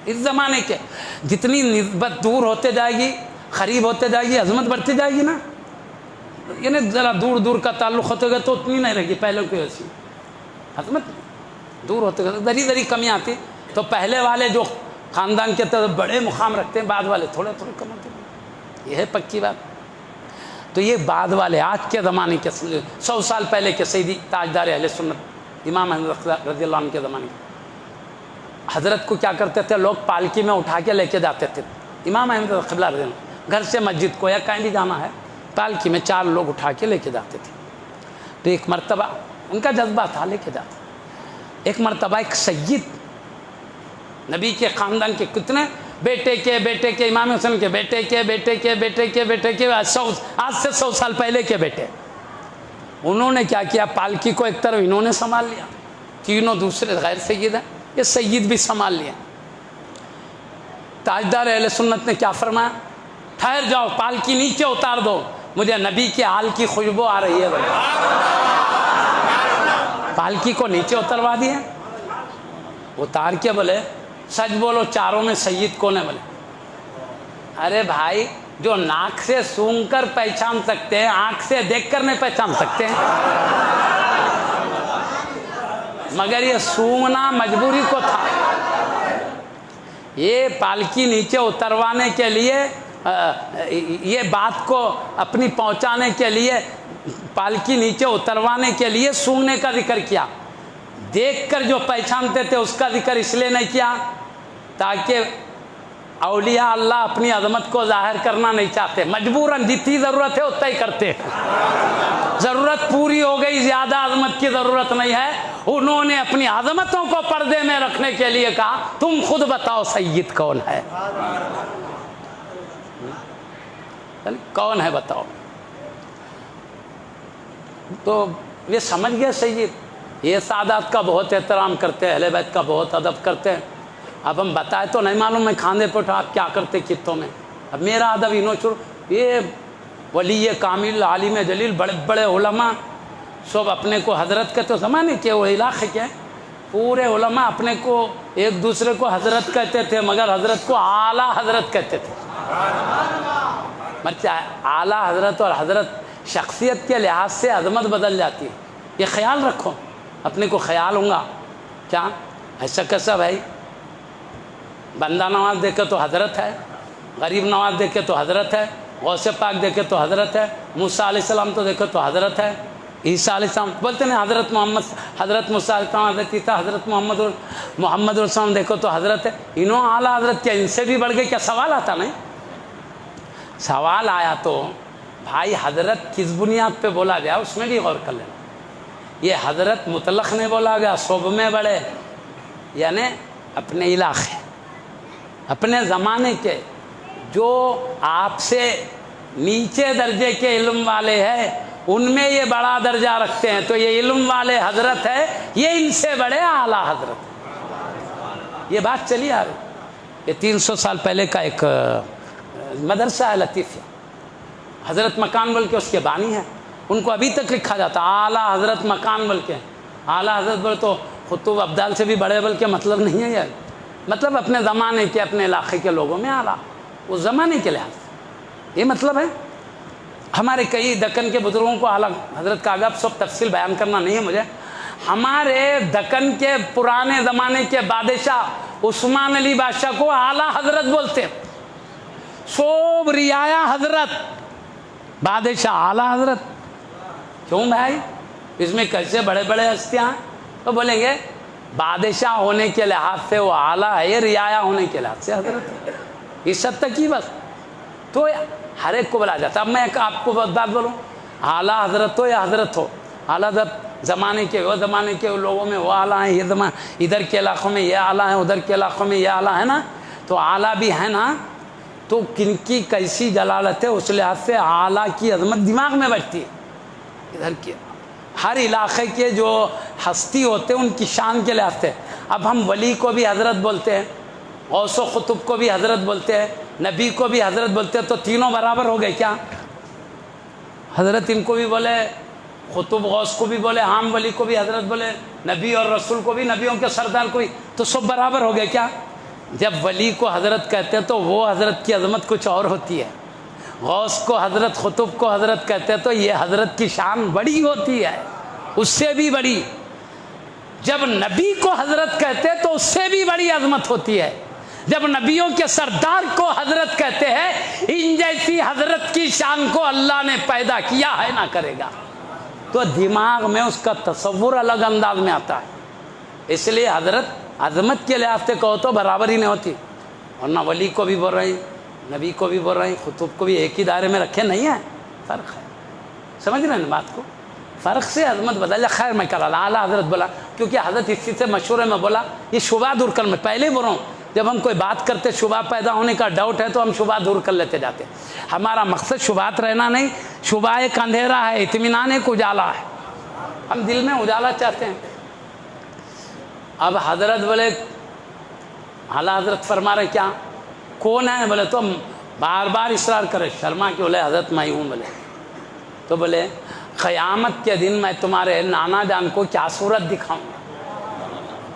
اس زمانے کے جتنی نسبت دور ہوتے جائے گی، قریب ہوتے جائے گی، عظمت بڑھتی جائے گی نا، یعنی ذرا دور دور کا تعلق ہوتے گئے تو اتنی نہیں رہے گی پہلے کی ویسی عظمت، دور ہوتے گئے دری دری کمی آتی، تو پہلے والے جو خاندان کے طرف بڑے مقام رکھتے ہیں، بعد والے تھوڑے تھوڑے کم ہوتے ہیں، یہ ہے پکی بات۔ تو یہ بعد والے آج کے زمانے کے 100 سال پہلے کے سیدی تاجدار اہل سنت امام احمد رضی اللہ عنہ کے زمانے کے حضرت کو کیا کرتے تھے، لوگ پالکی میں اٹھا کے لے کے جاتے تھے، امام احمد قبلہ رضی اللہ عنہ گھر سے مسجد کو یا کہیں بھی جانا ہے، پالکی میں 4 لوگ اٹھا کے لے کے جاتے تھے۔ تو ایک مرتبہ ان کا جذبہ تھا، لے کے جاتے، ایک مرتبہ ایک سید نبی کے خاندان کے کتنے بیٹے کے امام حسن کے بیٹے کے آج سے 100 سال پہلے کے بیٹے، انہوں نے کیا کیا، پالکی کو ایک طرف انہوں نے سنبھال لیا، تینوں دوسرے غیر سید ہیں، یہ سید بھی سنبھال لیا۔ تاجدار اہل سنت نے کیا فرمایا، ٹھہر جاؤ، پالکی نیچے اتار دو، مجھے نبی کے آل کی خوشبو آ رہی ہے۔ پالکی کو نیچے اتروا دیا، اتار کے بولے سچ بولو چاروں میں سید کون ہے؟ بولے ارے بھائی، جو ناک سے سونگ کر پہچان سکتے ہیں، آنکھ سے دیکھ کر نہیں پہچان سکتے ہیں، مگر یہ سونگنا مجبوری کو تھا، یہ پالکی نیچے اتروانے کے لیے، یہ بات کو اپنی پہنچانے کے لیے، پالکی نیچے اتروانے کے لیے سونگنے کا ذکر کیا۔ دیکھ کر جو پہچانتے تھے اس کا ذکر اس لیے نہیں کیا تاکہ اولیاء اللہ اپنی عظمت کو ظاہر کرنا نہیں چاہتے، مجبوراً جتنی ضرورت ہے اتنا ہی کرتے ہیں۔ ضرورت پوری ہو گئی، زیادہ عظمت کی ضرورت نہیں ہے، انہوں نے اپنی عظمتوں کو پردے میں رکھنے کے لیے کہا تم خود بتاؤ سید کون ہے، کون ہے بتاؤ۔ تو یہ سمجھ گئے سید، یہ سادات کا بہت احترام کرتے ہیں، اہل بیت کا بہت ادب کرتے ہیں۔ اب ہم بتائے تو نہیں معلوم، میں کھاندے پہ اٹھا آپ کیا کرتے کتوں میں، اب میرا ادب انہوں چھوڑ۔ یہ ولی کامل، عالم جلیل، بڑے بڑے علماء سب اپنے کو حضرت کہتے، زمانے کے وہ علاقے کے پورے علماء اپنے کو ایک دوسرے کو حضرت کہتے تھے، مگر حضرت کو اعلیٰ حضرت کہتے تھے۔ اعلیٰ حضرت اور حضرت شخصیت کے لحاظ سے عظمت بدل جاتی ہے، یہ خیال رکھو، اپنے کو خیال ہوں گا کیا ایسا کیسا بھائی، بندہ نواز دیکھے تو حضرت ہے، غریب نواز دیکھے تو حضرت ہے، غوث پاک دیکھے تو حضرت ہے، موسیٰ علیہ السلام تو دیکھے تو حضرت ہے، عیسیٰ علیہ السلام بولتے ہیں حضرت محمد، حضرت موسیٰ علیہ السلام، حضرت عیسیٰ، حضرت محمد علیہ السلام دیکھو تو حضرت ہے۔ انہوں اعلیٰ حضرت کیا ان سے بھی بڑھ گئے؟ کیا سوال آتا نہیں؟ سوال آیا تو بھائی حضرت کس بنیاد پہ بولا گیا اس میں بھی غور کر لینا۔ یہ حضرت مطلق نے بولا گیا، صوب میں بڑے، یعنی اپنے علاقے، اپنے زمانے کے جو آپ سے نیچے درجے کے علم والے ہیں ان میں یہ بڑا درجہ رکھتے ہیں، تو یہ علم والے حضرت ہے، یہ ان سے بڑے اعلیٰ حضرت۔ یہ بات چلی آ رہی، یہ 300 سال پہلے کا ایک مدرسہ ہے لطیفیہ، حضرت مکان بول کے اس کے بانی ہیں، ان کو ابھی تک لکھا جاتا اعلیٰ حضرت مکان بول کے۔ اعلیٰ حضرت بول تو خطوب ابدال سے بھی بڑے بول کے مطلب نہیں ہے یار، مطلب اپنے زمانے کے، اپنے علاقے کے لوگوں میں اعلیٰ، اس زمانے کے لحاظ سے یہ مطلب ہے۔ ہمارے کئی دکن کے بزرگوں کو اعلیٰ حضرت کا آگا سب تفصیل بیان کرنا نہیں ہے مجھے، ہمارے دکن کے پرانے زمانے کے بادشاہ عثمان علی بادشاہ کو اعلیٰ حضرت بولتے، سب رعایا حضرت، بادشاہ اعلیٰ حضرت۔ کیوں بھائی اس میں کیسے بڑے بڑے ہستیاں ہیں؟ تو بولیں گے بادشاہ ہونے کے لحاظ سے وہ اعلیٰ ہے، رعایا ہونے کے لحاظ سے حضرت ہے، اس حد تک ہی بس۔ تو ہر ایک کو بلا جاتا۔ اب میں آپ کو بات بولوں، اعلیٰ حضرت ہو یا حضرت ہو، اعلیٰ حضرت زمانے کے، وہ زمانے کے لوگوں میں وہ اعلیٰ ہیں، یہ ادھر کے علاقوں میں یہ اعلیٰ ہیں، ادھر کے علاقوں میں یہ اعلیٰ ہے نا، تو اعلیٰ بھی ہے نا، تو کن کی کیسی جلالت ہے اس لحاظ سے اعلیٰ کی عظمت دماغ میں بیٹھتی ہے۔ ادھر کے ہر علاقے کے جو ہستی ہوتے ہیں ان کی شان کے لحاظ سے، اب ہم ولی کو بھی حضرت بولتے ہیں، غوث و قطب کو بھی حضرت بولتے ہیں، نبی کو بھی حضرت بولتے ہیں، تو تینوں برابر ہو گئے کیا؟ حضرت ان کو بھی بولے، قطب غوث کو بھی بولے، عام ولی کو بھی حضرت بولے، نبی اور رسول کو بھی، نبیوں کے سردار کو بھی، تو سب برابر ہو گئے کیا؟ جب ولی کو حضرت کہتے ہیں تو وہ حضرت کی عظمت کچھ اور ہوتی ہے، غوث کو حضرت، قطب کو حضرت کہتے ہیں تو یہ حضرت کی شان بڑی ہوتی ہے، اس سے بھی بڑی۔ جب نبی کو حضرت کہتے ہیں تو اس سے بھی بڑی عظمت ہوتی ہے۔ جب نبیوں کے سردار کو حضرت کہتے ہیں، ان جیسی حضرت کی شان کو اللہ نے پیدا کیا ہے نہ کرے گا، تو دماغ میں اس کا تصور الگ انداز میں آتا ہے۔ اس لیے حضرت عظمت کے لحاظ سے کہو تو برابر ہی نہیں ہوتی، ورنہ ولی کو بھی بول رہے ہیں، نبی کو بھی بول رہے ہیں، قطب کو بھی ایک ہی دائرے میں رکھے نہیں ہیں، فرق ہے۔ سمجھ رہے ہیں بات کو؟ فرق سے عظمت بدل جائے۔ خیر میں کہہ رہا اعلیٰ حضرت بولا کیونکہ حضرت اسی سے مشہور ہے، میں بولا یہ شبہ دور کر، میں پہلے بول رہا ہوں جب ہم کوئی بات کرتے شبہ پیدا ہونے کا ڈاؤٹ ہے تو ہم شبہ دور کر لیتے جاتے، ہمارا مقصد شبہات رہنا نہیں، شبہ ایک اندھیرا ہے، اطمینان ایک اجالا ہے، ہم دل میں اجالا چاہتے ہیں۔ اب حضرت بولے، اعلیٰ حضرت فرما رہے کیا کون ہے؟ بولے تو بار بار اصرار کرے، شرما کے بولے حضرت میں ہوں، بولے تو بولے قیامت کے دن میں تمہارے نانا جان کو کیا صورت دکھاؤں گا،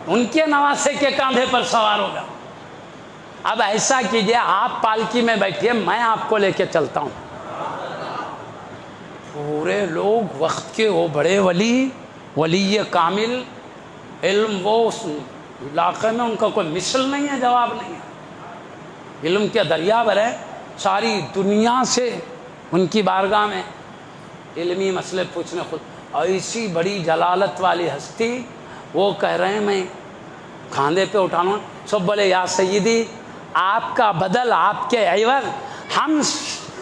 ان کے نواسے کے کاندھے پر سوار ہوگا۔ اب ایسا کیجئے آپ پالکی میں بیٹھیے، میں آپ کو لے کے چلتا ہوں۔ پورے لوگ وقت کے وہ بڑے ولی کامل، علم وہ اس علاقے میں ان کا کوئی مثل نہیں ہے، جواب نہیں ہے، علم کے دریا بھر ہیں، ساری دنیا سے ان کی بارگاہ میں علمی مسئلے پوچھنے، خود ایسی بڑی جلالت والی ہستی، وہ کہہ رہے ہیں میں کاندھے پہ اٹھانا، سب بولے یا سیدی آپ کا بدل، آپ کے عوض ہم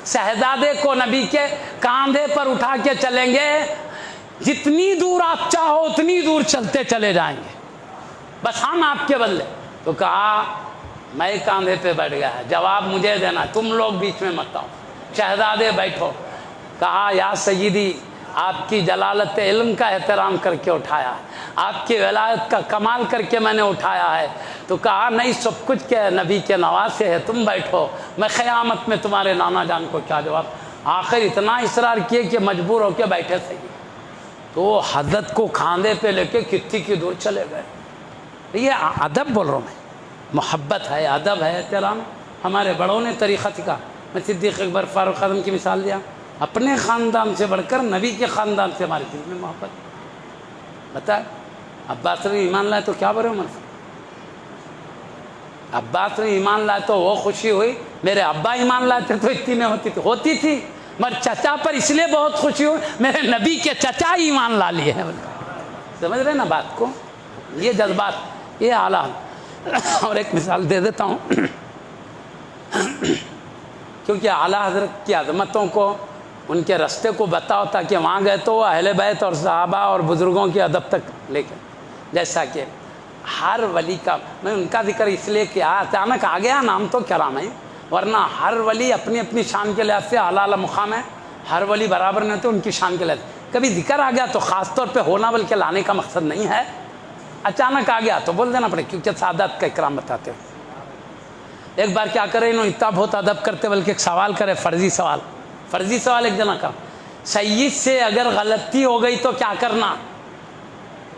شہزادے کو نبی کے کاندھے پر اٹھا کے چلیں گے، جتنی دور آپ چاہو اتنی دور چلتے چلے جائیں گے، بس ہم آپ کے بدلے۔ تو کہا میں کاندھے پہ بیٹھ گیا ہے، جواب مجھے دینا، تم لوگ بیچ میں مت آؤ، شہزادے بیٹھو۔ کہا یا سیدی آپ کی جلالت علم کا احترام کر کے اٹھایا ہے، آپ کی ولایت کا کمال کر کے میں نے اٹھایا ہے۔ تو کہا نہیں، سب کچھ کے نبی کے نواسے ہے، تم بیٹھو، میں قیامت میں تمہارے نانا جان کو کیا جواب۔ آخر اتنا اصرار کیے کہ مجبور ہو کے بیٹھے تھے، تو حضرت کو کاندھے پہ لے کے کتنی کی دور چلے گئے۔ یہ ادب بول رہا ہوں میں، محبت ہے، ادب ہے، احترام۔ ہمارے بڑوں نے طریقہ سکھا۔ میں صدیق اکبر فاروق اعظم کی مثال دیا، اپنے خاندان سے بڑھ کر نبی کے خاندان سے ہمارے دل میں محبت۔ بتا عباس نے ایمان لائے تو کیا بڑے عمر سے، عباس نے ایمان لائے تو وہ خوشی ہوئی، میرے ابا ایمان لائے تھے تو اتنی نہیں ہوتی تھی، مگر چچا پر اس لیے بہت خوشی ہوئی، میرے نبی کے چچا ایمان لا لیے ہیں۔ سمجھ رہے نا بات کو، یہ جذبات، یہ اعلیٰ۔ اور ایک مثال دے دیتا ہوں، کیونکہ اعلیٰ حضرت کی عظمتوں کو، ان کے رستے کو بتاؤ، تاکہ وہاں گئے تو وہ اہل بیت اور صحابہ اور بزرگوں کے ادب تک لے کے، جیسا کہ ہر ولی کا، میں ان کا ذکر اس لیے کیا، اچانک آ گیا نام تو کرام ہے، ورنہ ہر ولی اپنی اپنی شان کے لحاظ سے اعلیٰ مقام ہے، ہر ولی برابر نہیں تو ان کی شان کے لحاظ سے کبھی ذکر آ گیا تو خاص طور پہ ہونا بلکہ لانے کا مقصد نہیں ہے، اچانک آ گیا تو بول دینا پڑے، کیونکہ سعادت کا اکرام بتاتے ہیں۔ ایک بار کیا کرے، انہوں اتنا بہت ادب کرتے، بلکہ ایک سوال کرے، فرضی سوال ایک جنا کا، سید سے اگر غلطی ہو گئی تو کیا کرنا،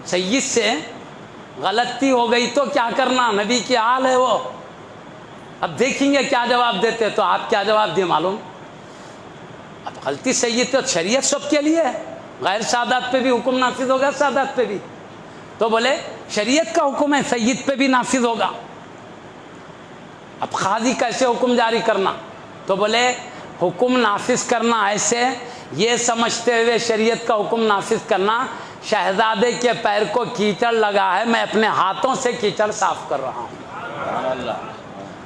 سید سے غلطی ہو گئی تو کیا کرنا، نبی کی حال ہے وہ، اب دیکھیں گے کیا جواب دیتے۔ تو آپ کیا جواب دیے معلوم؟ اب غلطی سید تو شریعت سب کے لیے ہے، غیر سادات پہ بھی حکم نافذ ہوگا، سادات پہ بھی، تو بولے شریعت کا حکم ہے، سید پہ بھی نافذ ہوگا۔ اب قاضی کیسے حکم جاری کرنا، تو بولے حکم نافذ کرنا ایسے، یہ سمجھتے ہوئے شریعت کا حکم نافذ کرنا، شہزادے کے پیر کو کیچڑ لگا ہے، میں اپنے ہاتھوں سے کیچڑ صاف کر رہا ہوں۔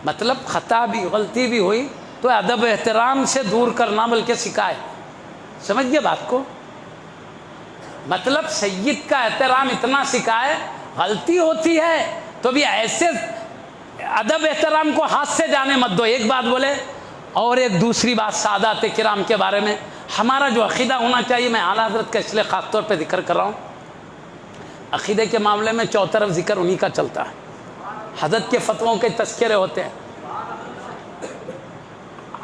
مطلب خطا بھی، غلطی بھی ہوئی تو ادب احترام سے دور کرنا بلکہ سکھائے، سمجھ گئے بات کو؟ مطلب سید کا احترام اتنا سکھائے، غلطی ہوتی ہے تو بھی ایسے ادب احترام کو ہاتھ سے جانے مت دو، ایک بات بولے۔ اور ایک دوسری بات سادات کرام کے بارے میں ہمارا جو عقیدہ ہونا چاہیے، میں اعلیٰ حضرت کا اس لیے خاص طور پہ ذکر کر رہا ہوں، عقیدے کے معاملے میں چوطرف ذکر انہی کا چلتا ہے، حضرت کے فتووں کے تذکرے ہوتے ہیں،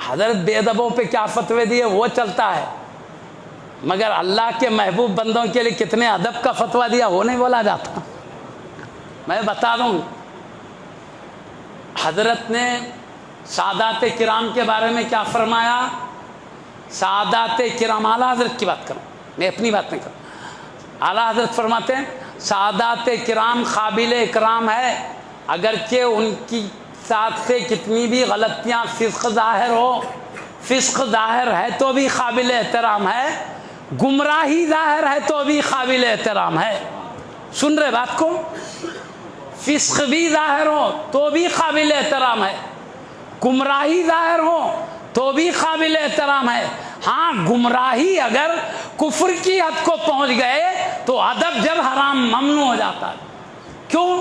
حضرت بے ادبوں پہ کیا فتوے دیے وہ چلتا ہے، مگر اللہ کے محبوب بندوں کے لیے کتنے ادب کا فتویٰ دیا وہ نہیں بولا جاتا۔ میں بتا دوں، حضرت نے سادات کرام کے بارے میں کیا فرمایا، سادات کرام، اعلیٰ حضرت کی بات کروں، میں اپنی بات نہیں کروں، اعلیٰ حضرت فرماتے ہیں سادات کرام قابل اکرام ہے، اگرچہ ان کی ساتھ سے کتنی بھی غلطیاں، فسق ظاہر ہے تو بھی قابل احترام ہے، گمراہی ظاہر ہے تو بھی قابل احترام ہے۔ سن رہے بات کو؟ فسق بھی ظاہر ہو تو بھی قابل احترام ہے، گمراہی ظاہر ہو تو بھی قابل احترام ہے۔ ہاں گمراہی اگر کفر کی حد کو پہنچ گئے تو ادب جب حرام ممنوع ہو جاتا ہے۔ کیوں؟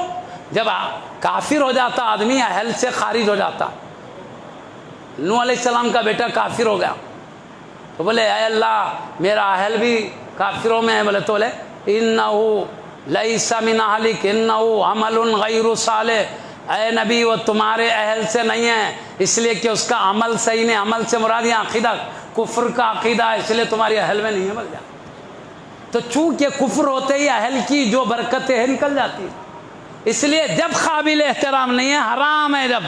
جب کافر ہو جاتا آدمی، اہل سے خارج ہو جاتا، نوح علیہ السلام کا بیٹا کافر ہو گیا تو بولے اے اللہ میرا اہل بھی کافروں میں ہے، بولے تو بولے انہو لیس من اہلک انہو عمل غیر صالح، اے نبی وہ تمہارے اہل سے نہیں ہے، اس لیے کہ اس کا عمل صحیح نہیں، عمل سے مراد یہاں عقیدہ کفر کا عقیدہ ہے، اس لیے تمہاری اہل میں نہیں ہے، بول جا۔ تو چونکہ کفر ہوتے ہی اہل کی جو برکتیں ہیں نکل جاتی ہے، اس لیے جب قابل احترام نہیں ہے، حرام ہے جب،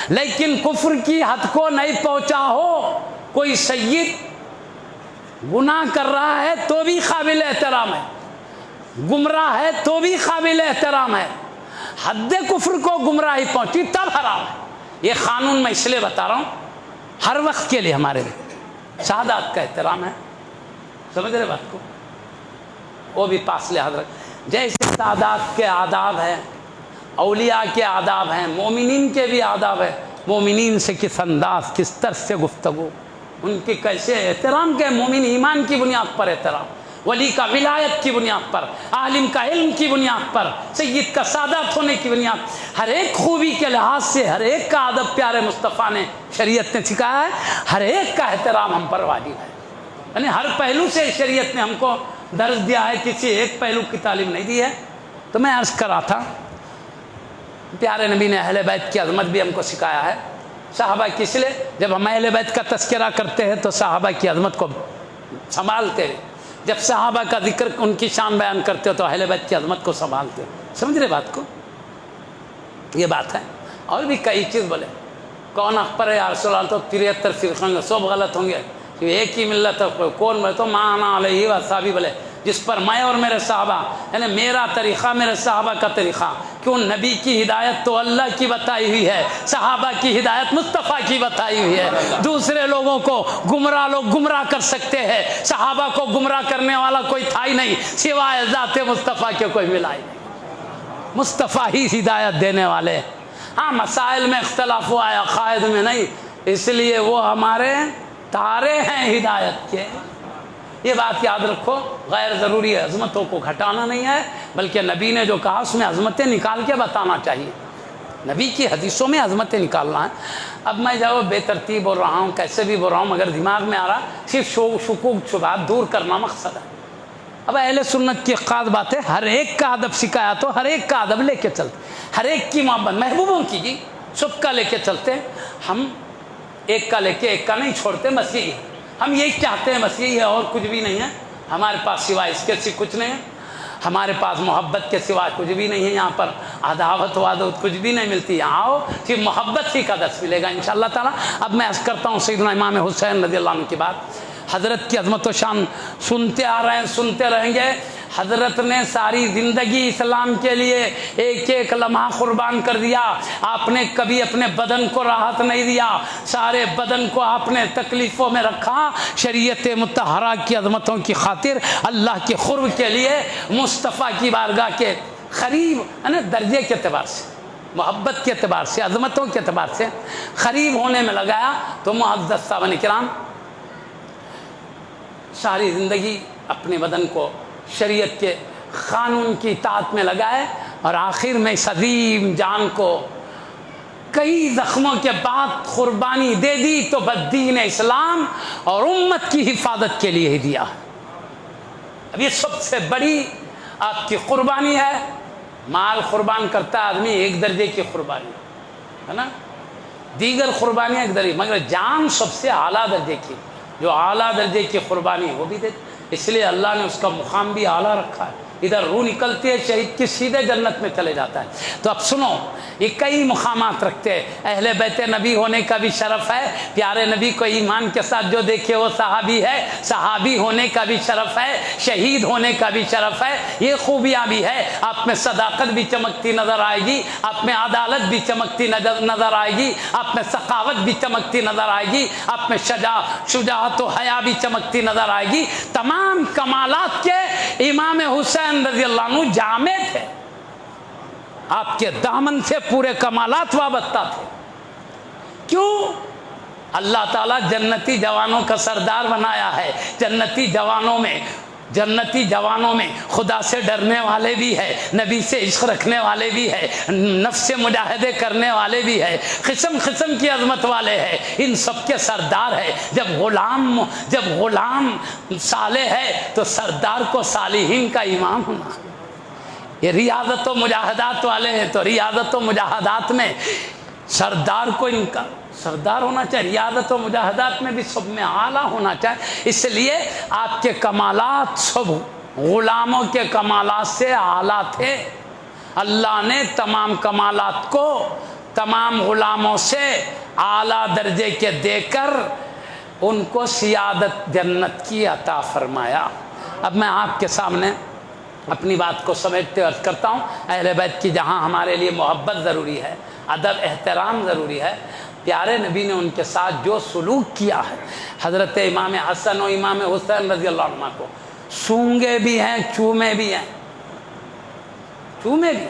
لیکن کفر کی حد کو نہیں پہنچا ہو، کوئی سید گناہ کر رہا ہے تو بھی قابل احترام ہے، گمراہ ہے تو بھی قابل احترام ہے، حد کفر کو گمراہی پہنچی تب حرام ہے، یہ قانون میں اس لیے بتا رہا ہوں، ہر وقت کے لیے ہمارے لیے سادات کا احترام ہے، سمجھ رہے بات کو، وہ بھی پاس لحاظ رکھ. جیسے سادات کے آداب ہیں، اولیاء کے آداب ہیں، مومنین کے بھی آداب ہیں. مومنین سے کس انداز، کس طرح سے گفتگو، ان کے کیسے احترام کے، مومن ایمان کی بنیاد پر احترام، ولی کا ولایت کی بنیاد پر، عالم کا علم کی بنیاد پر، سید کا سادات ہونے کی بنیاد، ہر ایک خوبی کے لحاظ سے ہر ایک کا ادب پیارے مصطفیٰ نے، شریعت نے سکھایا ہے. ہر ایک کا احترام ہم پر واجب ہے، یعنی ہر پہلو سے شریعت نے ہم کو درس دیا ہے، کسی ایک پہلو کی تعلیم نہیں دی ہے. تو میں عرض کر رہا تھا پیارے نبی نے اہل بیت کی عظمت بھی ہم کو سکھایا ہے. صحابہ کس لیے، جب ہم اہل بیت کا تذکرہ کرتے ہیں تو صحابہ کی عظمت کو سنبھالتے ہیں، جب صحابہ کا ذکر ان کی شان بیان کرتے ہو تو اہل بیت کی عظمت کو سنبھالتے ہو. سمجھ رہے بات کو، یہ بات ہے. اور بھی کئی چیز بولے، کون اکبر ہے یا رسول اللہ، تو 73 فرقے ہوں گے، سب غلط ہوں گے، ایک ہی ملت ہے. کون بولے تو مانا علیہ وصحابہ بولے، جس پر میں اور میرے صحابہ، یعنی میرا طریقہ میرے صحابہ کا طریقہ. کیوں؟ نبی کی ہدایت تو اللہ کی بتائی ہوئی ہے، صحابہ کی ہدایت مصطفیٰ کی بتائی ہوئی ہے. دوسرے لوگوں کو گمراہ لوگ گمراہ کر سکتے ہیں، صحابہ کو گمراہ کرنے والا کوئی تھا ہی نہیں سوائے ذات مصطفیٰ کے، کوئی ملا ہی نہیں. مصطفیٰ ہی ہدایت دینے والے. ہاں مسائل میں اختلاف ہوا ہے، عقائد میں نہیں، اس لیے وہ ہمارے تارے ہیں ہدایت کے. یہ بات یاد رکھو، غیر ضروری ہے، عظمتوں کو گھٹانا نہیں ہے، بلکہ نبی نے جو کہا اس میں عظمتیں نکال کے بتانا چاہیے. نبی کی حدیثوں میں عظمتیں نکالنا ہے. اب میں جب بے ترتیب بول رہا ہوں، کیسے بھی بول رہا ہوں، مگر دماغ میں آ رہا صرف شکوک شبہات دور کرنا مقصد ہے. اب اہل سنت کی خاص بات ہے، ہر ایک کا ادب سکھایا تو ہر ایک کا ادب لے کے چلتے، ہر ایک کی محبت محبوبوں کی جی سب کا لے کے چلتے. ہم ایک کا لے کے ایک کا نہیں چھوڑتے، بس یہی ہے، ہم یہی چاہتے ہیں، بس یہی ہے، اور کچھ بھی نہیں ہے ہمارے پاس سوائے اس کے کچھ نہیں ہے. ہمارے پاس محبت کے سوائے کچھ بھی نہیں ہے. یہاں پر عداوت وعداوت کچھ بھی نہیں ملتی. یہاں آؤ صرف محبت ہی کا درس ملے گا انشاءاللہ تعالیٰ. اب میں عرض کرتا ہوں سیدنا امام حسین رضی اللہ عنہ کی بات. حضرت کی عظمت و شان سنتے آ رہے ہیں، سنتے رہیں گے. حضرت نے ساری زندگی اسلام کے لیے ایک ایک لمحہ قربان کر دیا. آپ نے کبھی اپنے بدن کو راحت نہیں دیا، سارے بدن کو آپ نے تکلیفوں میں رکھا. شریعت مطہرہ کی عظمتوں کی خاطر، اللہ کے قرب کے لیے، مصطفیٰ کی بارگاہ کے قریب، یعنی درجے کے اعتبار سے، محبت کے اعتبار سے، عظمتوں کے اعتبار سے قریب ہونے میں لگایا. تو معزز صاحبان کرام، ساری زندگی اپنے بدن کو شریعت کے قانون کی اطاعت میں لگائے، اور آخر میں اس عظیم جان کو کئی زخموں کے بعد قربانی دے دی تو بس دین اسلام اور امت کی حفاظت کے لیے ہی دیا. اب یہ سب سے بڑی آپ کی قربانی ہے. مال قربان کرتا ہے آدمی، ایک درجے کی قربانی ہے نا، دیگر قربانیاں ایک درجے، مگر جان سب سے اعلیٰ درجے کی، جو اعلیٰ درجے کی قربانی ہے وہ بھی دے. اس لیے اللہ نے اس کا مقام بھی اعلیٰ رکھا ہے. ادھر روح نکلتی ہے شہید کی، سیدھے جنت میں چلے جاتا ہے. تو اب سنو، یہ کئی مقامات رکھتے ہیں. اہل بیت نبی ہونے کا بھی شرف ہے، پیارے نبی کو ایمان کے ساتھ جو دیکھے وہ صحابی ہے، صحابی ہونے کا بھی شرف ہے، شہید ہونے کا بھی شرف ہے. یہ خوبیاں بھی ہے. آپ میں صداقت بھی چمکتی نظر آئے گی، آپ میں عدالت بھی چمکتی نظر آئے گی، آپ میں سخاوت بھی چمکتی نظر آئے گی، آپ میں شجاعت و حیا بھی چمکتی نظر آئے گی. تمام کمالات کے امام حسین رضی اللہ عنہ جامع تھے. آپ کے دامن سے پورے کمالات وابستہ تھے. کیوں؟ اللہ تعالیٰ جنتی جوانوں کا سردار بنایا ہے. جنتی جوانوں میں خدا سے ڈرنے والے بھی ہے، نبی سے عشق رکھنے والے بھی ہے، نفس سے مجاہدے کرنے والے بھی ہے، قسم قسم کی عظمت والے ہیں. ان سب کے سردار ہے. جب غلام صالح ہے تو سردار کو صالحین کا امام ہونا. یہ ریاضت و مجاہدات والے ہیں تو ریاضت و مجاہدات میں سردار کو ان کا سردار ہونا چاہیے. ریاضت و مجاہدات میں بھی سب میں اعلیٰ ہونا چاہیے. اس لیے آپ کے کمالات سب غلاموں کے کمالات سے اعلیٰ تھے. اللہ نے تمام کمالات کو تمام غلاموں سے اعلیٰ درجے کے دے کر ان کو سیادت جنت کی عطا فرمایا. اب میں آپ کے سامنے اپنی بات کو سمیٹتے عرض کرتا ہوں. اہل بیت کی جہاں ہمارے لیے محبت ضروری ہے، ادب احترام ضروری ہے۔ پیارے نبی نے ان کے ساتھ جو سلوک کیا ہے، حضرت امام حسن و امام حسین رضی اللہ عنہ کو سونگے بھی ہیں، چومے بھی ہیں، چومے بھی،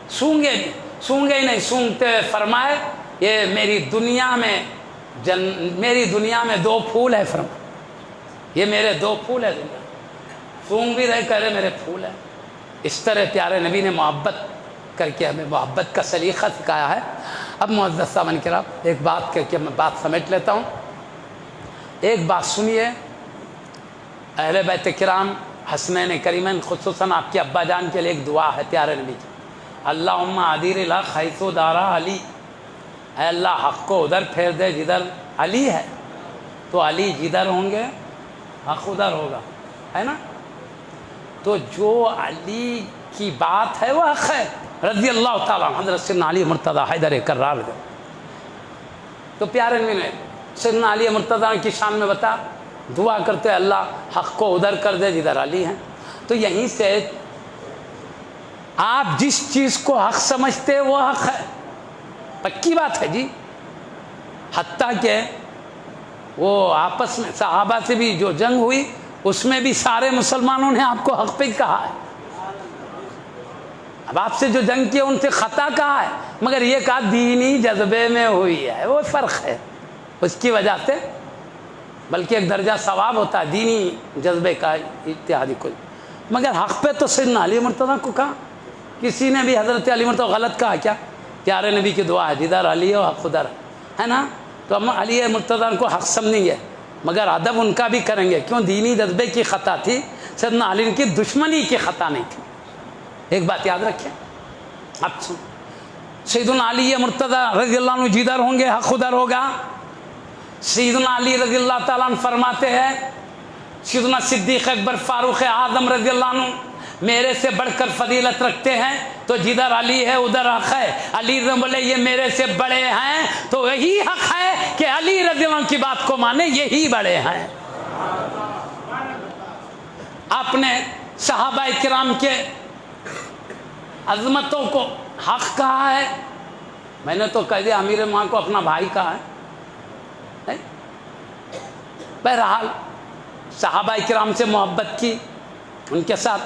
سونگے بھی، سونگے ہی نہیں، سونگتے ہوئے فرمائے یہ میری دنیا میں دو پھول ہے، فرمائے یہ میرے دو پھول ہے دنیا، سونگ بھی رہے، کہہ رہے میرے پھول ہے۔ اس طرح پیارے نبی نے محبت کر کے ہمیں محبت کا سلیقہ سکھایا ہے۔ اب معزز سامعین کرام ایک بات کر کے میں بات سمیٹ لیتا ہوں۔ ایک بات سنیے، اہل بیت کرام حسنین کریمین، خصوصاً آپ کے ابا جان کے لیے ایک دعا ہے پیارے نبی کی، اللہم عدیر الحق حیث دارا علی، اے اللہ حق کو ادھر پھیر دے جدھر علی ہے، تو علی جدھر ہوں گے حق ادھر ہوگا، ہے نا؟ تو جو علی کی بات ہے وہ حق ہے، رضی اللہ تعالیٰ حضرت سیدنا علی مرتضیٰ حیدر کرار دے۔ تو پیارے نبی نے سیدنا علی مرتضیٰ کی شان میں بتا دعا کرتے اللہ حق کو ادھر کر دے جدھر علی ہیں۔ تو یہیں سے آپ جس چیز کو حق سمجھتے وہ حق ہے، پکی بات ہے جی۔ حتیٰ کہ وہ آپس میں صحابہ سے بھی جو جنگ ہوئی اس میں بھی سارے مسلمانوں نے آپ کو حق پہ کہا ہے۔ اب آپ سے جو جنگ کی ان سے خطا کہا ہے، مگر یہ کہا دینی جذبے میں ہوئی ہے، وہ فرق ہے اس کی وجہ سے، بلکہ ایک درجہ ثواب ہوتا ہے دینی جذبے کا اتحادی کوئی، مگر حق پہ تو سیدنا علی مرتضیٰ کو کہا۔ کسی نے بھی حضرت علی مرتضیٰ غلط کہا کیا؟ پیارے نبی کی دعا ہے جدھر علی ہو حق ادھر ہے نا، تو ہم علی مرتضیٰ کو حق سمجھیں گے، مگر ادب ان کا بھی کریں گے، کیوں؟ دینی جذبے کی خطا تھی، سیدنا علی کی دشمنی کی خطا نہیں تھی۔ ایک بات یاد رکھیں، اب سن، سیدنا علی مرتضیٰ رضی اللہ عنہ جدھر ہوں گے حق ادھر ہوگا۔ سیدنا علی رضی اللہ تعالیٰ عنہ فرماتے ہیں، سیدنا صدیق اکبر فاروق اعظم رضی اللہ عنہ میرے سے بڑھ کر فضیلت رکھتے ہیں، تو جدھر علی ہے ادھر حق ہے۔ علی رضی بولے یہ میرے سے بڑے ہیں، تو یہی حق ہے کہ علی رضی اللہ عنہ کی بات کو مانے، یہی بڑے ہیں۔ آپ نے صحابہ کرام کے عظمتوں کو حق کہا ہے، میں نے تو کہہ دیا امیر ماں کو اپنا بھائی کہا ہے۔ بہرحال صحابہ کرام سے محبت کی، ان کے ساتھ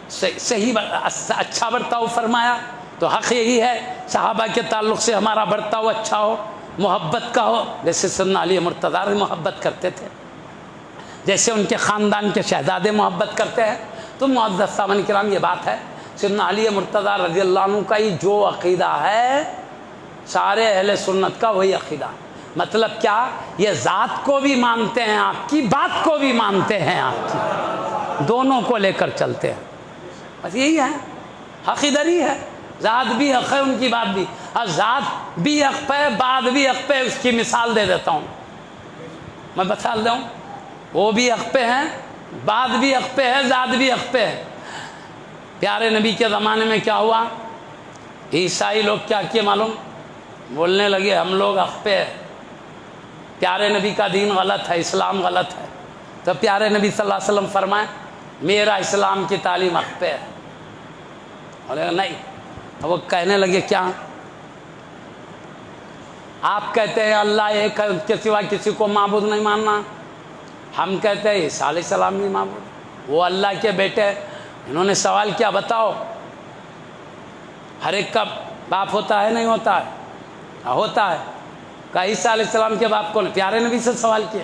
صحیح اچھا برتاؤ فرمایا، تو حق یہی ہے صحابہ کے تعلق سے ہمارا برتاؤ اچھا ہو، محبت کا ہو، جیسے سیدنا علی مرتضیٰ محبت کرتے تھے، جیسے ان کے خاندان کے شہزادے محبت کرتے ہیں۔ تو معزز سامعین کرام یہ بات ہے، سیدنا علی مرتضیٰ رضی اللہ عنہ کا ہی جو عقیدہ ہے سارے اہل سنت کا وہی عقیدہ، مطلب کیا؟ یہ ذات کو بھی مانتے ہیں، آپ کی بات کو بھی مانتے ہیں، آپ کی دونوں کو لے کر چلتے ہیں، بس یہی ہے، حق ادھر ہی ہے، ذات بھی حق ہے ان کی بات بھی، اور ذات بھی حق پہ بات بھی حق پہ۔ اس کی مثال دے دیتا ہوں، میں بتا دوں، وہ بھی حق پہ ہیں، بات بھی حق پہ ہے، ذات بھی حق پہ ہے۔ پیارے نبی کے زمانے میں کیا ہوا؟ عیسائی لوگ کیا کیے معلوم؟ بولنے لگے ہم لوگ حق پہ ہے، پیارے نبی کا دین غلط ہے، اسلام غلط ہے۔ تو پیارے نبی صلی اللہ علیہ وسلم فرمائے میرا اسلام کی تعلیم حق پہ ہے، بولے نہیں۔ وہ کہنے لگے کیا؟ آپ کہتے ہیں اللہ ایک ہے، اس کے سوا کسی کو معبود نہیں ماننا، ہم کہتے ہیں عیسیٰ علیہ السلام بھی معبود، وہ اللہ کے بیٹے۔ انہوں نے سوال کیا بتاؤ ہر ایک کا باپ ہوتا ہے نہیں ہوتا ہے؟ ہوتا ہے۔ کہا عیسیٰ علیہ السلام کے باپ کون؟ پیارے نبی سے سوال کیا،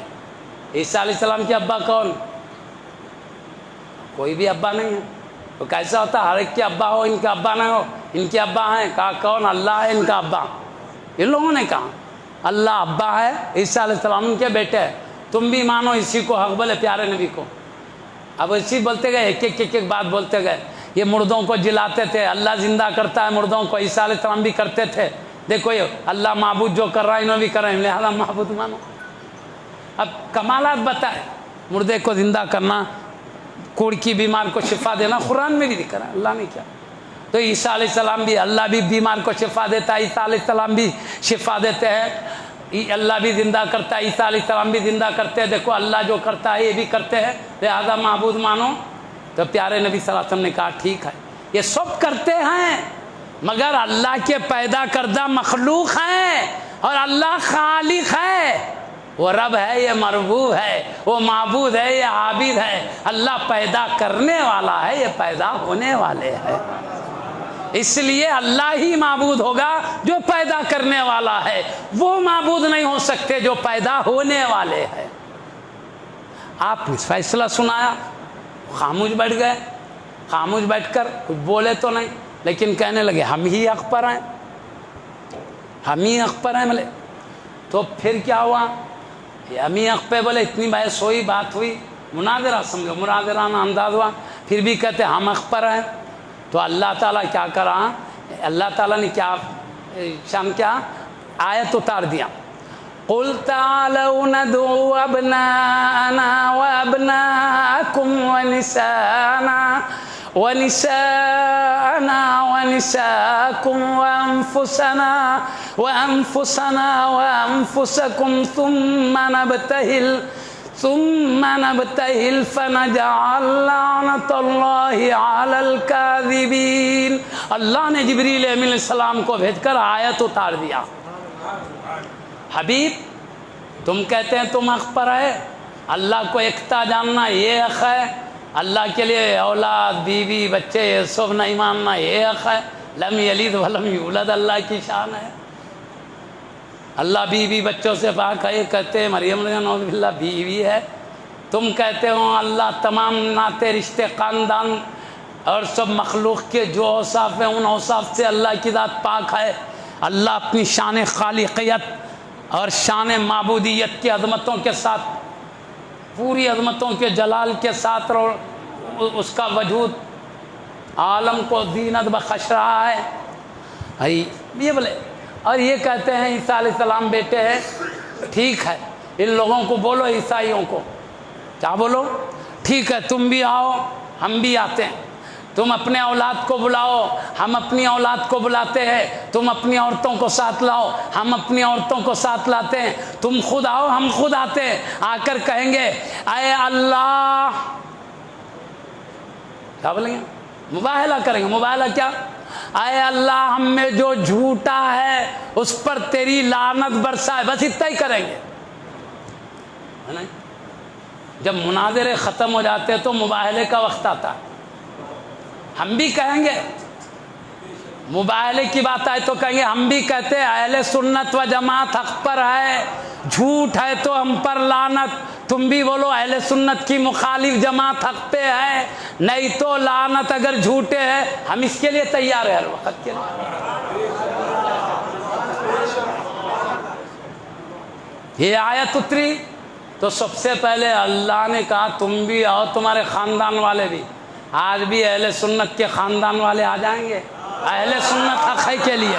عیسیٰ علیہ السلام کے ابا کون؟ کوئی بھی ابا نہیں ہے۔ تو کیسا ہوتا ہر ایک کے ابا ہو ان کا ابا نہ ہو؟ ان کے ابا ہیں۔ کہا کون؟ اللہ ہے ان کا ابا۔ ان لوگوں نے کہا اللہ ابا ہے، عیسیٰ علیہ السلام ان کے بیٹے ہے، تم بھی مانو اسی کو حق، بولے پیارے نبی کو۔ اب اسی بولتے گئے، ایک بات بولتے گئے، یہ مردوں کو جلاتے تھے، اللہ زندہ کرتا ہے مردوں کو، عیسیٰ علیہ السلام بھی کرتے تھے، دیکھو یہ اللہ معبود جو کر رہا ہے انہوں بھی کر رہے ہیں، لہذا معبود مانو۔ اب کمالات بتائے، مردے کو زندہ کرنا، کوڑ کی بیمار کو شفا دینا، قرآن میں بھی ذکر ہے، اللہ نے کیا۔ تو عیسیٰ علیہ السلام بھی، اللہ بھی بیمار کو شفا دیتا ہے، عیسیٰ علیہ السلام بھی شفا دیتے ہیں، اللہ بھی زندہ کرتا ہے، عیسیٰ علیہ السلام بھی زندہ کرتے ہیں، دیکھو اللہ جو کرتا ہے یہ بھی کرتے ہیں، لہذا معبود مانو۔ تو پیارے نبی صلی اللہ علیہ وسلم نے کہا ٹھیک ہے، یہ سب کرتے ہیں مگر اللہ کے پیدا کردہ مخلوق ہیں، اور اللہ خالق ہے، وہ رب ہے، یہ مربوب ہے، وہ معبود ہے، یہ عابد ہے۔ اللہ پیدا کرنے والا ہے، یہ پیدا ہونے والے ہیں، اس لیے اللہ ہی معبود ہوگا جو پیدا کرنے والا ہے، وہ معبود نہیں ہو سکتے جو پیدا ہونے والے ہیں۔ آپ نے فیصلہ سنایا، خاموش بیٹھ گئے، خاموش بیٹھ کر کچھ بولے تو نہیں، لیکن کہنے لگے ہم ہی حق پر ہیں، ہم ہی حق پر ہیں بولے۔ تو پھر کیا ہوا؟ ہم ہی حق پہ بولے، اتنی بحث ہوئی، بات ہوئی، مناظرہ سمجھو، مناظرانہ انداز ہوا، پھر بھی کہتے ہم حق پر ہیں۔ تو اللہ تعالیٰ کیا کرا؟ اللہ تعالیٰ نے کیا شان کیا آیت اتار دیا، قُلْ تَعَالَوْا نَدْعُو أَبْنَاءَنَا وَأَبْنَاءَكُمْ وَنِسَاءَنَا وَنِسَاءَكُمْ وَأَنفُسَنَا وَأَنفُسَكُمْ ثُمَّ نَبْتَهِلْ فَنَجْعَلْ لَعْنَةَ اللَّهِ عَلَى الْكَاذِبِينَ۔ اللہ نے جبریل علیہ السلام کو بھیج کر آیت اتار دیا، حبیب تم کہتے ہیں تم حق پر ہے، اللہ کو یکتا جاننا یہ حق ہے، اللہ کے لیے اولاد بیوی بچے یہ سب نہیں ماننا یہ حق ہے، لم یلد ولم یولد اللہ کی شان ہے، اللہ بیوی بچوں سے پاک ہے، یہ کہتے ہیں مریم نعوذ باللہ بیوی ہے، تم کہتے ہو اللہ تمام ناطے رشتے خاندان اور سب مخلوق کے جو اوصاف ہیں ان اوصاف سے اللہ کی ذات پاک ہے، اللہ اپنی شان خالقیت اور شان معبودیت کی عظمتوں کے ساتھ، پوری عظمتوں کے جلال کے ساتھ اور اس کا وجود عالم کو زینت بخش رہا ہے، یہ بولے۔ اور یہ کہتے ہیں عیسیٰ علیہ السلام بیٹے ہیں، ٹھیک ہے ان لوگوں کو بولو، عیسائیوں کو کیا بولو، ٹھیک ہے تم بھی آؤ ہم بھی آتے ہیں، تم اپنے اولاد کو بلاؤ ہم اپنی اولاد کو بلاتے ہیں، تم اپنی عورتوں کو ساتھ لاؤ ہم اپنی عورتوں کو ساتھ لاتے ہیں، تم خود آؤ ہم خود آتے ہیں، آ کر کہیں گے اے اللہ، کیا بولیں گے؟ مباہلہ کریں گے، مباہلہ کیا؟ اے اللہ ہم میں جو جھوٹا ہے اس پر تیری لعنت برسائے، بس اتنا ہی کریں گے۔ جب مناظرے ختم ہو جاتے ہیں تو مباہلے کا وقت آتا ہے، ہم بھی کہیں گے، مباہلے کی بات آئے تو کہیں گے ہم بھی کہتے ہیں اہل سنت و جماعت حق پر ہے، جھوٹ ہے تو ہم پر لعنت، تم بھی بولو اہل سنت کی مخالف جماعت حق پہ ہے، نہیں تو لعنت اگر جھوٹے ہے، ہم اس کے لیے تیار ہیں ہر وقت کے لیے۔ یہ آیت اتری تو سب سے پہلے اللہ نے کہا تم بھی آؤ، تمہارے خاندان والے بھی، آج بھی اہل سنت کے خاندان والے آ جائیں گے، اہل سنت حق ہے کے لیے،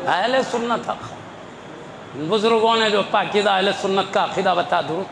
اہل سنت حق، بزرگوں نے جو پاکیزہ اہل سنت کا عقیدہ بتا دوں